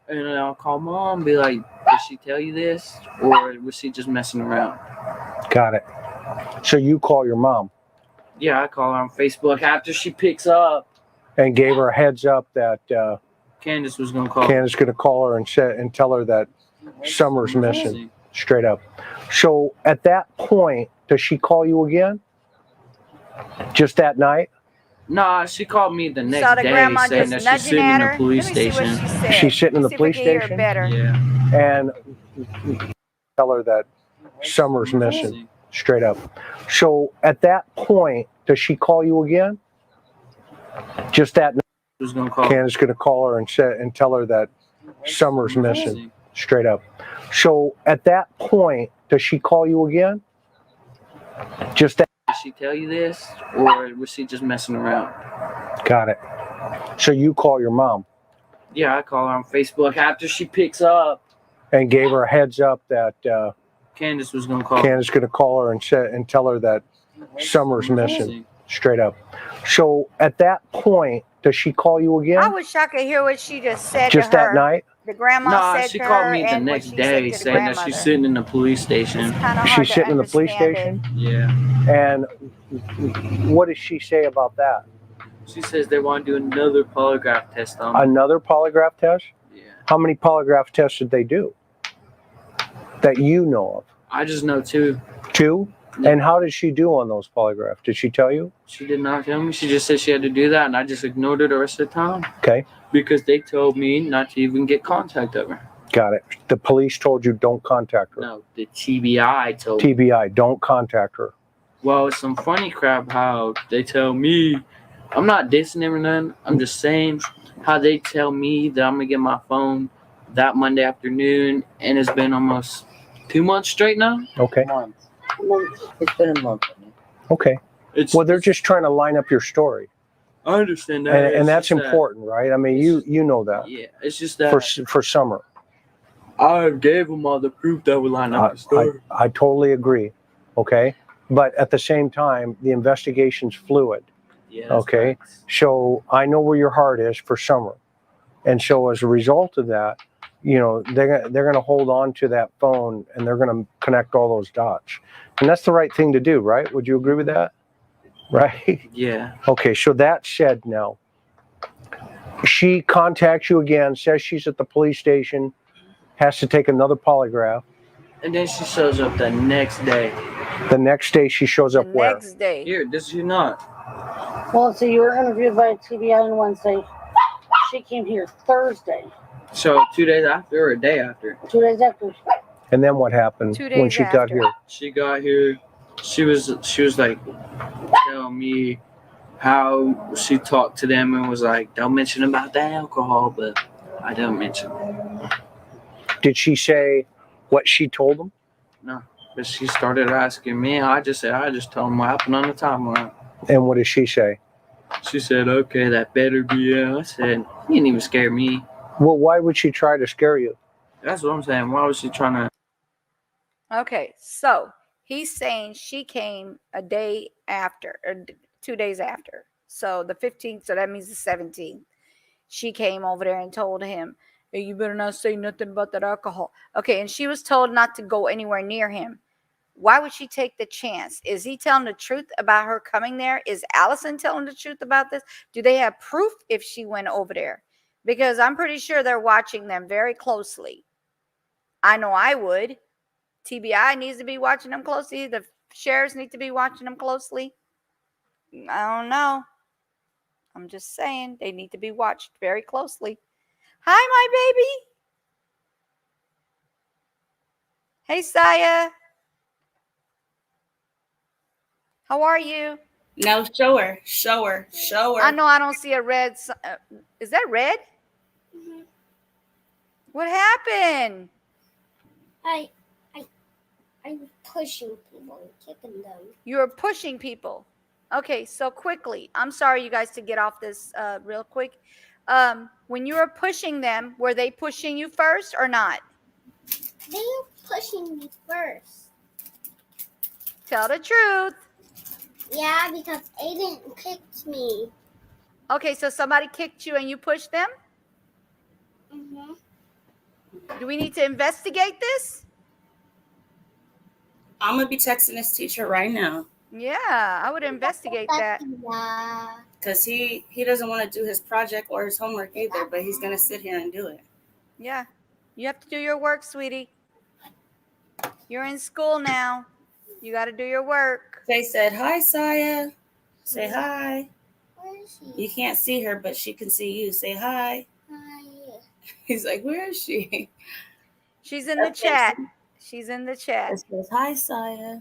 And then I'll call Mom and be like, did she tell you this? Or was she just messing around? Got it. So you call your mom Yeah, I call her on Facebook after she picks up. and gave her a heads up that Candace was going to call. Candace's going to call her and tell her that Summer's missing. Straight up. So at that point, does she call you again? Just that night? Nah, she called me the Saw next the day grandma saying just that she's nudging sitting in at her. the police Let me see what station. she said. She's sitting in the See if I police can hear her station? better. Yeah. And tell her that Summer's missing. Straight up. So at that point, does she call you again? Just that night, She was going to call. Candace's going to call her and tell her that Summer's missing. Straight up. So at that point, does she call you again? Just that. Did she tell you this? Or was she just messing around? Got it. So you call your mom Yeah, I call her on Facebook after she picks up. and gave her a heads up that Candace was going to call. Candace's going to call her and tell her that Summer's missing. Straight up. So at that point, does she call you I again? wish I could hear what she just said Just to her. that night? The grandma Nah, said she to called her me the and what next she day said to the saying that she's grandmother. sitting in the police It's station. kind of hard She's to sitting in the police understand station? Yeah. And what does she say about that? She says they want to do another polygraph test on me. Another polygraph test? Yeah. How many polygraph tests did they do that you know of? I just know two. 2? Yeah. And how did she do on those polygraphs? Did she tell you? She did not tell me. She just said she had to do that, and I just ignored her the rest of the time Okay, because they told me not to even get contact of her. got it. The police told you don't contact her. No, the TBI told me. TBI, don't contact her. Well, it's some funny crap how they tell me. I'm not dissing them or nothing. I'm just saying how they tell me that I'm going to get my phone that Monday afternoon, and it's been almost 2 months straight now. Okay, Month. It's been a month. okay. It's Well, they're just trying to line up your story, I understand that, and that's just that- important, right? I mean, you know that Yeah, it's just that for Summer. I gave them all the proof that would line up the story. I totally agree. Okay, but at the same time, the investigation's fluid. Yeah. that's Okay. facts. So I know where your heart is for Summer, and so as a result of that, you know, they're going to hold on to that phone and they're going to connect all those dots, and that's the right thing to do, right? Would you agree with that? Right. Yeah. Okay. So that said, now she contacts you again, says she's at the police station, has to take another polygraph. And then she shows up the next day. The next day she shows The up where? next day. Here, this is not. Well, so you were interviewed by TBI on Wednesday. She came here Thursday, So 2 days after or a day after? 2 days after. And then what happened 2 when days she got after. here? She got here. She was like telling me how she talked to them and was like, don't mention about the alcohol, but I don't mention it. Did she say what she told them? But she started asking me. I just told them what happened on the timeline. And what did she say? She said, okay, that better be it. I said, you didn't even scare me. Well, why would she try to scare you? That's what I'm saying. Why was she trying to? Okay, so he's saying she came a day after, or 2 days after. So the 15th, so that means the 17th. She came over there and told him, hey, you better not say nothing about that alcohol. Okay, and she was told not to go anywhere near him. Why would she take the chance? Is he telling the truth about her coming there? Is Allison telling the truth about this? Do they have proof if she went over there? Because I'm pretty sure they're watching them very closely. I know I would. TBI needs to be watching them closely. The sheriffs need to be watching them closely. I don't know. I'm just saying they need to be watched very closely. Hi, my baby. Hey, Saya. How are you? No, show her. I know I don't see a red. Is that red? Mhm. What happened? I'm pushing people and kicking them. You were pushing people. Okay, so quickly. I'm sorry, you guys, to get off this real quick. When you were pushing them, were they pushing you first or not? They were pushing me first. Tell the truth. Yeah, because Aiden picked me. Okay, so somebody kicked you and you pushed them? Mm-hmm. Do we need to investigate this? I'm gonna be texting this teacher right now Yeah, I would investigate that. Yeah. because he doesn't want to do his project or his homework either, but he's gonna sit here and do it. Yeah. You have to do your work, sweetie. You're in school now. You got to do your work. They said, hi, Saya. Say hi. Where is You she? can't see her, but she can see you. Say hi. Hi. He's like, where is she? She's in the Okay. chat. She's in the chat. It says, hi, Saya.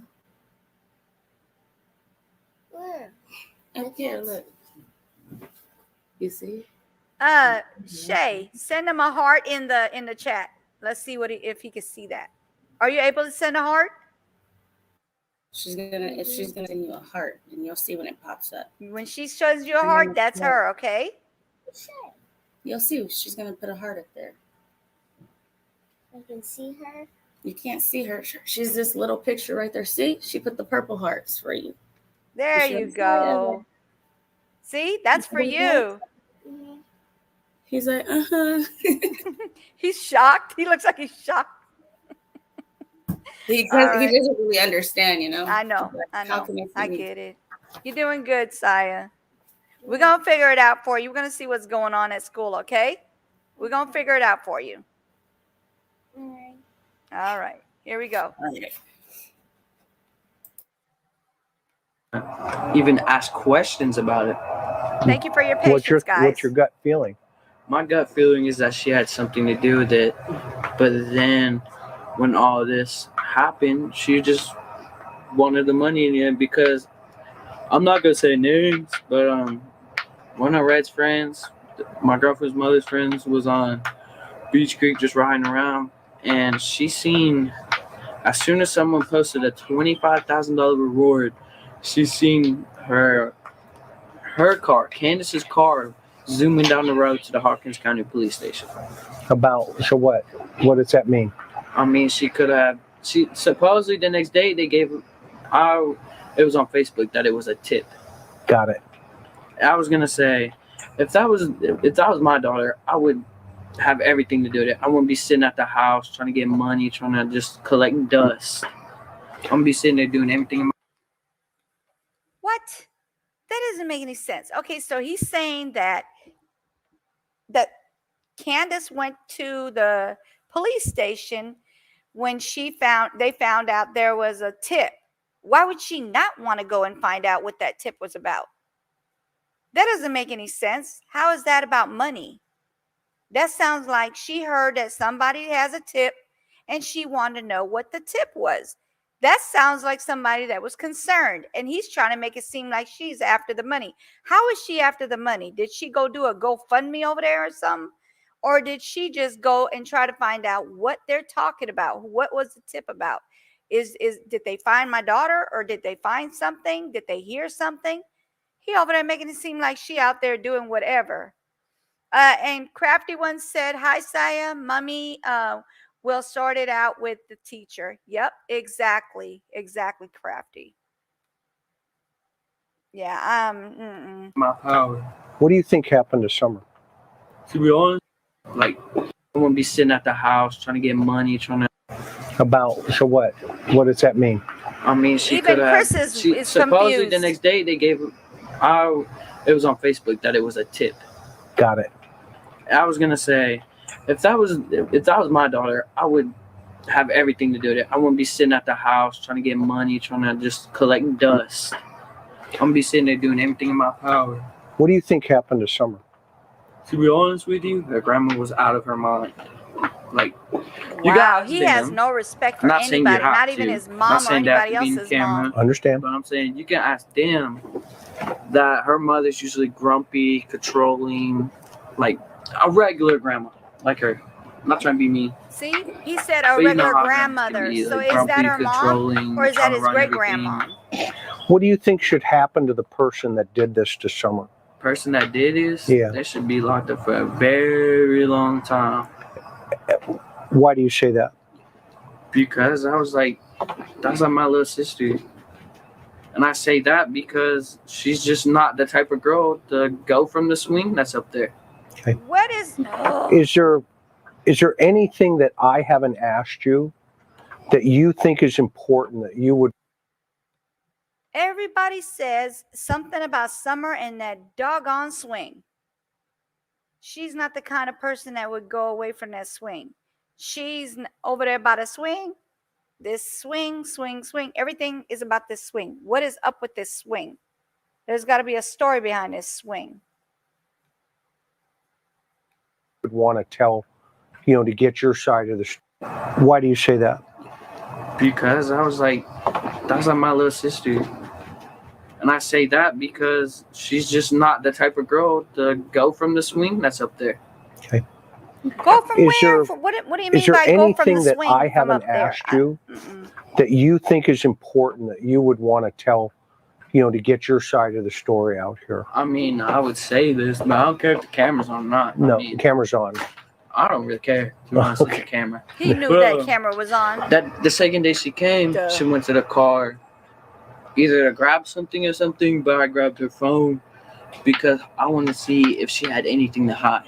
Where? Up here, look. You see? Shay, send him a heart in the chat. Let's see if he can see that. Are you able to send a heart? If she's gonna send you a heart, and you'll see when it pops up. When she shows you a heart, that's her, okay? You'll see. She's gonna put a heart up there. I can see her. You can't see her. She's this little picture right there. See? She put the purple hearts for you. There She you shows go. See, that's for you. Mm-hmm. He's like, uh-huh. He's shocked. He looks like he's shocked. He All right. doesn't really understand, you know. I know. Like, I how know. can I see me? get it. You're doing good, Saya. We're going to figure it out for you. We're going to see what's going on at school, okay? We're going to figure it out for you. All right. All right. Here we go. Okay. Even ask questions about it. Thank you for your patience, guys. What's your gut feeling? My gut feeling is that she had something to do with it, but then when all this happened, she just wanted the money in the end. Because I'm not gonna say names, but one of Red's friends, my girlfriend's mother's friends, was on Beach Creek just riding around, and she seen, as soon as someone posted a $25,000 reward, She seen her car, Candace's car, zooming down the road to the Hawkins County Police Station. About, so what? What does that mean? I mean, she supposedly the next day they gave, it was on Facebook that it was a tip. Got it. I was gonna say, if that was my daughter, I would have everything to do with it. I wouldn't be sitting at the house trying to get money, trying to just collect dust. I'm gonna be sitting there doing everything in my What? That doesn't make any sense. Okay, so he's saying that Candace went to the police station when they found out there was a tip. Why would she not want to go and find out what that tip was about? That doesn't make any sense. How is that about money? That sounds like she heard that somebody has a tip and she wanted to know what the tip was. That sounds like somebody that was concerned, and he's trying to make it seem like she's after the money. How is she after the money? Did she go do a GoFundMe over there or something? Or did she just go and try to find out what they're talking about? What was the tip about? Did they find my daughter, or did they find something? Did they hear something? He over there making it seem like she out there doing whatever. And Crafty One said, "Hi, Saya, mommy. We'll sort it out with the teacher." Yep, exactly, Crafty. Yeah. my power. What do you think happened to Summer? To be honest, like I wouldn't be sitting at the house trying to get money, trying to. About, so what? What does that mean? I mean, she Even could have. Chris is Supposedly confused. the next day they gave, it was on Facebook that it was a tip. Got it. I was gonna say, if that was my daughter, I would have everything to do with it. I wouldn't be sitting at the house trying to get money, trying to just collect dust. I'm gonna be sitting there doing everything in my power. What do you think happened to Summer? To be honest with you, her grandma was out of her mind. Like, you Wow, guys, he has no respect for I'm not saying you anybody, have not even to. his Not mom or saying that anybody to be in else's camera. mom. Understand? But I'm saying you can ask them that her mother's usually grumpy, controlling, like a regular grandma, like her. I'm not trying to be mean. See, he said a But you know regular how grandmas can grandmother. be, So like, is that grumpy, her mom, controlling, or is that trying to his run great everything. grandma? What do you think should happen to the person that did this to Summer? Person that did this, Yeah. they should be locked up for a very long time. Why do you say that? Because I was like, that's like my little sister. And I say that because she's just not the type of girl to go from the swing that's up there. What is? Oh. Is there anything that I haven't asked you that you think is important that you would? Everybody says something about Summer and that doggone swing. She's not the kind of person that would go away from that swing. She's over there by the swing. This swing. Everything is about this swing. What is up with this swing? There's got to be a story behind this swing. Would want to tell, to get your side of the story. Why do you say that? Because I was like, that's like my little sister. And I say that because she's just not the type of girl to go from the swing that's up there. Go from Is where? there- What do you mean Is there by go from anything the that swing I from haven't up there? asked you Mm-mm. that you think is important that you would want to tell, to get your side of the story out here? I mean, I would say this, but I don't care if the camera's on or not. No, I mean, camera's on. I don't really care, to be honest with Okay. the camera. He knew that camera was on. That the second day she came, Duh. she went to the car, either to grab something or something, but I grabbed her phone because I wanted to see if she had anything to hide.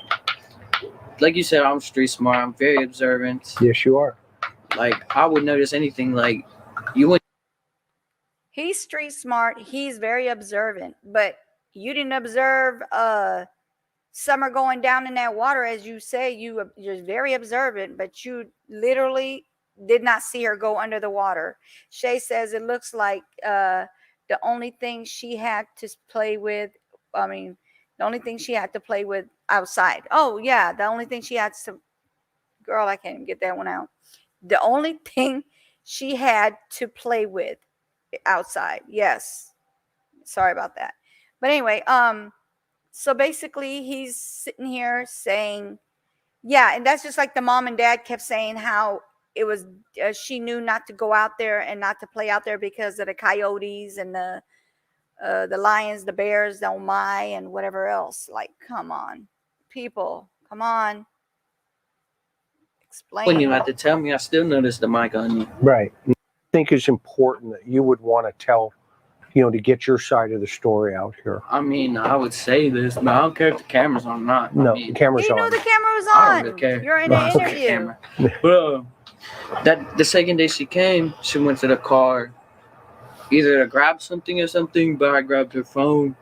Like you said, I'm street smart. I'm very observant. Yes, you are. Like, I would notice anything. Like, you went. He's street smart. He's very observant. But you didn't observe Summer going down in that water, as you say. You're very observant, but you literally did not see her go under the water. Shay says it looks like the only thing she had to play with. The only thing she had to play with outside. Oh yeah, the only thing she had to. Girl, I can't even get that one out. The only thing she had to play with outside. Yes. Sorry about that. But anyway, so basically he's sitting here saying, yeah, and that's just like the mom and dad kept saying how it was she knew not to go out there and not to play out there because of the coyotes and the the lions, the bears, the oh my, and whatever else. Like, come on, people, come on, When you explain. have to tell me, I still noticed the mic on you. Right. I think it's important that you would want to tell, to get your side of the story out here. I mean, I would say this, but I don't care if the camera's on or not. No, I mean, camera's You on. knew the camera was I on. don't really care. You're in No, an okay. interview. Camera. But that the second day she came, she went to the car, either to grab something or something. But I grabbed her phone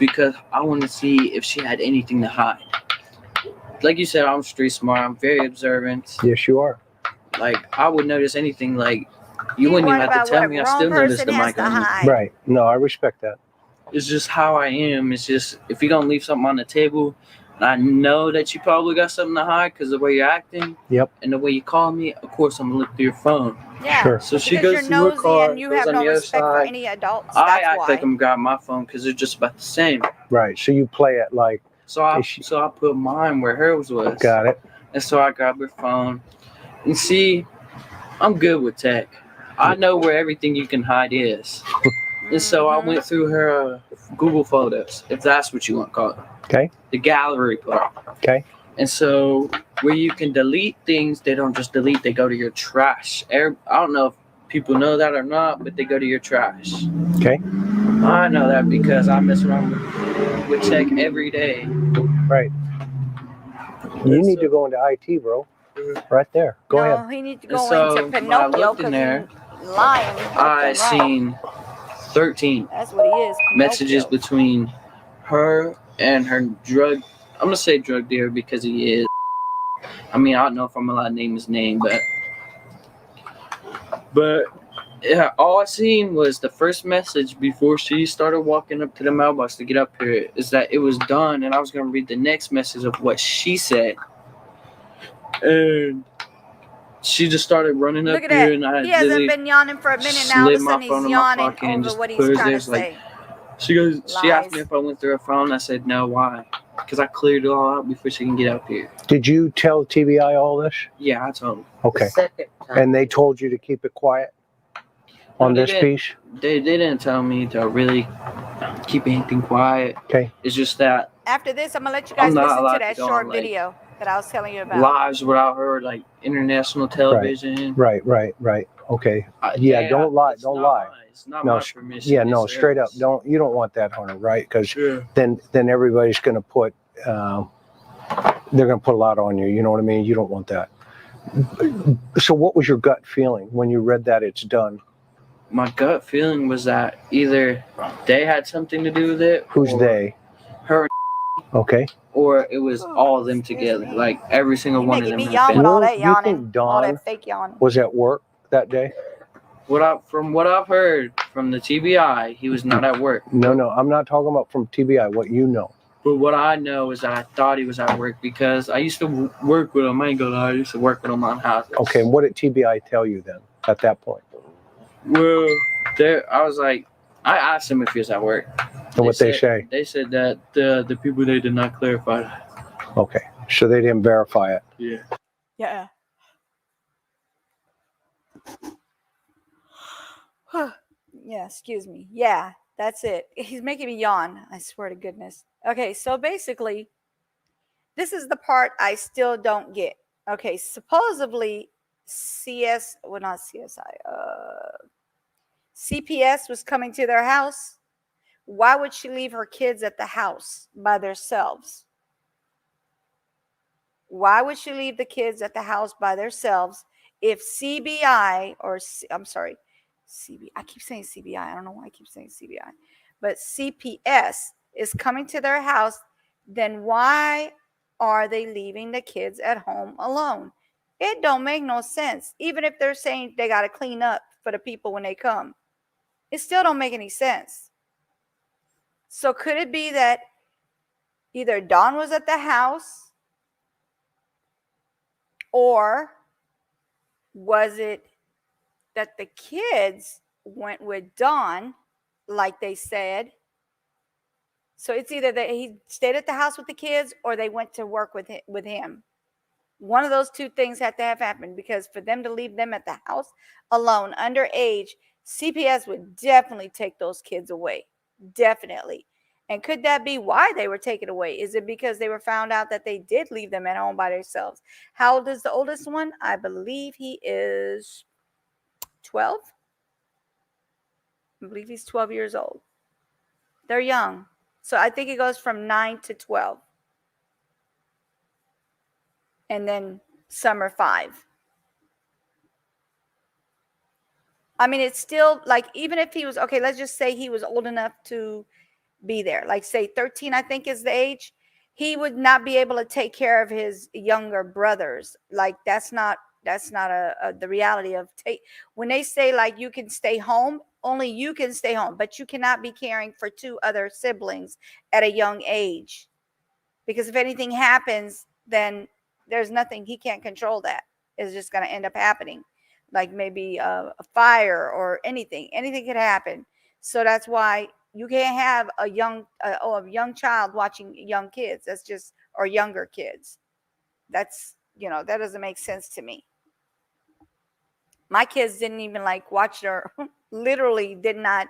because I wanted to see if she had anything to hide. Like you said, I'm street smart. I'm very observant. Yes, you are. Like I would notice anything. Like you wouldn't even worried have to about tell what me. a I grown still noticed person the has mic to on you. hide. Right. No, I respect that. It's just how I am. It's just if you're gonna leave something on the table, and I know that you probably got something to hide because the way you're acting, Yep. and the way you call me, of course I'm gonna look through your phone. Yeah. Sure. So she Because goes to you're her nosy car, and you goes have on no the other respect for side. any adults. I That's act why. like I'm grabbing my phone because they're just about the same. Right. So you play it like, So I Is she- put mine where hers was, got it. and so I grabbed her phone. And see, I'm good with tech. I know where everything you can hide is. And so I Mhm. went through her Google Photos, if that's what you want to call it. Okay. The gallery part. Okay. And so where you can delete things, they don't just delete, they go to your trash. I don't know if people know that or not, but they go to your trash. Okay. I know that because I mess around with tech every day. Right. You need to go into IT, bro. Right there. Go no, ahead. he needs to And go so, into when I Pinocchio looked in because there, he's lying. left I and right. seen 13 That's what he is. messages Pinocchio. between her and her drug. I'm gonna say drug dealer because he is. I mean, I don't know if I'm allowed to name his name, but yeah, all I seen was the first message before she started walking up to the mailbox to get up here is that it was done, and I was gonna read the next message of what she said, and she just started running Look up at here, that. and I He had hasn't literally been yawning for a minute now. All of a slid my sudden phone he's in my yawning pocket and over just what put he's it trying there, to like, say. She asked me Lies. if I went through her phone. I said no. Why? Because I cleared it all out before she can get up here. Did you tell TBI all this? Yeah, I told them. Okay. The second time. And they told you to keep it quiet on No, they this didn't. piece? They didn't tell me to really keep anything quiet. Okay. It's just that After this, I'm going to let you I'm guys not listen allowed to to that go short on, like, video that I was telling you about. lives without her, like international television. Right. Okay. Yeah, don't lie, it's don't not lie. mine. It's not No, my permission. Yeah, no, it's straight up. hers. You don't want that, Hunter, right? Because Yeah. then everybody's going to put, they're going to put a lot on you. You know what I mean? You don't want that. So what was your gut feeling when you read that it's done? My gut feeling was that either they had something to do with it. Who's or they? Her, Okay. or it was all of them Excuse together. me. Like every single You're one of making them. me had yawn been- with all Well, that you yawning. think All Dawn that fake yawning. Was at work that day? From what I've heard from the TBI, he was not at work. No, I'm not talking about from TBI, what you know. But what I know is that I thought he was at work because I used to work with him. I ain't gonna lie, I used to work with him on houses. Okay, and what did TBI tell you then at that point? Well, I was like, I asked him if he was at work. And what they say? They said that the people they did not clarify that. Okay, so they didn't verify it. Yeah. Yeah. Yeah, excuse me. Yeah, that's it. He's making me yawn. I swear to goodness. Okay, so basically, this is the part I still don't get. Okay, supposedly CPS was coming to their house. Why would she leave her kids at the house by themselves? Why would she leave the kids at the house by themselves if CBI or I'm sorry, I keep saying CBI. I don't know why I keep saying CBI, but CPS is coming to their house? Then why are they leaving the kids at home alone? It don't make no sense. Even if they're saying they got to clean up for the people when they come, it still don't make any sense. So could it be that either Dawn was at the house, or was it that the kids went with Dawn, like they said? So it's either that he stayed at the house with the kids or they went to work with him. One of those two things had to have happened, because for them to leave them at the house alone, underage, CPS would definitely take those kids away. Definitely. And could that be why they were taken away? Is it because they were found out that they did leave them at home by themselves? How old is the oldest one? I believe he is 12. I believe he's 12 years old. They're young. So I think it goes from 9 to 12. And then some are 5. I mean, it's still like, even if he was, okay, let's just say he was old enough to be there, like say 13, I think is the age, he would not be able to take care of his younger brothers. Like that's not the reality of when they say like you can stay home, only you can stay home, but you cannot be caring for 2 other siblings at a young age, because if anything happens, then there's nothing, he can't control that. It's just going to end up happening, like maybe a fire or anything could happen. So that's why you can't have a young child watching young kids. That's just, or younger kids. That's, that doesn't make sense to me. My kids didn't even like watch their literally did not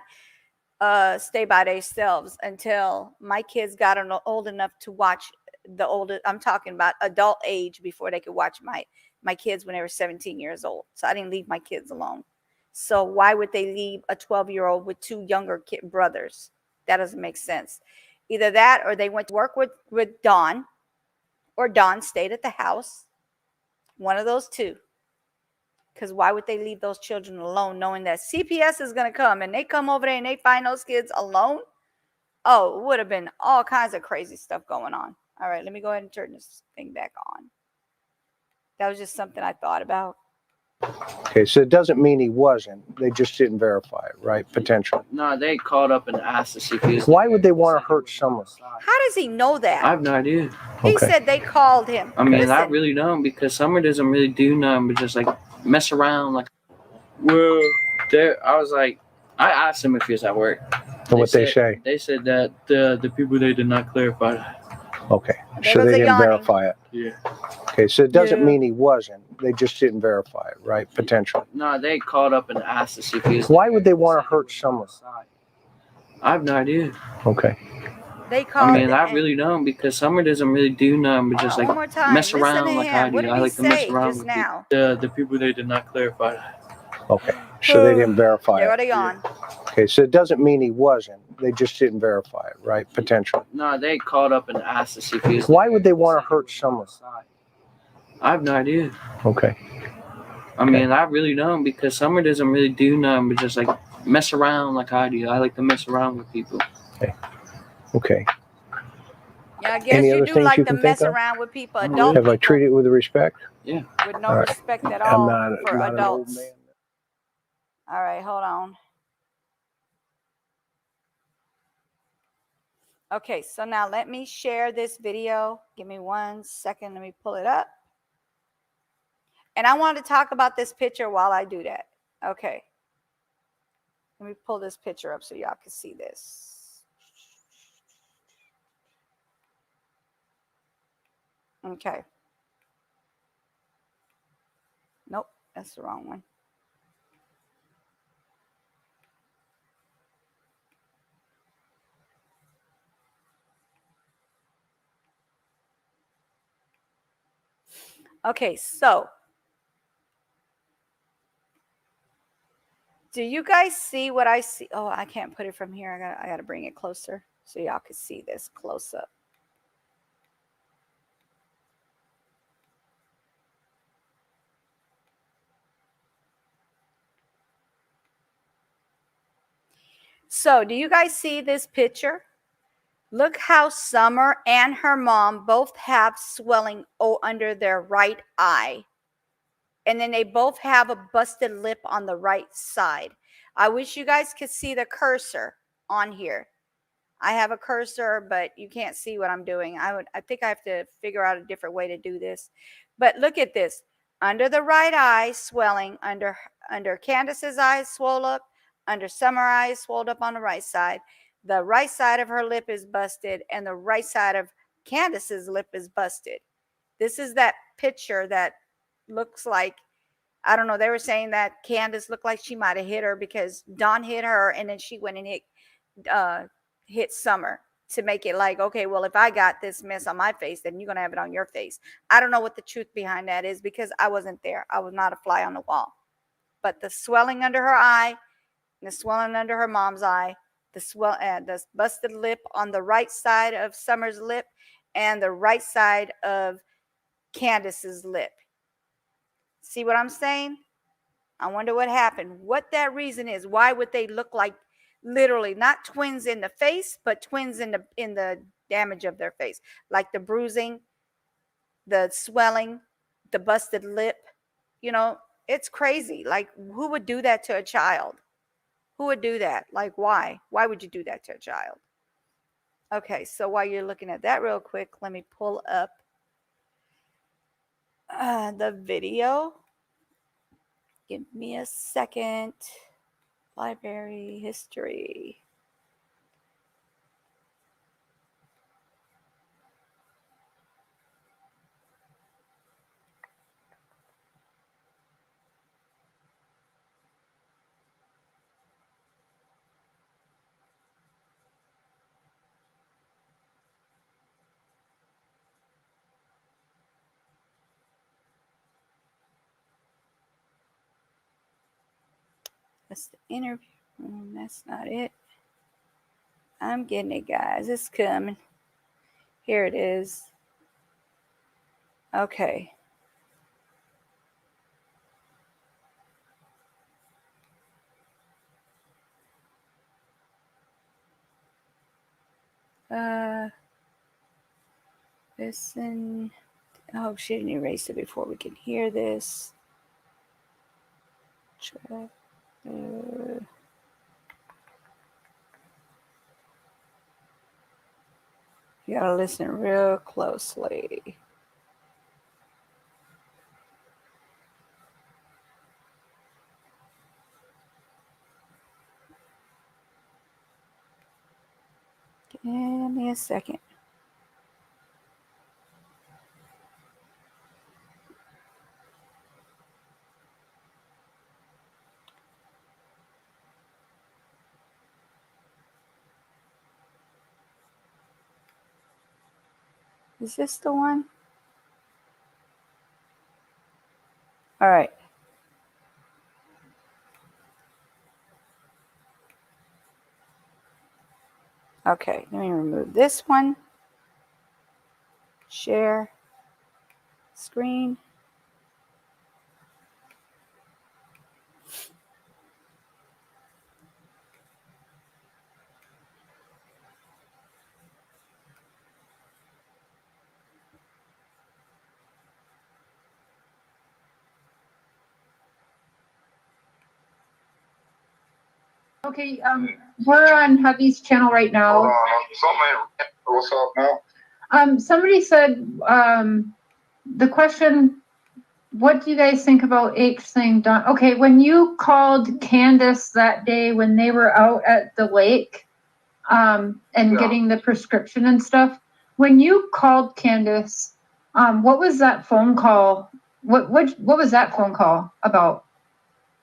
stay by themselves until my kids got old enough to watch the older, I'm talking about adult age, before they could watch my kids when they were 17 years old. So I didn't leave my kids alone. So why would they leave a 12-year-old with 2 younger brothers? That doesn't make sense. Either that, or they went to work with Dawn, or Dawn stayed at the house. One of those 2. Because why would they leave those children alone, knowing that CPS is going to come and they come over there and they find those kids alone? Oh, it would have been all kinds of crazy stuff going on. All right, let me go ahead and turn this thing back on. That was just something I thought about. Okay, so it doesn't mean he wasn't. They just didn't verify it, right? Potentially. No, they called up and asked to see if he was. Why would they want to hurt Summer? How does he know that? I have no idea. He Okay. said they called him. I mean, I Listen, really don't, because Summer doesn't really do nothing but just like mess around. Like, well, I was like, I asked him if he was at work. And what they say? They said that the people, they did not clarify that. Okay, There so was they a didn't yawning. verify it. Yeah. Okay, so it doesn't Yeah. mean he wasn't. They just didn't verify it, right? Potentially. No, they called up and asked to see if he was. Why would they want to hurt Summer? I have no idea. Okay. they called. I mean, I and- really don't, because Summer doesn't really do nothing but just One like more time. mess Listen around to like him. I What do. did I he like to mess say around just with now? the people, they did not clarify that. Okay, so they didn't verify There it. they yawn. Okay, so it doesn't mean he wasn't. They just didn't verify it, right? Potentially. No, they called up and asked to see if he was. Why would they want to hurt Summer? I have no idea. Okay. I mean, I really don't, because Summer doesn't really do nothing but just like mess around like I do. I like to mess around with people. Okay. Yeah, I guess Any you other do things like you to can mess think of? around with people, Have adult Have I people, treated it with respect? with no All right. respect at I'm all not for an old adults. man. All right, hold on. Okay, so now let me share this video. Give me 1 second. Let me pull it up. And I want to talk about this picture while I do that. Okay. Let me pull this picture up so y'all can see this. Okay. Nope, that's the wrong one. Okay, so do you guys see what I see? Oh, I can't put it from here. I gotta bring it closer so y'all can see this close up. So, do you guys see this picture? Look how Summer and her mom both have swelling under their right eye. And then they both have a busted lip on the right side. I wish you guys could see the cursor on here. I have a cursor, but you can't see what I'm doing. I think I have to figure out a different way to do this. But look at this. Under the right eye, swelling. Under Candace's eyes, swole up. Under Summer eyes, swelled up on the right side. The right side of her lip is busted, and the right side of Candace's lip is busted. This is that picture that looks like, I don't know, they were saying that Candace looked like she might have hit her because Dawn hit her, and then she went and hit hit Summer to make it like, okay, well, if I got this mess on my face, then you're going to have it on your face. I don't know what the truth behind that is because I wasn't there. I was not a fly on the wall. But the swelling under her eye, and the swelling under her mom's eye, the busted lip on the right side of Summer's lip, and the right side of Candace's lip. See what I'm saying? I wonder what happened. What that reason is. Why would they look like literally not twins in the face, but twins in the damage of their face, like the bruising, the swelling, the busted lip? You know, it's crazy. Like, who would do that to a child? Who would do that? Like, why? Why would you do that to a child? Okay, so while you're looking at that real quick, let me pull up the video. Give me a second. Library history. That's the interview. That's not it. I'm getting it, guys. It's coming. Here it is. Okay. Listen. Oh, she didn't erase it before we can hear this. You gotta listen real closely. Give me a second. Is this the one? All right. Okay, let me remove this one. Share screen. Okay, we're on hubby's channel right now. What's up now? Somebody said, the question, what do you guys think about H saying done? Okay, when you called Candace that day when they were out at the lake, and getting the prescription and stuff, when you called Candace, what was that phone call? What was that phone call about?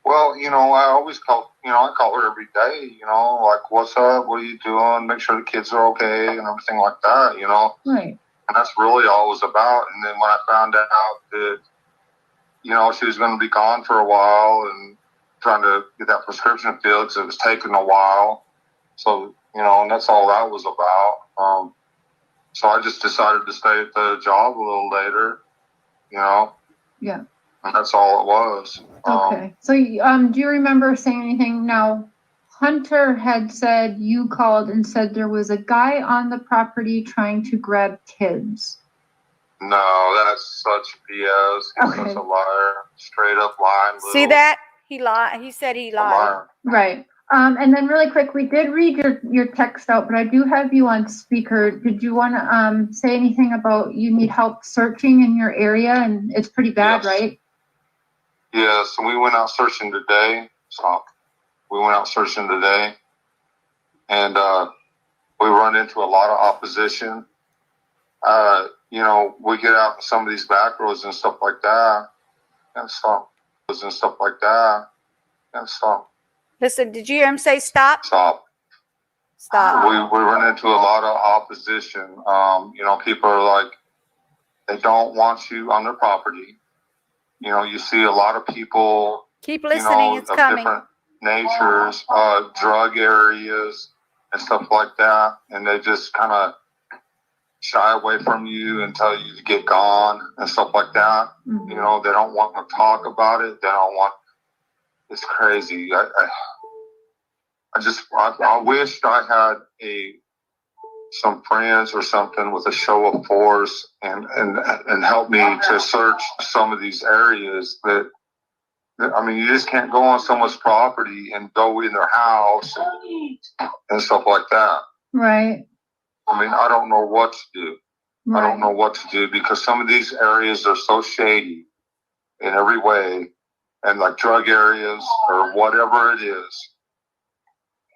Well, I always call, I call her every day, like, what's up? What are you doing? Make sure the kids are okay and everything like that, Right. And that's really all it was about. And then when I found out that, she was going to be gone for a while and trying to get that prescription filled because it was taking a while. So, and that's all that was about. So I just decided to stay at the job a little later, Yeah. and that's all it was. Okay. So, do you remember saying anything? Now, Hunter had said you called and said there was a guy on the property trying to grab kids. No, that's such BS. He's Okay. such a liar. Straight up lying. See that? He lied. He said he lied. Liar. Right. And then really quick, we did read your text out, but I do have you on speaker. Did you want to say anything about you need help searching in your area? And it's pretty bad, Yes. right? Yes, and we went out searching today. And we run into a lot of opposition. We get out in some of these back roads and stuff like that, and stop. Listen, did you hear him say stop? Stop. Stop. we run into a lot of opposition. You know, people are like, they don't want you on their property. You know, you see a lot of people, Keep you listening. know, It's of coming. different natures, drug areas and stuff like that. And they just kind of shy away from you and tell you to get gone and stuff like that. Mhm. You know, they don't want to talk about it. They don't want, it's crazy. I wished I had some friends or something with a show of force and help me to search some of these areas that I mean, you just can't go on someone's property and go in their house and stuff like that. Right. I mean, I don't know what to do. I Right. don't know what to do because some of these areas are so shady in every way, and like drug areas or whatever it is.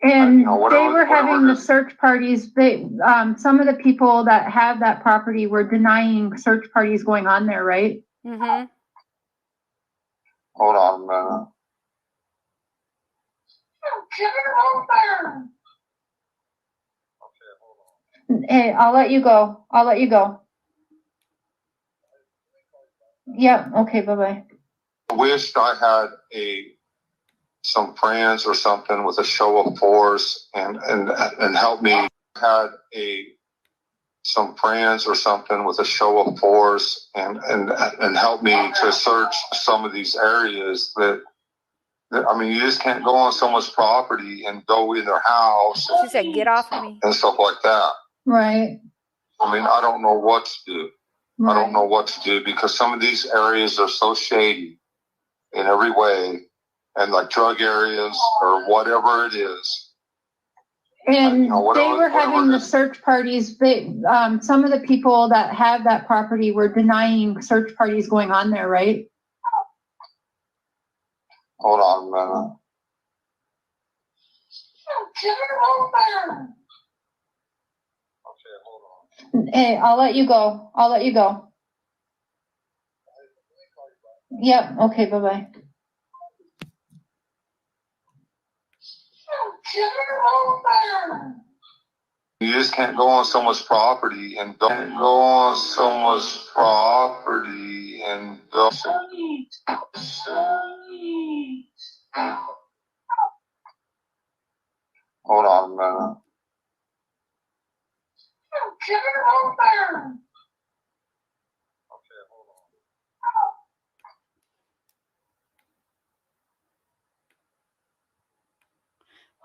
And You know, whatever- they were whatever having it the is. search parties. They, some of the people that have that property were denying search parties going on there, right? Mm-hmm. Hold on a minute. Hey, I'll let you go. I'll let you go. Yep. Okay. Bye-bye. I wished I had some friends or something with a show of force and help me. Had some friends or something with a show of force and help me to search some of these areas that I mean, you just can't go on someone's property and go in their house She said, "Get off of me." and stuff like that. Right. I mean, I don't know what to do. Right. I don't know what to do because some of these areas are so shady in every way, and like drug areas or whatever it is. And You know, whatever- they were whatever having it the is. search parties. They, some of the people that have that property were denying search parties going on there, right? Hold on a minute. Okay, hold on. Hey, I'll let you go. I'll let you go. Yep. Okay. Bye-bye. You just can't go on someone's property and go on someone's property and go. Hold on a minute. Okay, hold on.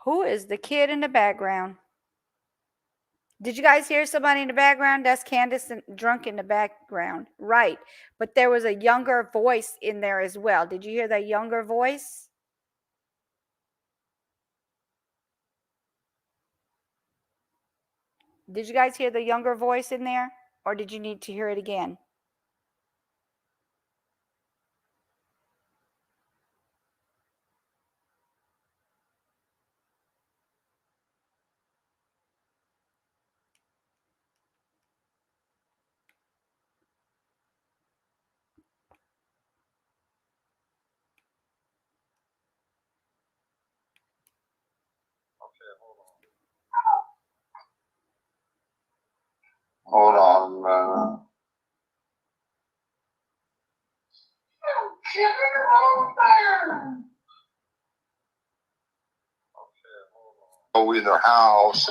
Who is the kid in the background? Did you guys hear somebody in the background? That's Candace drunk in the background. Right. But there was a younger voice in there as well. Did you hear that younger voice? Did you guys hear the younger voice in there? Or did you need to hear it again? Hold on a minute. Go in their house.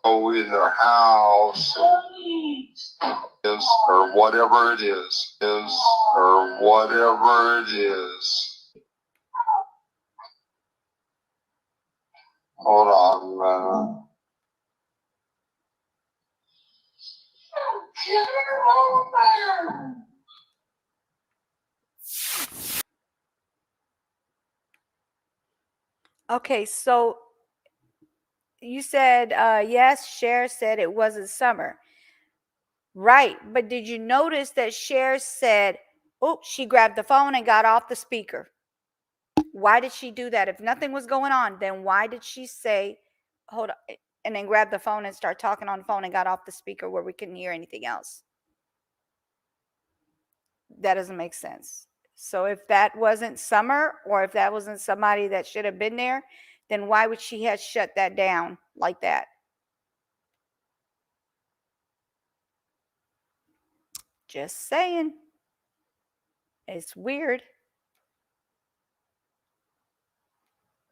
Go in their house. Is or whatever it is. Or whatever it is. Hold on a minute. Okay, so you said, yes, Cher said it wasn't summer. Right. But did you notice that Cher said, oh, she grabbed the phone and got off the speaker? Why did she do that? If nothing was going on, then why did she say, hold on, and then grab the phone and start talking on the phone and got off the speaker where we couldn't hear anything else? That doesn't make sense. So if that wasn't Summer, or if that wasn't somebody that should have been there, then why would she have shut that down like that? Just saying. It's weird.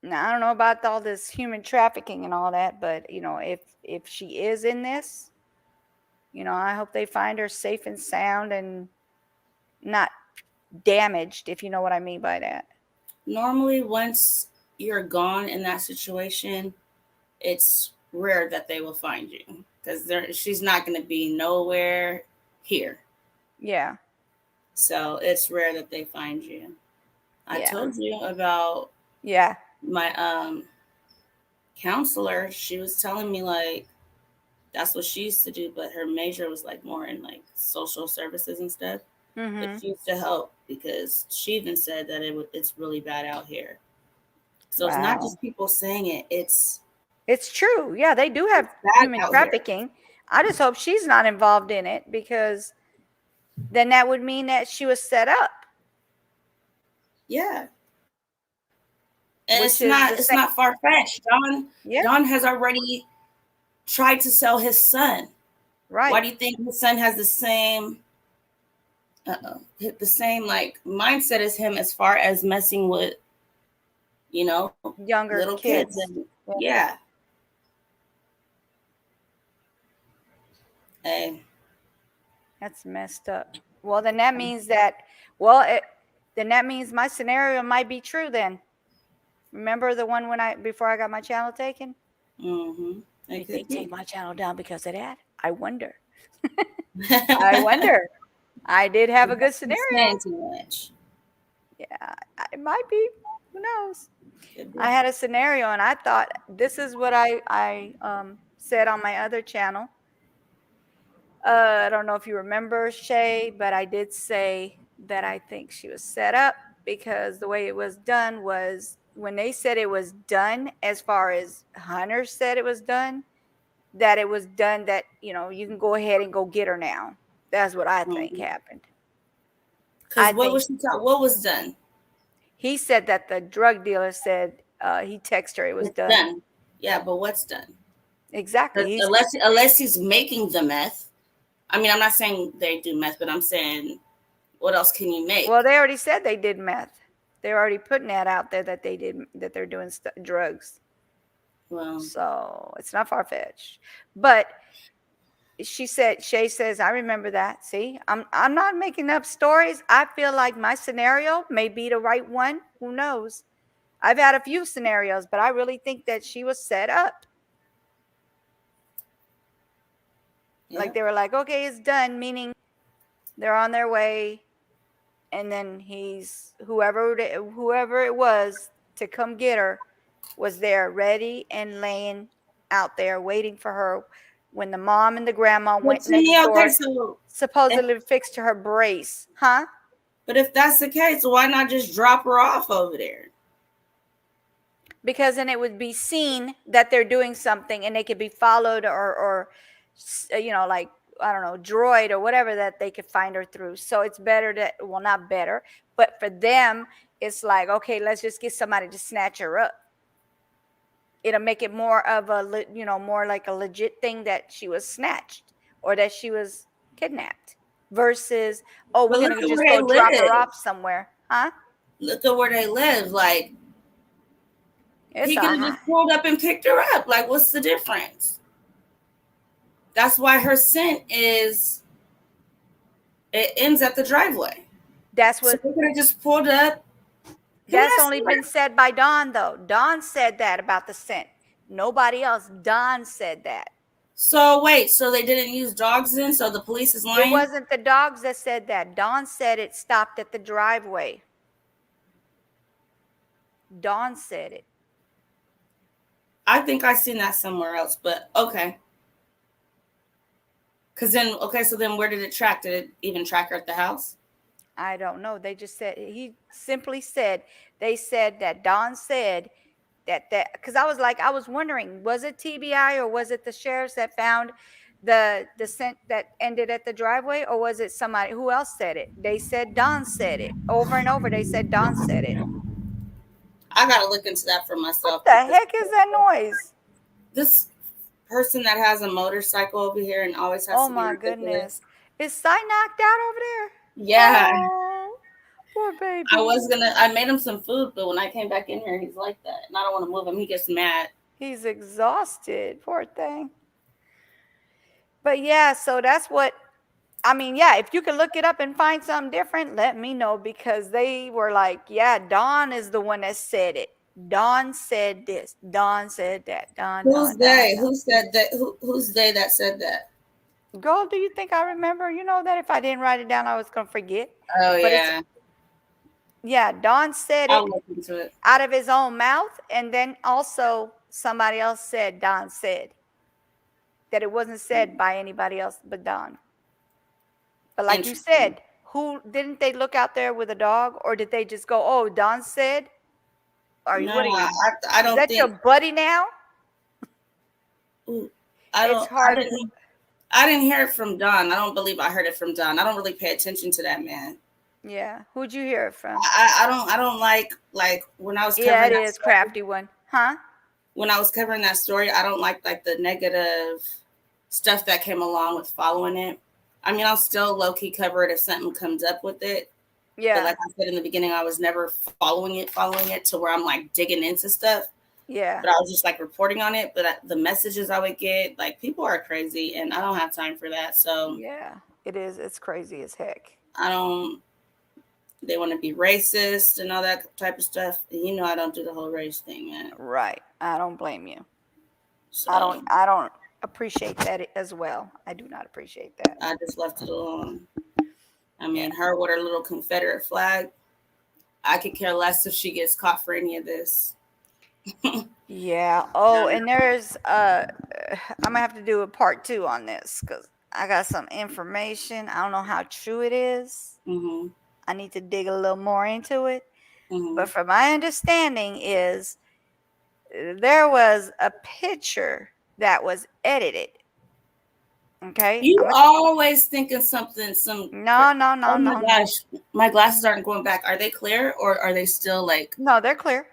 Now, I don't know about all this human trafficking and all that, but you know, if she is in this, you know, I hope they find her safe and sound and not damaged, if you know what I mean by that. Normally, once you're gone in that situation, it's rare that they will find you because she's not going to be nowhere here. Yeah. So it's rare that they find you. I Yeah. told you about Yeah. my counselor. She was telling me like that's what she used to do, but her major was like more in like social services and stuff. Mm-hmm. But she used to help because she even said that it's really bad out here. So it's not Wow. just people saying it. It's true. Yeah, they do have bad human out here. trafficking. I just hope she's not involved in it, because then that would mean that she was set up. Yeah. And Which it's is not the it's same. not far fetched. Yeah. Don has already tried to sell his son. Right. Why do you think his son has the same like mindset as him as far as messing with, you know, Younger little kids. kids? And, yeah. Hey. That's messed up. Well, then that means that, then that means my scenario might be true then. Remember the one before I got my channel taken? Mm-hmm. Did they take my channel down because of that? I wonder. I wonder. I did have a good scenario. Too much. Yeah, it might be. Who knows? I had a scenario, and I thought this is what I said on my other channel. I don't know if you remember, Shay, but I did say that I think she was set up, because the way it was done was, when they said it was done, as far as Hunter said it was done, that it was done that, you know, you can go ahead and go get her now. That's what I think happened. Because what was done? He said that the drug dealer said he texted her it was done. Yeah, but what's done? Exactly. Unless he's making the meth. I mean, I'm not saying they do meth, but I'm saying, what else can you make? Well, they already said they did meth. They're already putting that out there that they're doing drugs. Well, so it's not far-fetched. But Shay says, I remember that. See, I'm not making up stories. I feel like my scenario may be the right one. Who knows? I've had a few scenarios, but I really think that she was set up. Yeah. Like they were like, okay, it's done, meaning they're on their way. And then whoever it was to come get her was there ready and laying out there waiting for her when the mom and the grandma went next door, supposedly fixed her brace. Huh? But if that's the case, why not just drop her off over there? Because then it would be seen that they're doing something, and they could be followed or you know, like, I don't know, droid or whatever, that they could find her through. So it's better that, well, not better, but for them, it's like, okay, let's just get somebody to snatch her up. It'll make it more of a, you know, more like a legit thing that she was snatched or that she was kidnapped versus, oh, we're going to just go drop her off somewhere. Huh? Look at where they live. Like, he could have just pulled up and picked her up. Like, what's the difference? That's why her scent ends at the driveway. That's what. So they could have just pulled up. That's only been said by Dawn, though. Dawn said that about the scent. Nobody else. Dawn said that. So wait, so they didn't use dogs then? So the police is lying? It wasn't the dogs that said that. Dawn said it stopped at the driveway. Dawn said it. I think I seen that somewhere else, but okay. Because then, okay, so then where did it track? Did it even track her at the house? I don't know. They just said, he simply said, they said that Dawn said that, because I was wondering, was it TBI or was it the sheriffs that found the scent that ended at the driveway, or was it somebody who else said it? They said Dawn said it over and over. They said Dawn said it. I gotta look into that for myself. What the heck is that noise? This person that has a motorcycle over here and always has Oh to be my ridiculous. goodness. Is Sai knocked out over there? Yeah. Oh, poor baby. I made him some food, but when I came back in here, he's like that. And I don't want to move him. He gets mad. He's exhausted. Poor thing. But yeah, so that's what I mean. Yeah, if you can look it up and find something different, let me know, because they were like, yeah, Dawn is the one that said it. Dawn said this. Dawn said that. Who's they? Who said that? Who's they that said that? Girl, do you think I remember? You know that if I didn't write it down, I was going to forget. Oh, But yeah. Yeah, Dawn said I'll it look into it. out of his own mouth. And then also somebody else said, Don said that it wasn't said by anybody else but Don. But like you said, who didn't they look out there with a dog, or did they just go, oh, Don said? Are you, No, what are you? I don't Is that think. your buddy now? I It's hard. I didn't hear it from Don. I don't believe I heard it from Don. I don't really pay attention to that man. Yeah. Who'd you hear it from? I don't like when I was covering Yeah, it that is story, crafty one. Huh? when I was covering that story, I don't like the negative stuff that came along with following it. I mean, I'll still low key cover it if something comes up with it. Yeah. But like I said in the beginning, I was never following it to where I'm like digging into stuff. Yeah. But I was just like reporting on it. But the messages I would get, like, people are crazy and I don't have time for that. So Yeah, it is. It's crazy as heck. they want to be racist and all that type of stuff. And you know, I don't do the whole race thing, man. Right. I don't blame you. So I don't appreciate that as well. I do not appreciate that. I just left it alone. I mean, her with her little Confederate flag, I could care less if she gets caught for any of this. Yeah. Oh, and there's I'm gonna have to do a part 2 on this, because I got some information. I don't know how true it is. Mm-hmm. I need to dig a little more into it. Mm-hmm. But from my understanding is there was a picture that was edited. Okay. You always thinking something. No. Oh my gosh, my glasses aren't going back. Are they clear or are they still like? No, they're clear.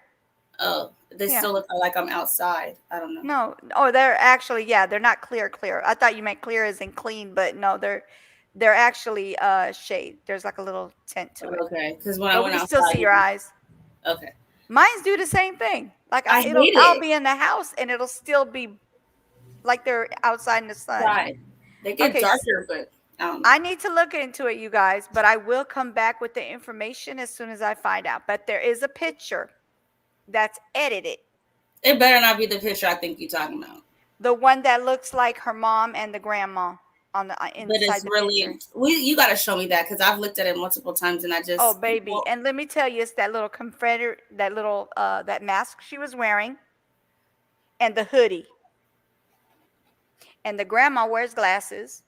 Oh, they still look like I'm outside. I don't know. No. Oh, they're actually, yeah, they're not clear. I thought you meant clear as in clean, but no, they're actually shade. There's like a little tint to it. Okay, because when I went outside, still see your eyes. Okay. Mine's do the same thing. Like hate I'll it. be in the house and it'll still be like they're outside in the sun. Right. They get darker, but I need to look into it, you guys, but I will come back with the information as soon as I find out. But there is a picture that's edited. It better not be the picture I think you're talking about. The one that looks like her mom and the grandma on the inside. But it's the really picture. you got to show me that, because I've looked at it multiple times and I just Oh baby, and let me tell you, it's that little Confederate, that little that mask she was wearing, and the hoodie. And the grandma wears glasses,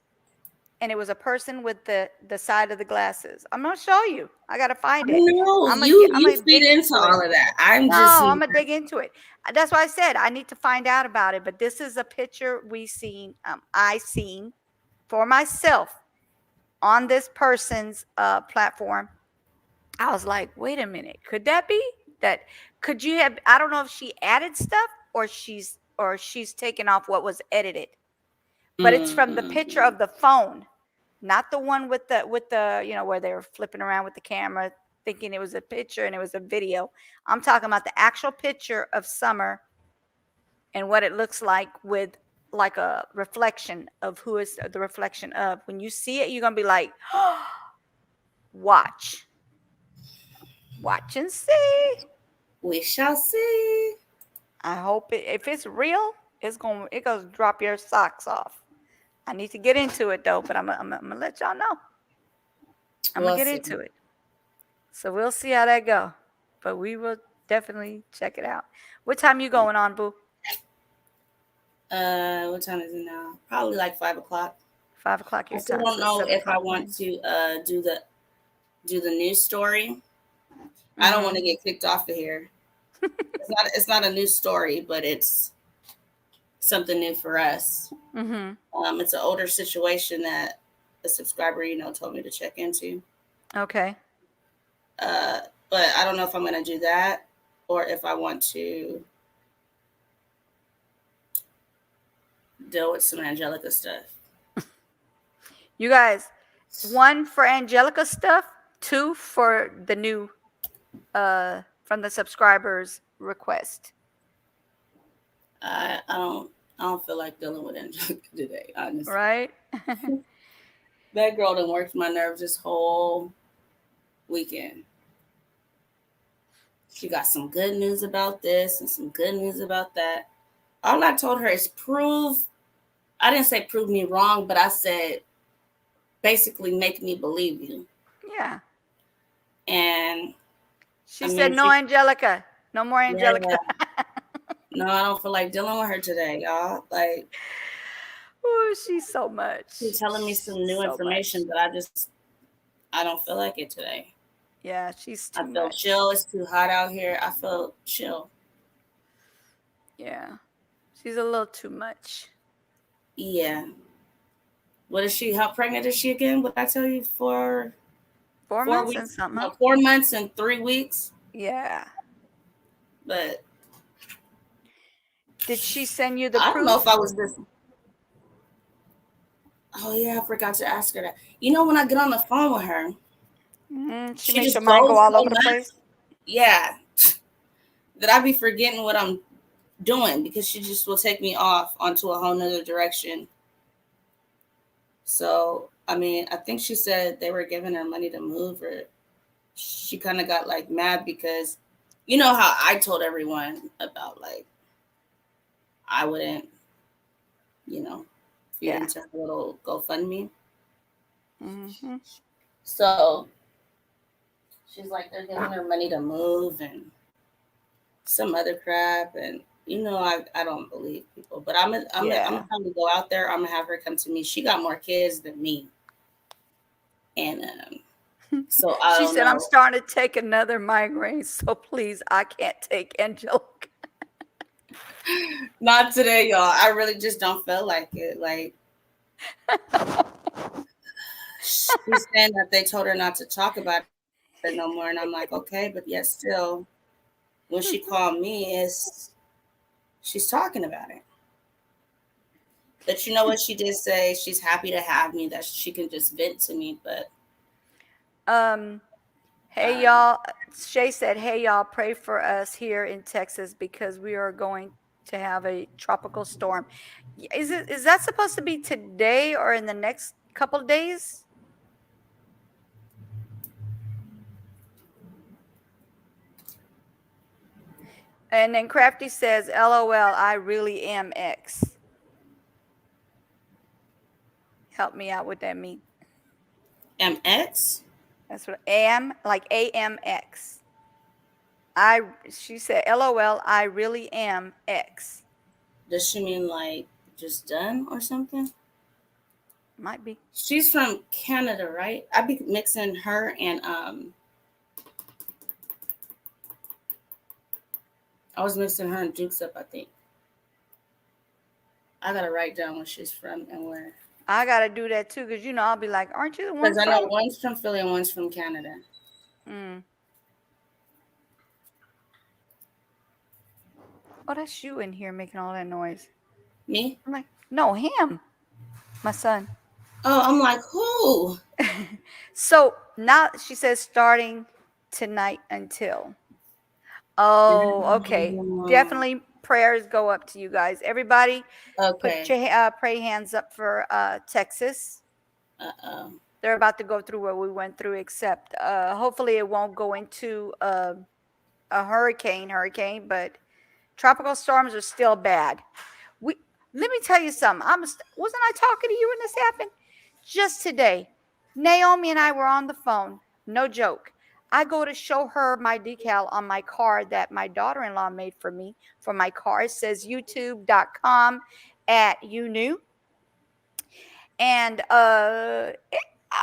and it was a person with the side of the glasses. I'm gonna show you. I gotta find it. No, you feed into all of that. I'm gonna dig into it. That's why I said I need to find out about it. But this is a picture I seen for myself on this person's platform. I was like, wait a minute, could that be that? Could you have? I don't know if she added stuff or she's taken off what was edited. But it's from the picture of the phone, not the one with the where they were flipping around with the camera thinking it was a picture and it was a video. I'm talking about the actual picture of Summer and what it looks like with like a reflection of who is the reflection of. When you see it, you're going to be like, oh, watch and see. We shall see. I hope if it's real, it goes drop your socks off. I need to get into it though, but I'm gonna let y'all know. I'm gonna get into it. So we'll see how that go. But we will definitely check it out. What time you going on, boo? What time is it now? Probably like 5 o'clock. 5 o'clock your I still time. don't know if I want to do the news story. I don't want to get kicked off of here. It's not a news story, but it's something new for us. Mm-hmm. It's an older situation that a subscriber, told me to check into. Okay. But I don't know if I'm going to do that or if I want to deal with some Angelica stuff. You guys, 1 for Angelica stuff, 2 for the new from the subscribers request. I don't feel like dealing with Angelica today, honestly. Right? That girl done worked my nerves this whole weekend. She got some good news about this and some good news about that. All I told her is I didn't say prove me wrong, but I said basically make me believe you. Yeah. And She said, no, Angelica. No more Angelica. Yeah. No, I don't feel like dealing with her today, y'all. Like, Oh, she's so much. she's telling me some new So information, much. but I don't feel like it today. Yeah, she's too I feel much. chill. It's too hot out here. I feel chill. Yeah. She's a little too much. Yeah. What is she? How pregnant is she again? What I tell you, for 4 4 months and weeks? something. No, 4 months and 3 weeks. Yeah. But Did she send you the I don't proof? know if I was this. Oh yeah, I forgot to ask her that. You know, when I get on the phone with her, She she makes just your mind go goes all so over the nuts. place. Yeah, that I be forgetting what I'm doing because she just will take me off onto a whole nother direction. So, I mean, I think she said they were giving her money to move, or she kind of got like mad because you know how I told everyone about like I wouldn't, feed Yeah. into her little GoFundMe. Mm-hmm. So she's like, they're giving her money to move and some other crap. And, I don't believe people. But I'm gonna probably go out there. I'm going to have her come to me. She got more kids than me. And so I She don't said, know. I'm starting to take another migraine. So please, I can't take Angelica. Not today, y'all. I really just don't feel like it. Like, she's saying that they told her not to talk about it no more. And I'm like, okay, but yet still, when she called me, she's talking about it. But you know what she did say? She's happy to have me, that she can just vent to me. But hey y'all. Shay said, hey y'all, pray for us here in Texas because we are going to have a tropical storm. Is that supposed to be today or in the next couple of days? And then Crafty says, LOL, I really am X. Help me out with that mean. MX? That's what am, like AMX. She said, LOL, I really am X. Does she mean like just done or something? Might be. She's from Canada, right? I be mixing her and I was mixing her and Dukes up, I think. I gotta write down where she's from and where. I gotta do that too, because I'll be like, aren't you the one? Because I know one's from Philly and one's from Canada. Mm. Oh, that's you in here making all that noise. Me? I'm like, no, him. My son. Oh, I'm like, who? So now she says starting tonight until. Oh, okay. Definitely prayers go up to you guys. Everybody, Okay. put your pray hands up for Texas. Uh-oh. They're about to go through what we went through, except hopefully it won't go into a hurricane, but tropical storms are still bad. Let me tell you something. Wasn't I talking to you when this happened? Just today, Naomi and I were on the phone. No joke. I go to show her my decal on my car that my daughter-in-law made for me for my car. It says youtube.com/YouKnew. And I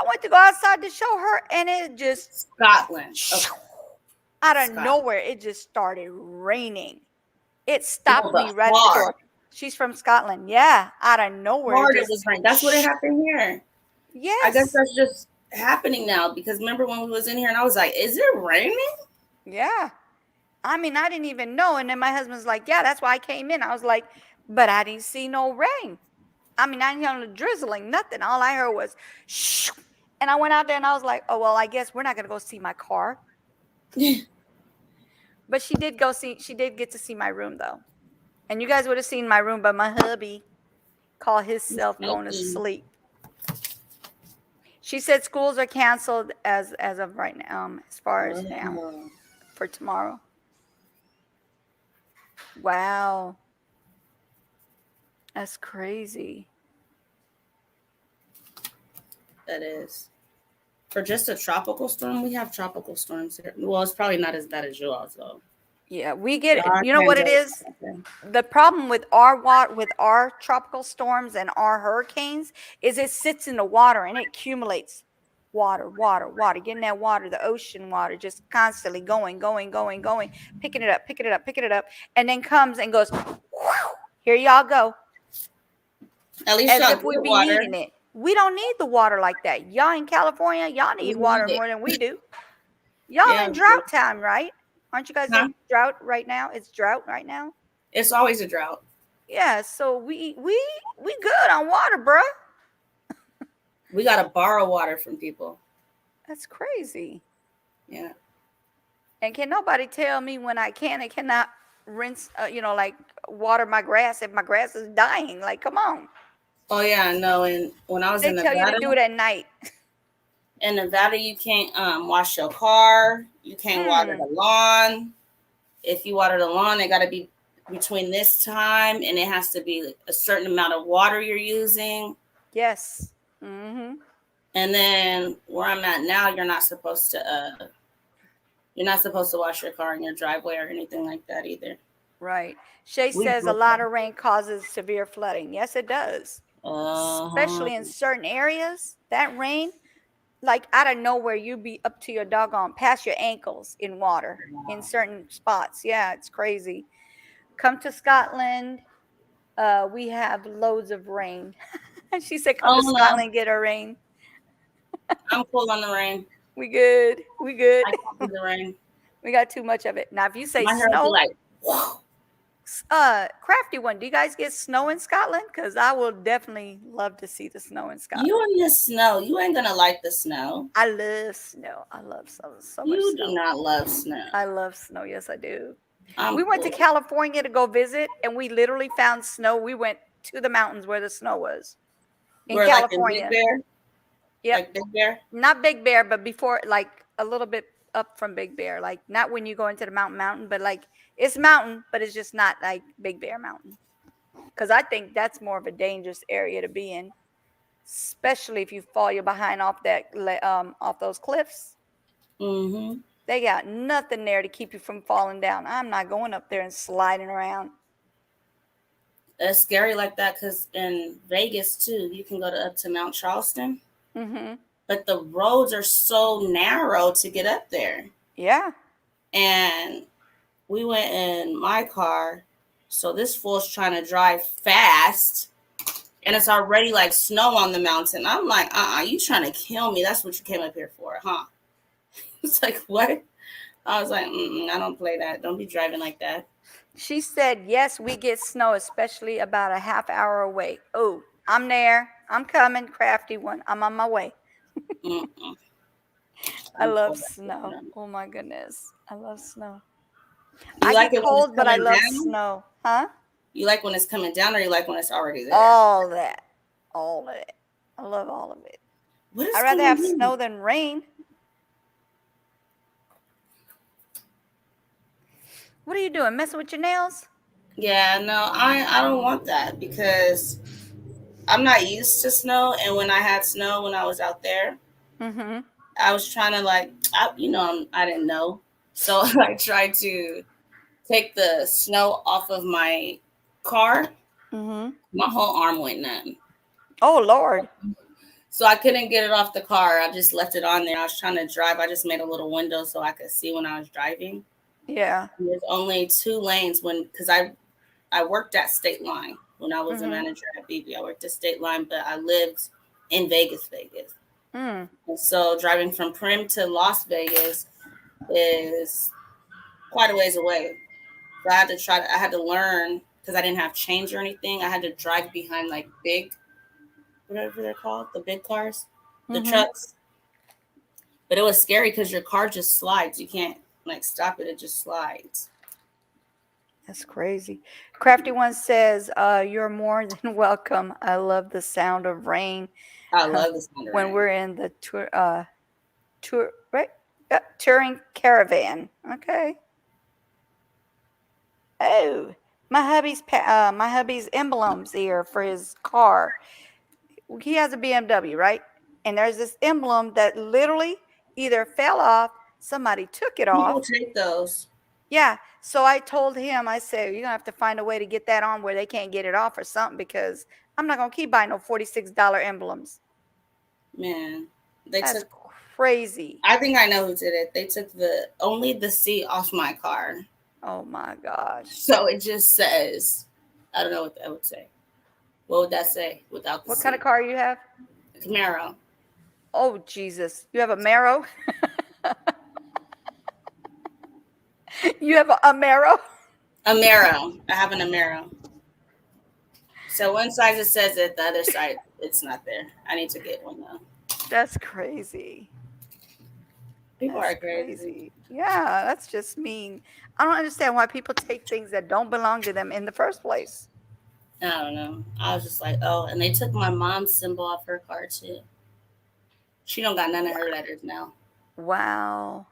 went to go outside to show her, and it just Scotland. Okay. Out of Scotland. nowhere, it just started raining. It stopped me right at the hard. door. She's from Scotland. Yeah, out of nowhere. Hard it was raining. That's what it happened here. Yes. I guess that's just happening now because remember when we was in here and I was like, is it raining? Yeah. I mean, I didn't even know. And then my husband's like, yeah, that's why I came in. I was like, but I didn't see no rain. I mean, I didn't hear no drizzling, nothing. All I heard was shh. And I went out there and I was like, oh, well, I guess we're not going to go see my car. But she did get to see my room though. And you guys would have seen my room, but my hubby called himself going to sleep. She said schools are canceled as of right now, as far as now, for tomorrow. Wow. That's crazy. That is. For just a tropical storm, we have tropical storms here. Well, it's probably not as bad as yours, though. Yeah, we get it. Our You know what it is? The problem with our tropical storms and our hurricanes is it sits in the water and it accumulates water, getting that water, the ocean water, just constantly going, picking it up, and then comes and goes, whew, here y'all go. At least As y'all if we get be water. needing it. We don't need the water like that. Y'all in California, y'all need water more than we do. Y'all Yeah, in drought time, right? Aren't you guys Huh? in drought right now? It's drought right now. It's always a drought. Yeah, so we good on water, bruh. We gotta borrow water from people. That's crazy. Yeah. And can nobody tell me when I can and cannot rinse, like water my grass if my grass is dying? Like, come on. Oh yeah, no. And when I was They in tell Nevada, you to do it at night. in Nevada, you can't wash your car. You can't water the lawn. If you water the lawn, it got to be between this time, and it has to be a certain amount of water you're using. Yes. Mm-hmm. And then where I'm at now, you're not supposed to wash your car in your driveway or anything like that either. Right. Shay We says a broke lot that. of rain causes severe flooding. Yes, it does. Especially in certain areas. That rain, like out of nowhere, you be up to your doggone past your ankles in water in certain spots. Yeah, it's crazy. Come to Scotland. We have loads of rain. She said, come Oh to no, Scotland, get her rain. I'm cool on the rain. We good. We good. I can't do the rain. We got too much of it. Now, if you say My hair would be snow, like, whoa. crafty one, do you guys get snow in Scotland? Because I will definitely love to see the snow in Scotland. You and the snow. You ain't gonna like the snow. I love snow. I love so much You snow. do not love snow. I love snow. Yes, I do. I'm We went to cool. California to go visit, and we literally found snow. We went to the mountains where the snow was in We're California. like in Big Bear. Yep. Like Big Bear. Not Big Bear, but before, like a little bit up from Big Bear. Like not when you go into the mountain, but like it's mountain, but it's just not like Big Bear Mountain. Because I think that's more of a dangerous area to be in, especially if you fall your behind off off those cliffs. Mm-hmm. They got nothing there to keep you from falling down. I'm not going up there and sliding around. It's scary like that because in Vegas too, you can go up to Mount Charleston, Mm-hmm. but the roads are so narrow to get up there. Yeah. And we went in my car, so this fool's trying to drive fast, and it's already like snow on the mountain. I'm like, you trying to kill me? That's what you came up here for, huh? It's like, what? I was like, I don't play that. Don't be driving like that. She said, yes, we get snow, especially about a half hour away. Oh, I'm there. I'm coming, crafty one. I'm on my way. Mm-mm. I I'm love cold. snow. Oh my goodness. I love snow. You I like get it when it's cold, but I coming love down? snow. Huh? You like when it's coming down, or you like when it's already there? All that. All of it. I love all of it. What is I'd rather going have on? snow than rain. What are you doing? Messing with your nails? Yeah, no, I don't want that because I'm not used to snow. And when I had snow when I was out there, Mm-hmm. I was trying to I didn't know. So I tried to take the snow off of my car. Mm-hmm. My whole arm went numb. Oh, Lord. So I couldn't get it off the car. I just left it on there. I was trying to drive. I just made a little window so I could see when I was driving. Yeah. And there's only 2 lanes because I worked at State Line when I was a manager at BB. I worked at State Line, but I lived in Vegas. Mm. And so driving from Prim to Las Vegas is quite a ways away. So I had to learn because I didn't have change or anything. I had to drive behind like big, whatever they're called, the big cars, the Mm-hmm. trucks. But it was scary because your car just slides. You can't like stop it. It just slides. That's crazy. Crafty One says, you're more than welcome. I love the sound of rain I love this kind of when rain. we're in the tour, right? Touring caravan. Okay. Oh, my hubby's emblems here for his car. He has a BMW, right? And there's this emblem that literally either fell off, somebody took it People off. take those. Yeah. So I told him, I said, you're gonna have to find a way to get that on where they can't get it off or something, because I'm not gonna keep buying no $46 emblems. Man, they That's took. crazy. I think I know who did it. They took only the seat off my car. Oh my gosh. So it just says, I don't know what that would say. What would that say without the What seat? kind of car you have? Camaro. Oh Jesus. You have a Marrow? You have a Marrow? Amaro. I have an Amaro. So one side it says it, the other side it's not there. I need to get one though. That's crazy. People That's are crazy. Yeah, that's just mean. I don't understand why people take things that don't belong to them in the first place. I don't know. I was just like, oh, and they took my mom's symbol off her car too. She don't got none of her letters now. Wow.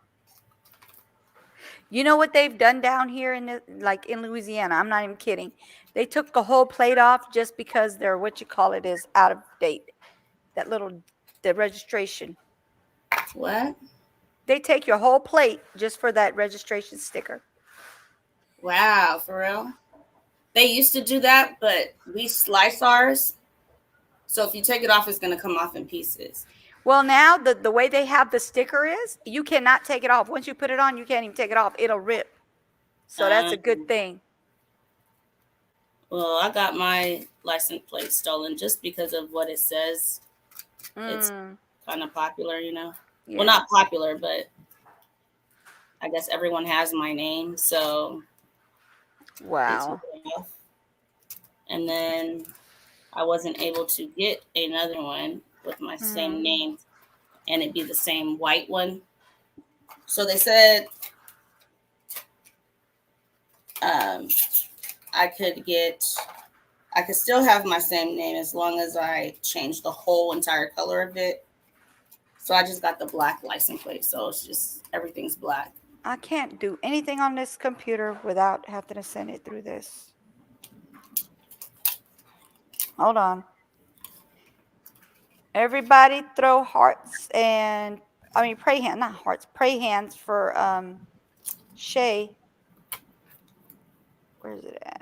You know what they've done down here in Louisiana? I'm not even kidding. They took the whole plate off just because their is out of date. The registration. What? They take your whole plate just for that registration sticker. Wow, for real? They used to do that, but we slice ours. So if you take it off, it's gonna come off in pieces. Well, now the way they have the sticker is you cannot take it off. Once you put it on, you can't even take it off. It'll rip. So that's a good thing. Well, I got my license plate stolen just because of what it says. It's kind of popular, you know. Yeah. Well, not popular, but I guess everyone has my name, so Wow. And then I wasn't able to get another one with my same name, and it'd be the same white one. So they said I could still have my same name as long as I change the whole entire color of it. So I just got the black license plate. So it's just everything's black. I can't do anything on this computer without having to send it through this. Hold on. Everybody throw hearts and pray hands, not hearts, pray hands for Shay. Where is it at?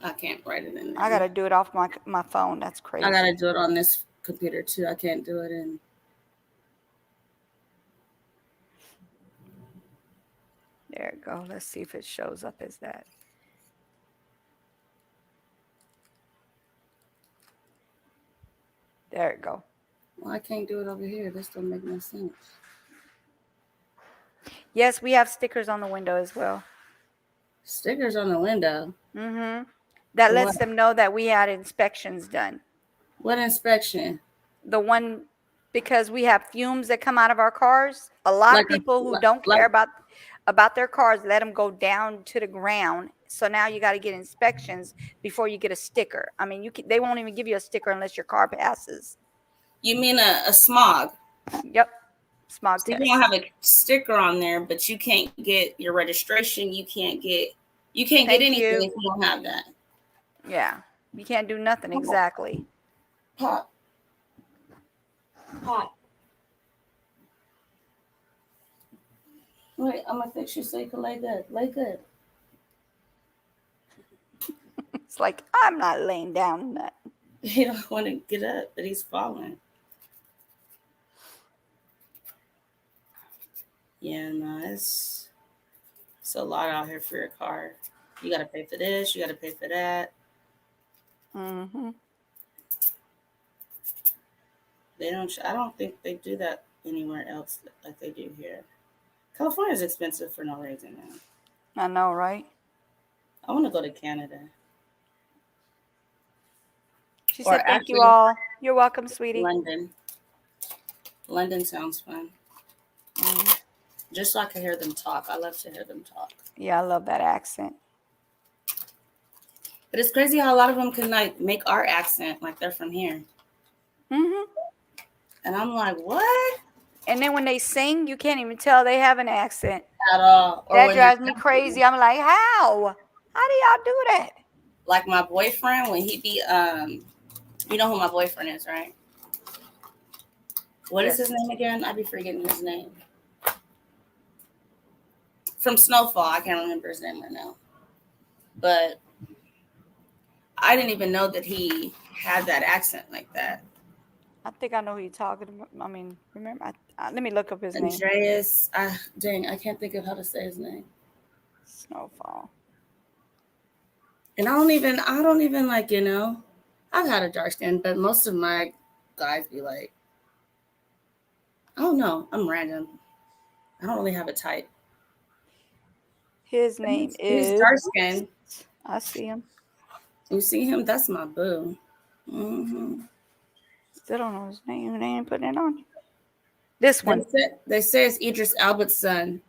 I can't write it in there. I gotta do it off my phone. That's crazy. I gotta do it on this computer too. I can't do it in. There it go. Let's see if it shows up as that. There it go. Well, I can't do it over here. This don't make no sense. Yes, we have stickers on the window as well. Stickers on the window. That lets them know that we had inspections done. What inspection? The one, because we have fumes that come out of our cars. A lot of people who don't care about their cars, let them go down to the ground. So now you got to get inspections before you get a sticker. I mean, they won't even give you a sticker unless your car passes. You mean a smog? Yep. Smog so test. You don't have a sticker on there, but you can't get your registration. You can't get anything if you don't have that. Yeah. You can't do nothing. Exactly. Pop. Wait, I'm gonna fix you so you can lay good. Lay good. It's like, I'm not laying down that. He don't want to get up, but he's falling. Yeah, no, it's a lot out here for your car. You got to pay for this. You got to pay for that. They don't. I don't think they do that anywhere else like they do here. California is expensive for no reason, man. I know, right? I want to go to Canada. She Or said, "Thank you actually, all. You're welcome, sweetie." London. London sounds fun. Mhm. Just so I can hear them talk. I love to hear them talk. Yeah, I love that accent. But it's crazy how a lot of them can like make our accent like they're from here. Hmm. And I'm like, what? And then when they sing, you can't even tell they have an accent. At all. Or That when they're drives me crazy. I'm like, how? How do y'all do that? like my boyfriend, when he be you know who my boyfriend is, right? What is Yes. his name again? I be forgetting his name. From Snowfall. I can't remember his name right now. But I didn't even know that he had that accent like that. I think I know who you're talking about. I mean, remember? Let me look up his name. Andreas, dang, I can't think of how to say his name. Snowfall. And I don't even like, you know, I've had a dark skin, but most of my guys be like, I don't know, I'm random. I don't really have a type. His name He's is. dark skin. I see him. You see him? That's my boo. Mm-hmm. Still don't know his name. They ain't putting it on. This one. They say it's Idris Elba's son.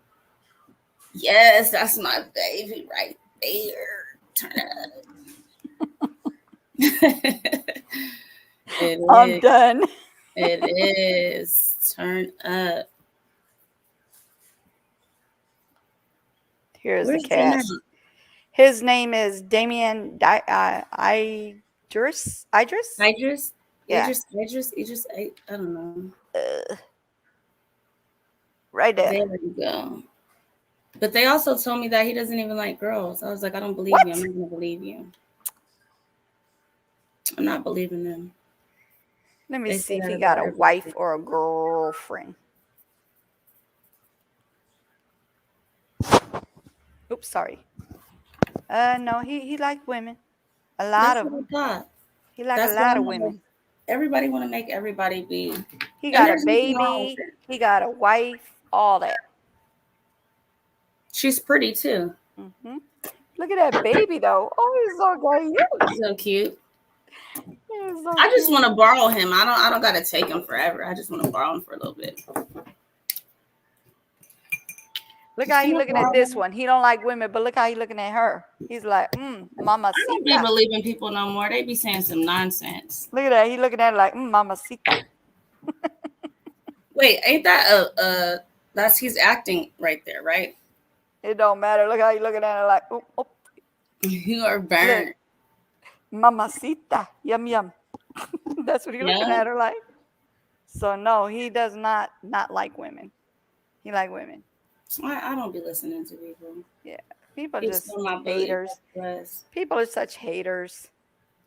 Yes, that's my baby right there. Turn up. I'm is. done. It is. Turn up. Here's Where's the cast. His name is Damien Idris. Idris? Yeah. Idris, I don't know. Right there. There we go. But they also told me that he doesn't even like girls. I was like, I don't believe What? you. I'm not going to believe you. I'm not believing them. Let me They see say if that he about got a everything. wife or a girlfriend. Oops, sorry. No, he liked women. A lot That's of what I them. thought. He liked That's a lot why of women. everybody want to make everybody be. He And got a there's nothing wrong with baby. it. He got a wife. All that. She's pretty too. Hmm. Look at that baby though. Oh, he's so cute. So cute. He's so I just cute. want to borrow him. I don't gotta take him forever. I just want to borrow him for a little bit. Look how he looking at this one. He don't like women, but look how he looking at her. He's like, I don't be mamacita. believing people no more. They be saying some nonsense. Look at that. He looking at her like, mamacita. Wait, ain't that that's he's acting right there, right? It don't matter. Look how he looking at her like, oh, oh, You are burned. mamacita. Yum, yum. That's what he looking Yeah. at her like. So no, he does not like women. He like women. I don't be listening to people. Yeah. People It's just on my booty. haters. Yes. People are such haters.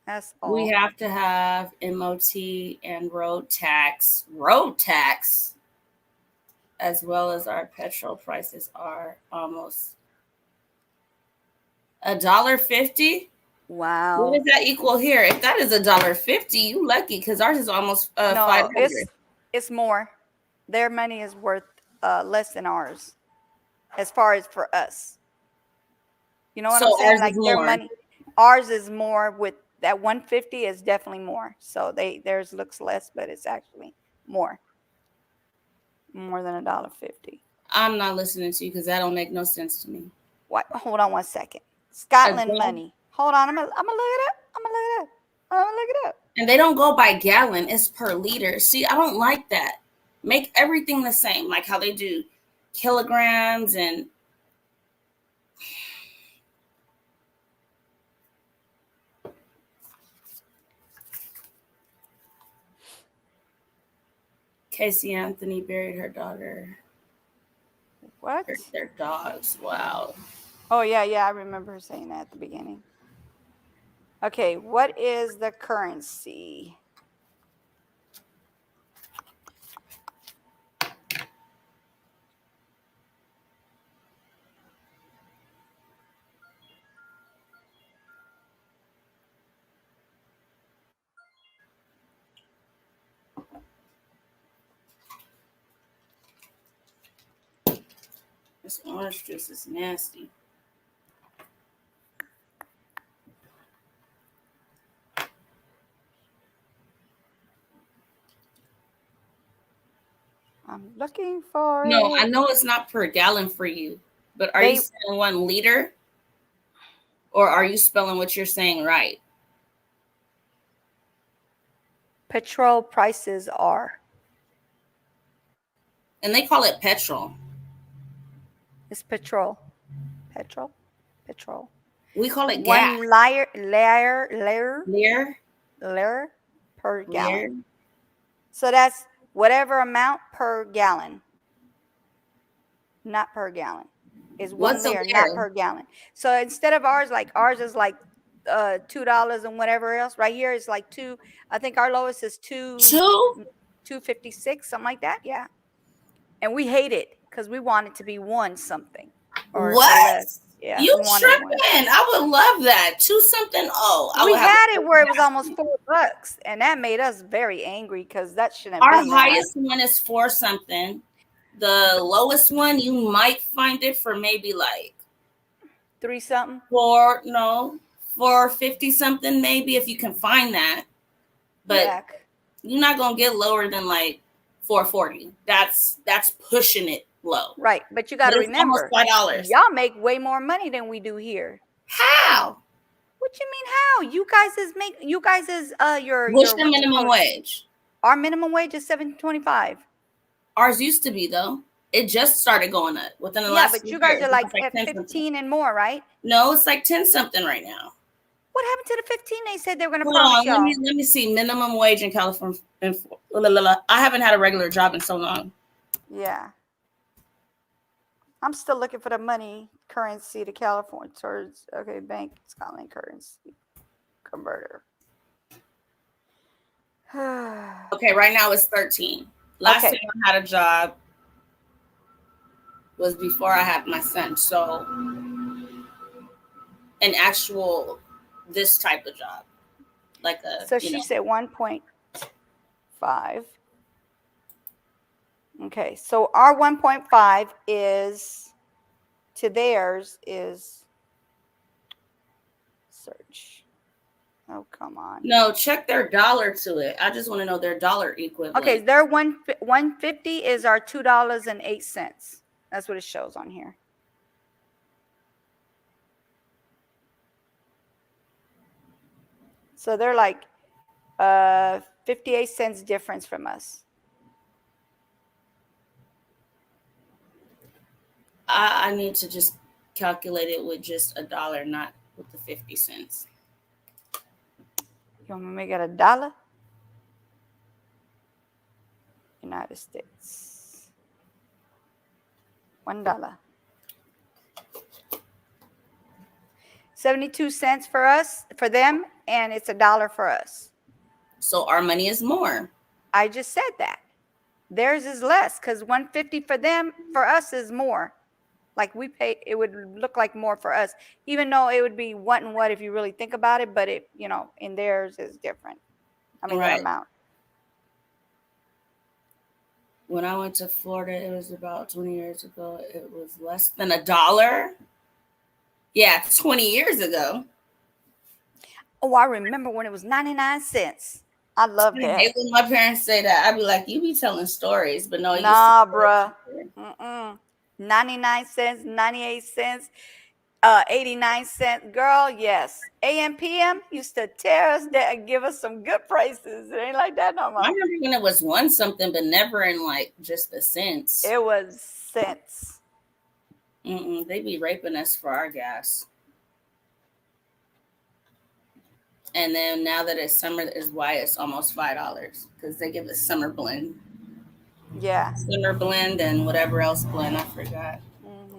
That's all. We have to have MOT and road tax. Road tax, as well as our petrol prices are almost $1.50. Wow. What does that equal here? If that is $1.50, you lucky because ours is almost No, 500. it's more. Their money is worth less than ours, as far as for us. You know what So I'm saying? ours Like is their more. money, ours is more. With that 150 is definitely more. So theirs looks less, but it's actually more than $1.50. I'm not listening to you because that don't make no sense to me. What? Hold on one second. Scotland Again? money. Hold on. I'm gonna look it up. I'm gonna look it up. And they don't go by gallon, it's per liter. See, I don't like that. Make everything the same, like how they do kilograms and Casey Anthony buried her daughter. What? Their dogs. Wow. Oh yeah, I remember her saying that at the beginning. Okay, what is the currency? This orange juice is nasty. I'm looking for No, I it. know it's not per gallon for you, but are They- you saying 1 liter? Or are you spelling what you're saying right? Petrol prices are. And they call it petrol. It's petrol. Petrol. Petrol. We call it gas. One layer Lear? per Lear? gallon. So that's whatever amount per gallon. Not per gallon. Is one What's a layer, not layer? per gallon. So instead of ours is like $2 and whatever else. Right here is like two. I think our lowest is Two? $2.56, something like that. Yeah. And we hate it because we want it to be one something or What? less. Yeah. You we want it tripping? one. I would love that. 2 something. Oh, I We would have had it where it was almost $4, and that made us very angry because that shouldn't have our been that. highest one is 4 something. The lowest one you might find it for maybe like 3 something. 450 something maybe if you can find that. But Yeah. you're not gonna get lower than like 440. That's pushing it low. Right. But you got to But it's almost remember, $5. y'all make way more money than we do here. How? What you mean how? You guys is your What's your the minimum wage? Our minimum wage is $7.25. Ours used to be though. It just started going up within the Yeah, last but few you guys years. are It's like at 10 something. 15 and more, right? No, it's like 10 something right now. What happened to the 15? They said they were going to Hold promise on, y'all. let me see minimum wage in California. I haven't had a regular job in so long. Yeah. I'm still looking for the money currency to California towards Bank Scotland currency converter. Okay, right now it's 13. Last Okay. time I had a job was before I had my son. So an actual this type of job. Like a So she said 1.5. Okay, so our 1.5 is to theirs is search. Oh, come on. no, check their dollar to it. I just want to know their dollar equivalent. Okay, their 150 is our $2.08. That's what it shows on here. So they're like 58 cents difference from us. I need to just calculate it with just $1, not with the 50 cents. You want me to make it $1? United States. $1. 72 cents for us, for them, and it's $1 for us. So our money is more. I just said that. Theirs is less because 150 for them, for us is more. Like we pay, it would look like more for us, even though it would be what and what if you really think about it. But it, in theirs is different. I mean, Right. that amount. When I went to Florida, it was about 20 years ago. It was less than $1. Yeah, 20 years ago. Oh, I remember when it was 99 cents. I love I that. hate when my parents say that. I'd be like, you be telling stories, but no. it used to Nah, be bruh. cheaper. 99 cents, 98 cents, 89 cents. Girl, yes. AM PM used to tear us down and give us some good prices. It ain't like that no more. I remember when it was 1 something, but never in like just the cents. It was cents. They be raping us for our gas. And then now that it's summer is why it's almost $5 because they give us summer blend. Yeah. Summer blend and whatever else blend. I forgot.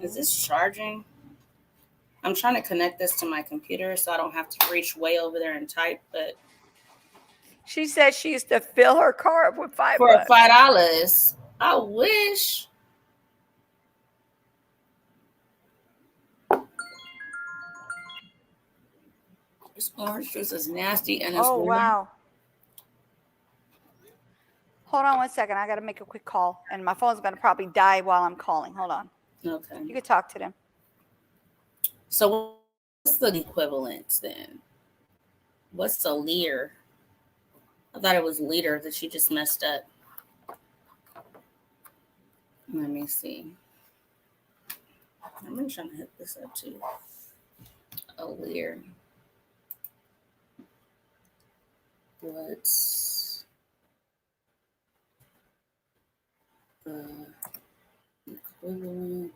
Is this charging? I'm trying to connect this to my computer so I don't have to reach way over there and type. But She said she used to fill her car up with $5. for $5, I wish. This orange juice is nasty and it's Oh, warm. wow. Hold on 1 second. I got to make a quick call, and my phone's going to probably die while I'm calling. Hold on. Okay. You could talk to them. So what's the equivalence then? What's the leader? I thought it was leader that she just messed up. Let me see. I'm trying to hit this up too. A leader. What's the equivalent?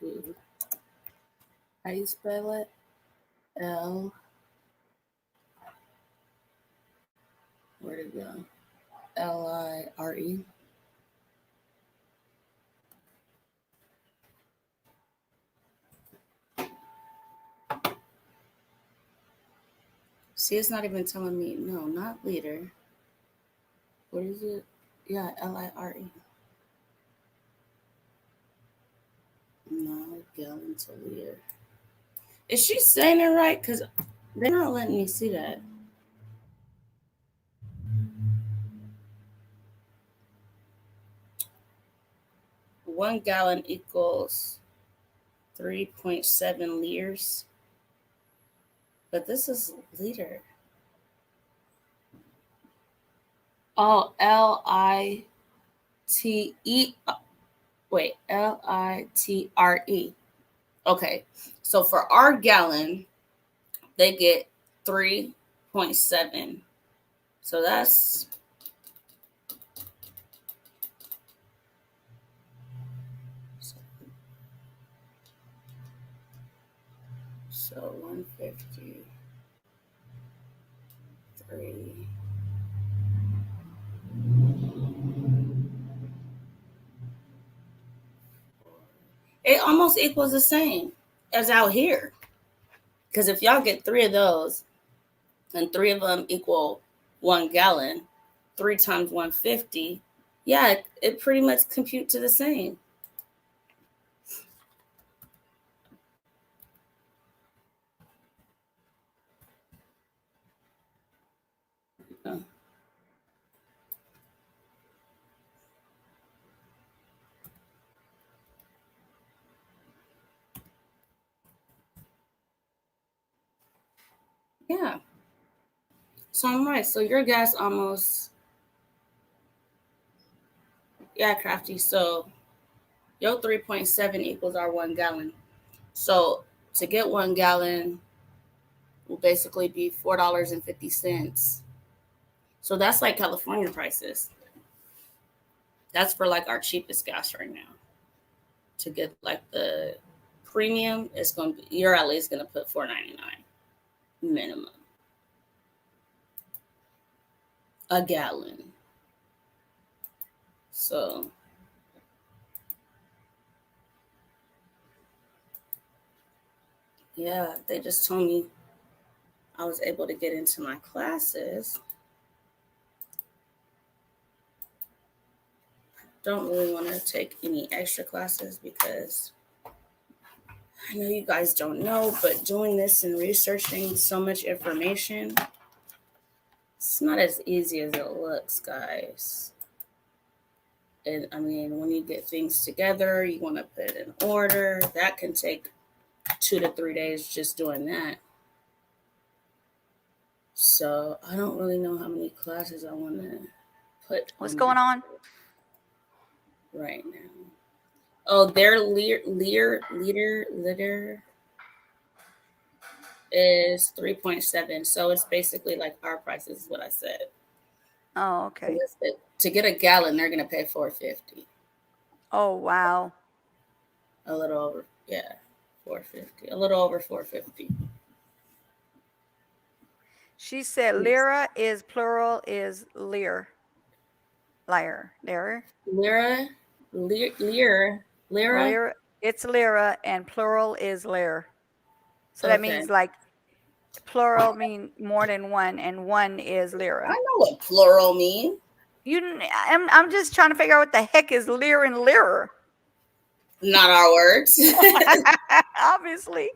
To, how you spell it? L. Where'd it go? Lire. See, it's not even telling me. No, not leader. What is it? Yeah, Lire. No, gallon to leader. Is she saying it right? Because they're not letting me see that. One gallon equals 3.7 liters. But this is liter. Oh, L-I-T-E. Wait, L-I-T-R-E. Okay, so for our gallon, they get 3.7. So that's so 153. It almost equals the same as out here. Because if y'all get 3 of those and 3 of them equal 1 gallon, 3 times 150, yeah, it pretty much compute to the same. Yeah. So I'm right. So your gas almost, yeah, Crafty. So your 3.7 equals our 1 gallon. So to get 1 gallon will basically be $4.50. So that's like California prices. That's for like our cheapest gas right now. To get like the premium, it's going to be, you're at least going to put $4.99 minimum a gallon. So yeah, they just told me I was able to get into my classes. Don't really want to take any extra classes because I know you guys don't know, but doing this and researching so much information, it's not as easy as it looks, guys. And I mean, when you get things together, you want to put it in order. That can take 2 to 3 days just doing that. So I don't really know how many classes I want to put. What's going on? Right now. Oh, their liter is 3.7. So it's basically like our prices is what I said. Oh, okay. To get a gallon, they're gonna pay $4.50. Oh, wow. A little over, yeah, $4.50. A little over $4.50. She said lira is plural is lear. Liar. Lira. Lira. It's lira and plural is lear. So that Okay. means like plural mean more than one and one is I lira. know what plural mean. I'm just trying to figure out what the heck is lear and lira. Not our words. Obviously.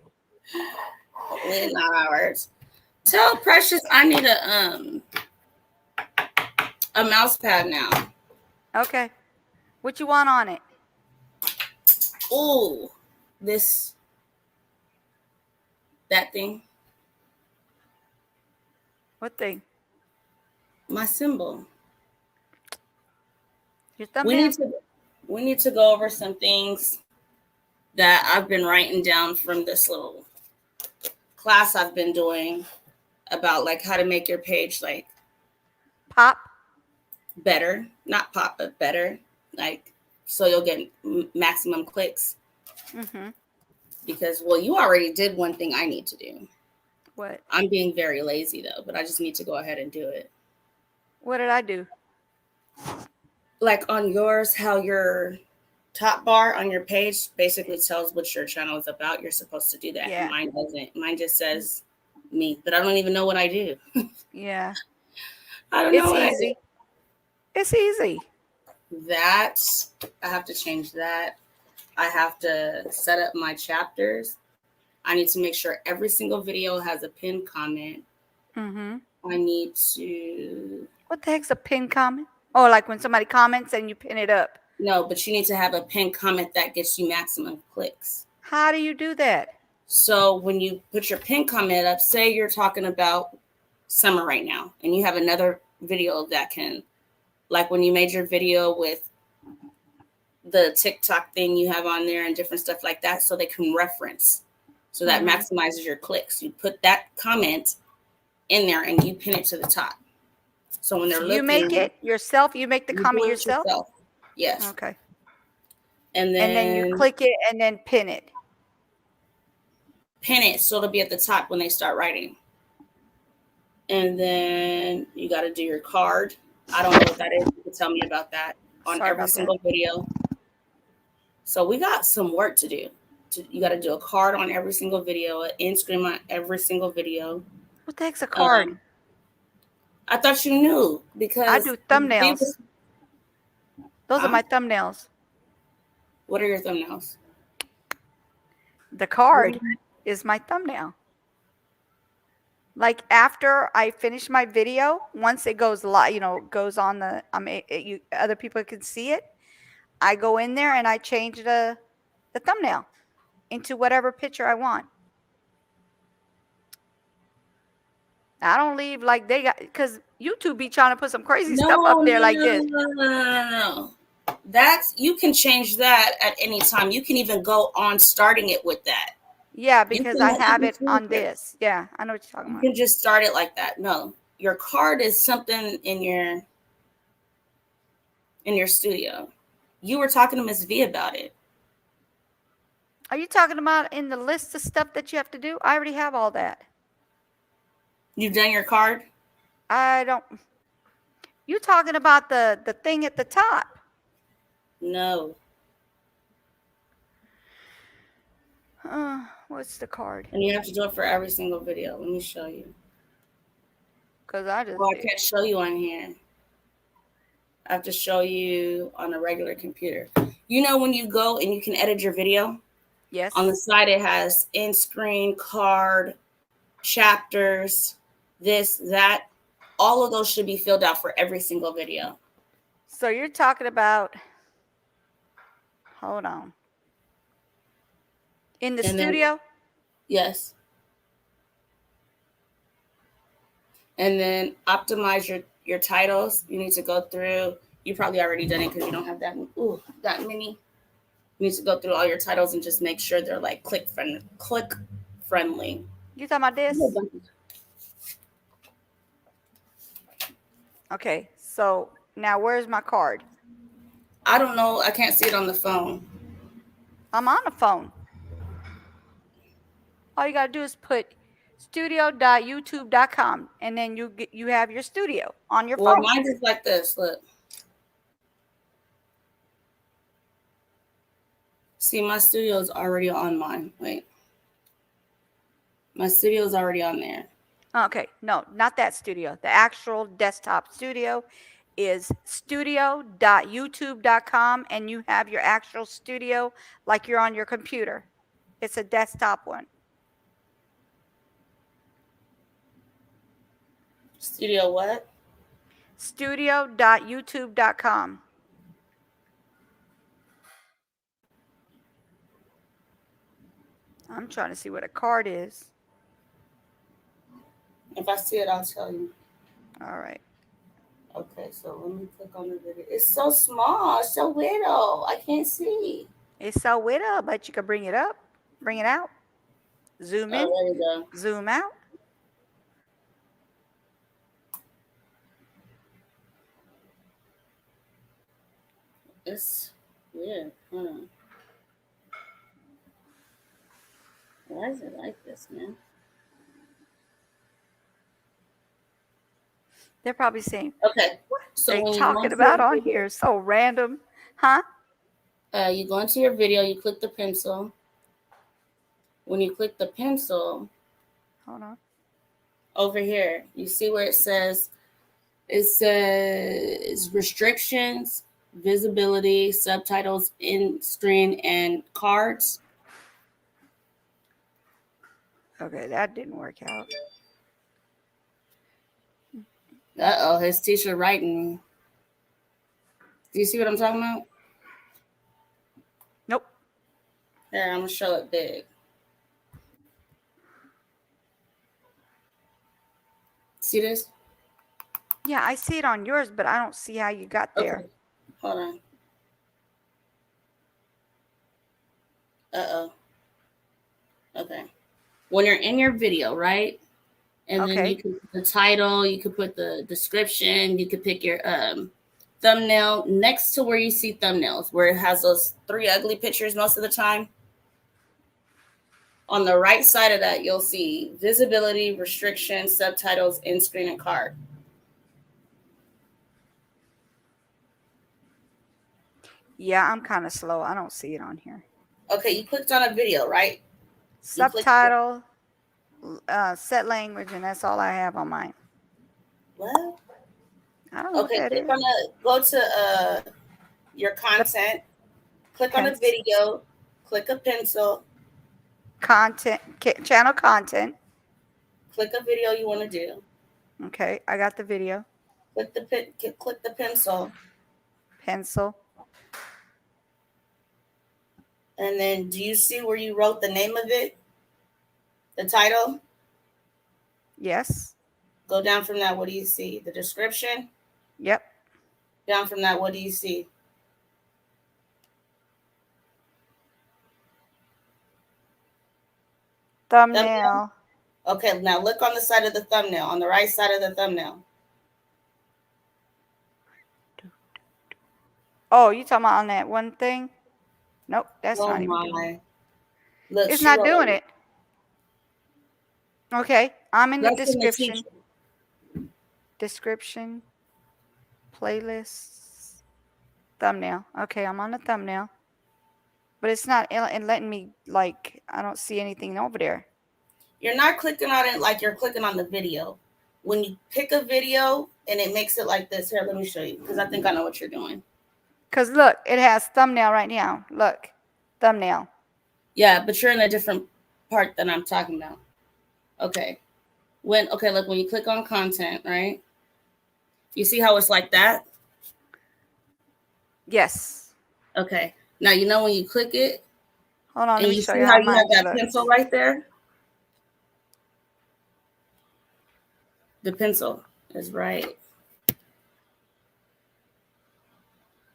Not our words. Tell Precious I need a mouse pad now. Okay. What you want on it? Oh, that thing, What thing? my symbol. Your We thumbnail? need to go over some things that I've been writing down from this little class I've been doing about like how to make your page like Pop? better, not pop, but better, like so you'll get maximum clicks. Mm-hmm. Because well, you already did one thing I need to do. What? I'm being very lazy though, but I just need to go ahead and do it. What did I do? Like on yours, how your top bar on your page basically tells what your channel is about. You're supposed to do that. Yeah. Mine doesn't. Mine just says me, but I don't even know what I do. Yeah. I don't know It's what I do. easy. It's easy. That I have to change that. I have to set up my chapters. I need to make sure every single video has a pinned comment. Mm-hmm. I need to What the heck's a pin comment? Oh, like when somebody comments and you pin it up. no, but you need to have a pinned comment that gets you maximum clicks. How do you do that? So when you put your pinned comment up, say you're talking about summer right now, and you have another video that can, like when you made your video with the TikTok thing you have on there and different stuff like that, so they can reference. So that maximizes your clicks. You put that comment in there and you pin it to the top. So when they're looking, You make it yourself? You make the you comment do it yourself? Yes. Okay. And then you click it and then pin it. Pin it so it'll be at the top when they start writing. And then you got to do your card. I don't know what that is. You can tell me about that on Sorry every about single video. So we got some work to do. You got to do a card on every single video, an end screen on every single video. What the heck's a card? I thought you knew because I do thumbnails. Those are Huh? my thumbnails. What are your thumbnails? The card is my thumbnail. Like after I finish my video, once it goes live, goes on the, other people can see it. I go in there and I change the thumbnail into whatever picture I want. I don't leave like they got, because YouTube be trying to put some crazy stuff up there like this. No. That's, you can change that at any time. You can even go on starting it with that. Yeah, because I have it can- on this. Yeah, I know what you're talking You about. can just start it like that. No, your card is something in your studio. You were talking to Miss V about it. Are you talking about in the list of stuff that you have to do? I already have all that. You've done your card? I don't. You talking about the thing at the top? No. What's the card? And you have to do it for every single video. Let me show you. Because I just. Well, I can't show you on here. I have to show you on a regular computer. You know when you go and you can edit your video? Yes. On the side it has end screen, card, chapters, this, that. All of those should be filled out for every single video. So you're talking about. Hold on. In the And then- studio? Yes. And then optimize your titles. You need to go through. You probably already done it because you don't have that many. You need to go through all your titles and just make sure they're like click friendly. You talking about this? Okay. So now where's my card? I don't know. I can't see it on the phone. I'm on the phone. All you gotta do is put studio.youtube.com and then you have your studio on your Well, phone. mine is like this. Look. See, my studio is already on mine. Wait. My studio is already on there. Okay, no, not that studio. The actual desktop studio is studio.youtube.com and you have your actual studio like you're on your computer. It's a desktop one. Studio what? Studio.youtube.com. I'm trying to see what a card is. If I see it, I'll tell you. All right. Okay, so let me click on the video. It's so small, it's so little. I can't see. It's so little, but you can bring it up, bring it out, zoom in, Oh, there we go. zoom out. It's weird. Why is it like this, man? They're probably saying, Okay, so they when you talking go about into on here? So random, huh? you go into your video, you click the pencil. When you click the pencil, Hold on. over here, you see where it says restrictions, visibility, subtitles, in screen, and cards. Okay, that didn't work out. Uh-oh, his teacher writing me. Do you see what I'm talking about? Nope. Here, I'm gonna show it big. See this? Yeah, I see it on yours, but I don't see how you got there. Okay. Hold on. Uh-oh. Okay. When you're in your video, right? And then Okay. you can put the title, you could put the description, you could pick your thumbnail next to where you see thumbnails, where it has those 3 ugly pictures most of the time. On the right side of that, you'll see visibility, restrictions, subtitles, in screen, and card. Yeah, I'm kind of slow. I don't see it on here. Okay, you clicked on a video, right? Subtitle, set language, and that's all I have on mine. What? I don't know Okay, what that click is. on go to your content, click on a Pencil. video, click a pencil, Content, channel content. click a video you want to do, Okay, I got the video. click the pencil, Pencil. and then do you see where you wrote the name of it? The title? Yes. Go down from that, what do you see? The description? Yep. Down from that, what do you see? Thumbnail. Okay, now look on the side of the thumbnail, on the right side of the thumbnail. Oh, you talking about on that one thing? Nope, that's Oh not even doing it. my. Look, It's she not wrote doing it. Okay, I'm in the That's in the description. teacher. Description. Playlists. Thumbnail. Okay, I'm on the thumbnail. But it's not letting me, like, I don't see anything over there. You're not clicking on it like you're clicking on the video. When you pick a video and it makes it like this, here, let me show you, because I think I know what you're doing. Because look, it has thumbnail right now. Look, thumbnail. Yeah, but you're in a different part than I'm talking about. Okay. Look, when you click on content, right? You see how it's like that? Yes. Okay. Now, you know when you click it, Hold on, let and me you show see you how how you have mine that looks. pencil right there? The pencil is right.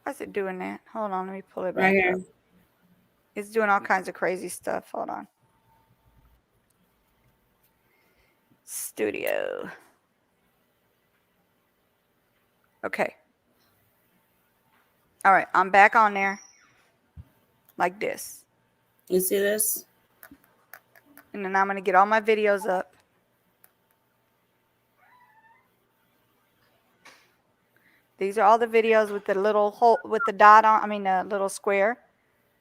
Why's it doing that? Hold on, let me pull it Right back here. up. It's doing all kinds of crazy stuff. Hold on. Studio. Okay. All right, I'm back on there. Like this. You see this? And then I'm going to get all my videos up. These are all the videos with the little hole, with the dot on, I mean, the little square.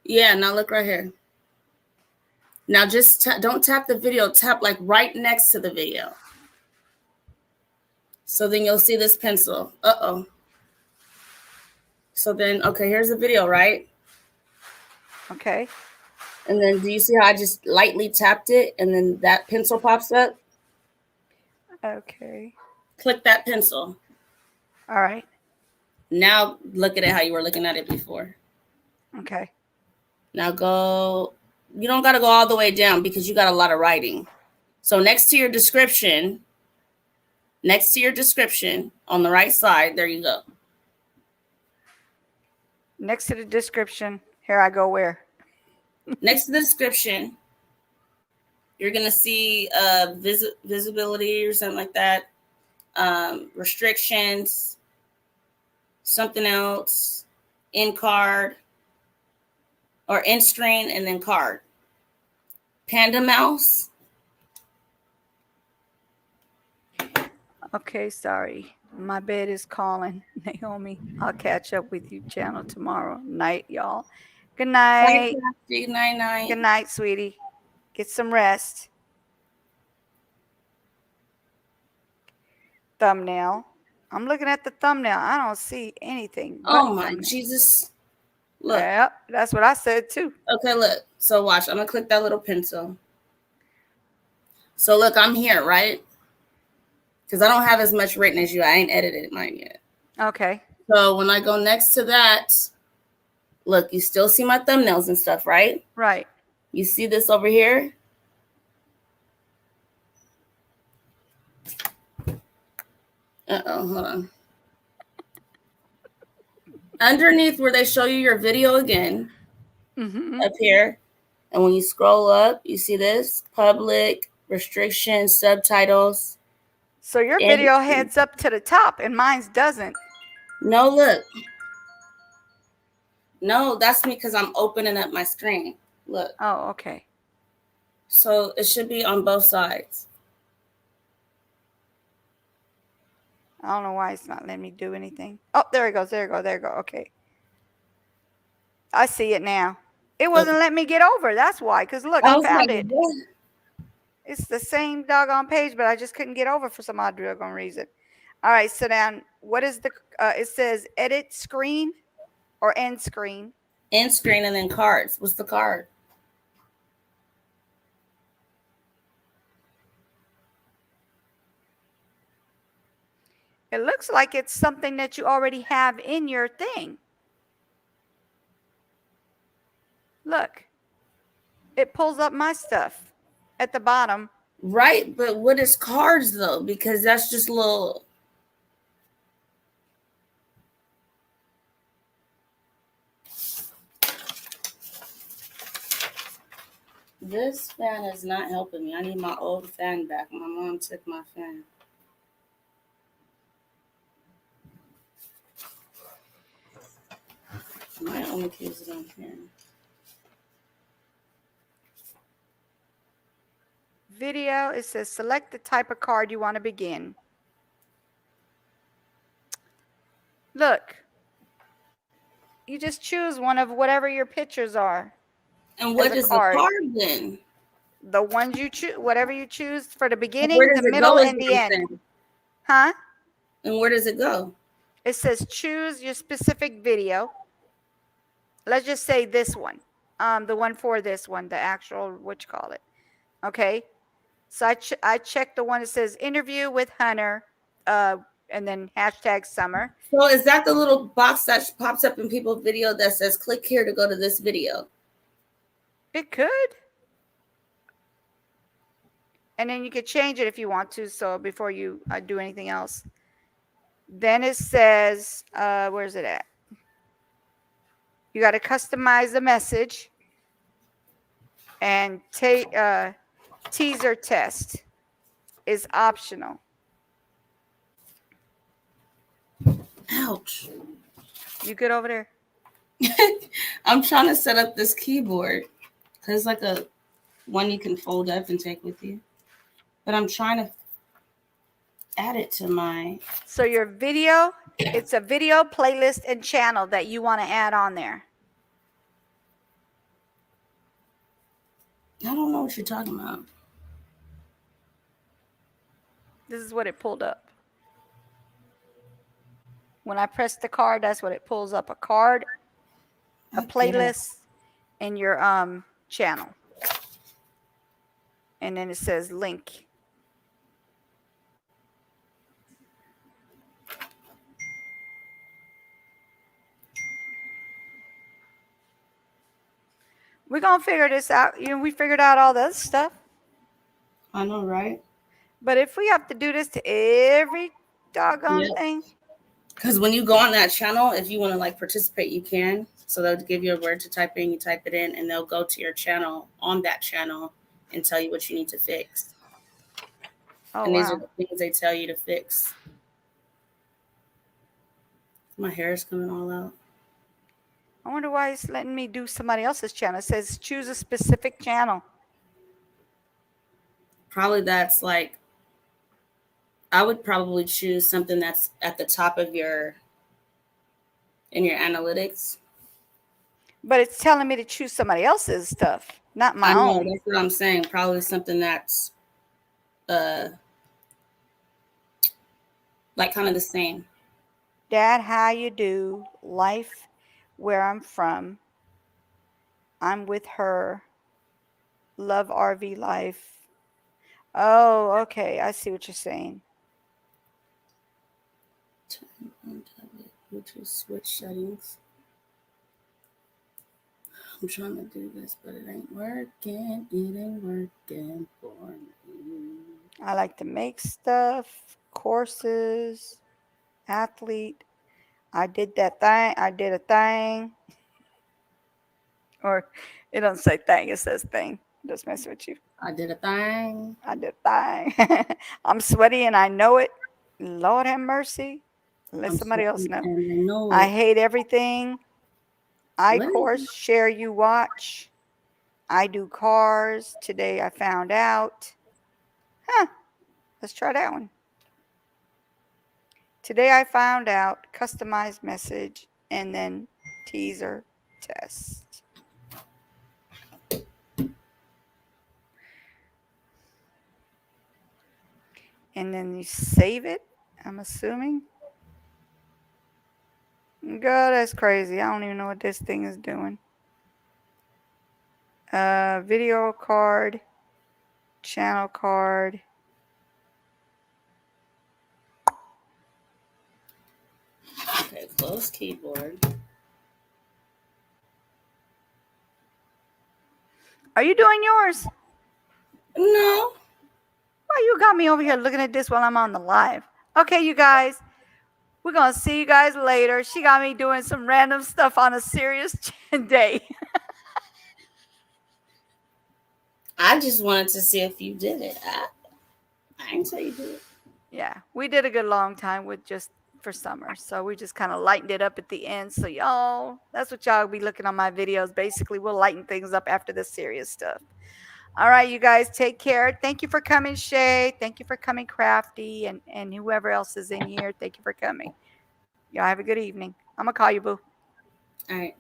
Yeah, now look right here. Now just don't tap the video, tap like right next to the video. So then you'll see this pencil. Uh-oh. So then, okay, here's the video, right? Okay. And then do you see how I just lightly tapped it and then that pencil pops up? Okay. Click that pencil. All right. Now look at it how you were looking at it before. Okay. Now go, you don't got to go all the way down because you got a lot of writing. So next to your description on the right side, there you go. Next to the description, here I go where? Next to the description, you're going to see visibility or something like that. Restrictions, something else, in card, or in screen, and then card. Panda mouse. Okay, sorry. My bed is calling. Naomi, I'll catch up with you channel tomorrow night, y'all. Good night. Good night. Good night, sweetie. Get some rest. Thumbnail. I'm looking at the thumbnail. I don't see anything. but Oh my thumbnail. Jesus. Look. Yep, that's what I said too. Okay, look. So watch. I'm going to click that little pencil. So look, I'm here, right? Because I don't have as much written as you. I ain't edited mine yet. Okay. So when I go next to that, look, you still see my thumbnails and stuff, right? Right. You see this over here? Hold on. Underneath where they show you your video again, up here. And when you scroll up, you see this public, restrictions, subtitles. So your video heads up to the top and mine's doesn't. No, look. No, that's me because I'm opening up my screen. Look. Oh, okay. So it should be on both sides. I don't know why it's not letting me do anything. Oh, there it goes. There you go. There you go. Okay. I see it now. It wasn't letting me get over. That's why. Because look, I found it. It's the same doggone page, but I just couldn't get over for some odd doggone reason. All right. So then what is the, it says edit screen or end screen. End screen and then cards. What's the card? It looks like it's something that you already have in your thing. Look, it pulls up my stuff at the bottom. Right, but what is cards though? Because that's just little. This fan is not helping me. I need my old fan back. My mom took my fan. My only keys is on here. Video, it says select the type of card you want to begin. Look, you just choose one of whatever your pictures are. And what is the card then? The ones you choose, whatever you choose for the beginning, Where does the it middle, go and the end. Huh? And where does it go? It says choose your specific video. Let's just say this one. The one for this one, the actual, what you call it. Okay. So I checked the one that says interview with Hunter, and then hashtag summer. So is that the little box that pops up in people's video that says click here to go to this video? It could. And then you could change it if you want to. So before you do anything else. Then it says, where's it at? You got to customize the message and take teaser test is optional. Ouch. You good over there? I'm trying to set up this keyboard because it's like a one you can fold up and take with you. But I'm trying to add it to my. So your video, it's a video playlist and channel that you want to add on there. I don't know what you're talking about. This is what it pulled up. When I press the card, that's what it pulls up. A card, a playlist, and your channel. And then it says link. We're gonna figure this out. You know, we figured out all this stuff. I know, right? But if we have to do this to every doggone Yep. thing, Because when you go on that channel, if you want to like participate, you can. So they'll give you a word to type in, you type it in, and they'll go to your channel on that channel and tell you what you need to fix. oh And these are wow. the things they tell you to fix. My hair is coming all out. I wonder why it's letting me do somebody else's channel. It says choose a specific channel. Probably that's like, I would probably choose something that's at the top of in your analytics. But it's telling me to choose somebody else's stuff, not my I know, own. that's what I'm saying. Probably something that's like kind of the same. Dad, how you do? Life where I'm from. I'm with her. Love RV life. Oh, okay. I see what you're saying. Turn on tablet, Bluetooth switch settings. I'm trying to do this, but it ain't working. It ain't working for me. I like to make stuff, courses, athlete. I did that thing. I did a thing. Or it doesn't say thing, it says thing. Just messing with you. I did a thing. I did a thing. I'm sweaty and I know it. Lord have mercy. Let I'm somebody else sweating know. and I know I it. hate everything. I What is course, share, you watch. I do cars. Today I found out. Huh. Let's try that one. Today I found out customized message and then teaser test. And then you save it, I'm assuming. God, that's crazy. I don't even know what this thing is doing. Video card, channel card. Okay, close keyboard. Are you doing yours? No. Why you got me over here looking at this while I'm on the live? Okay, you guys. We're going to see you guys later. She got me doing some random stuff on a serious day. I just wanted to see if you did it. I didn't say you did it. Yeah, we did a good long time with just for summer. So we just kind of lightened it up at the end. So y'all, that's what y'all be looking on my videos. Basically, we'll lighten things up after the serious stuff. All right, you guys, take care. Thank you for coming, Shay. Thank you for coming, Crafty, and whoever else is in here. Thank you for coming. Y'all have a good evening. I'm going to call you, boo. All right.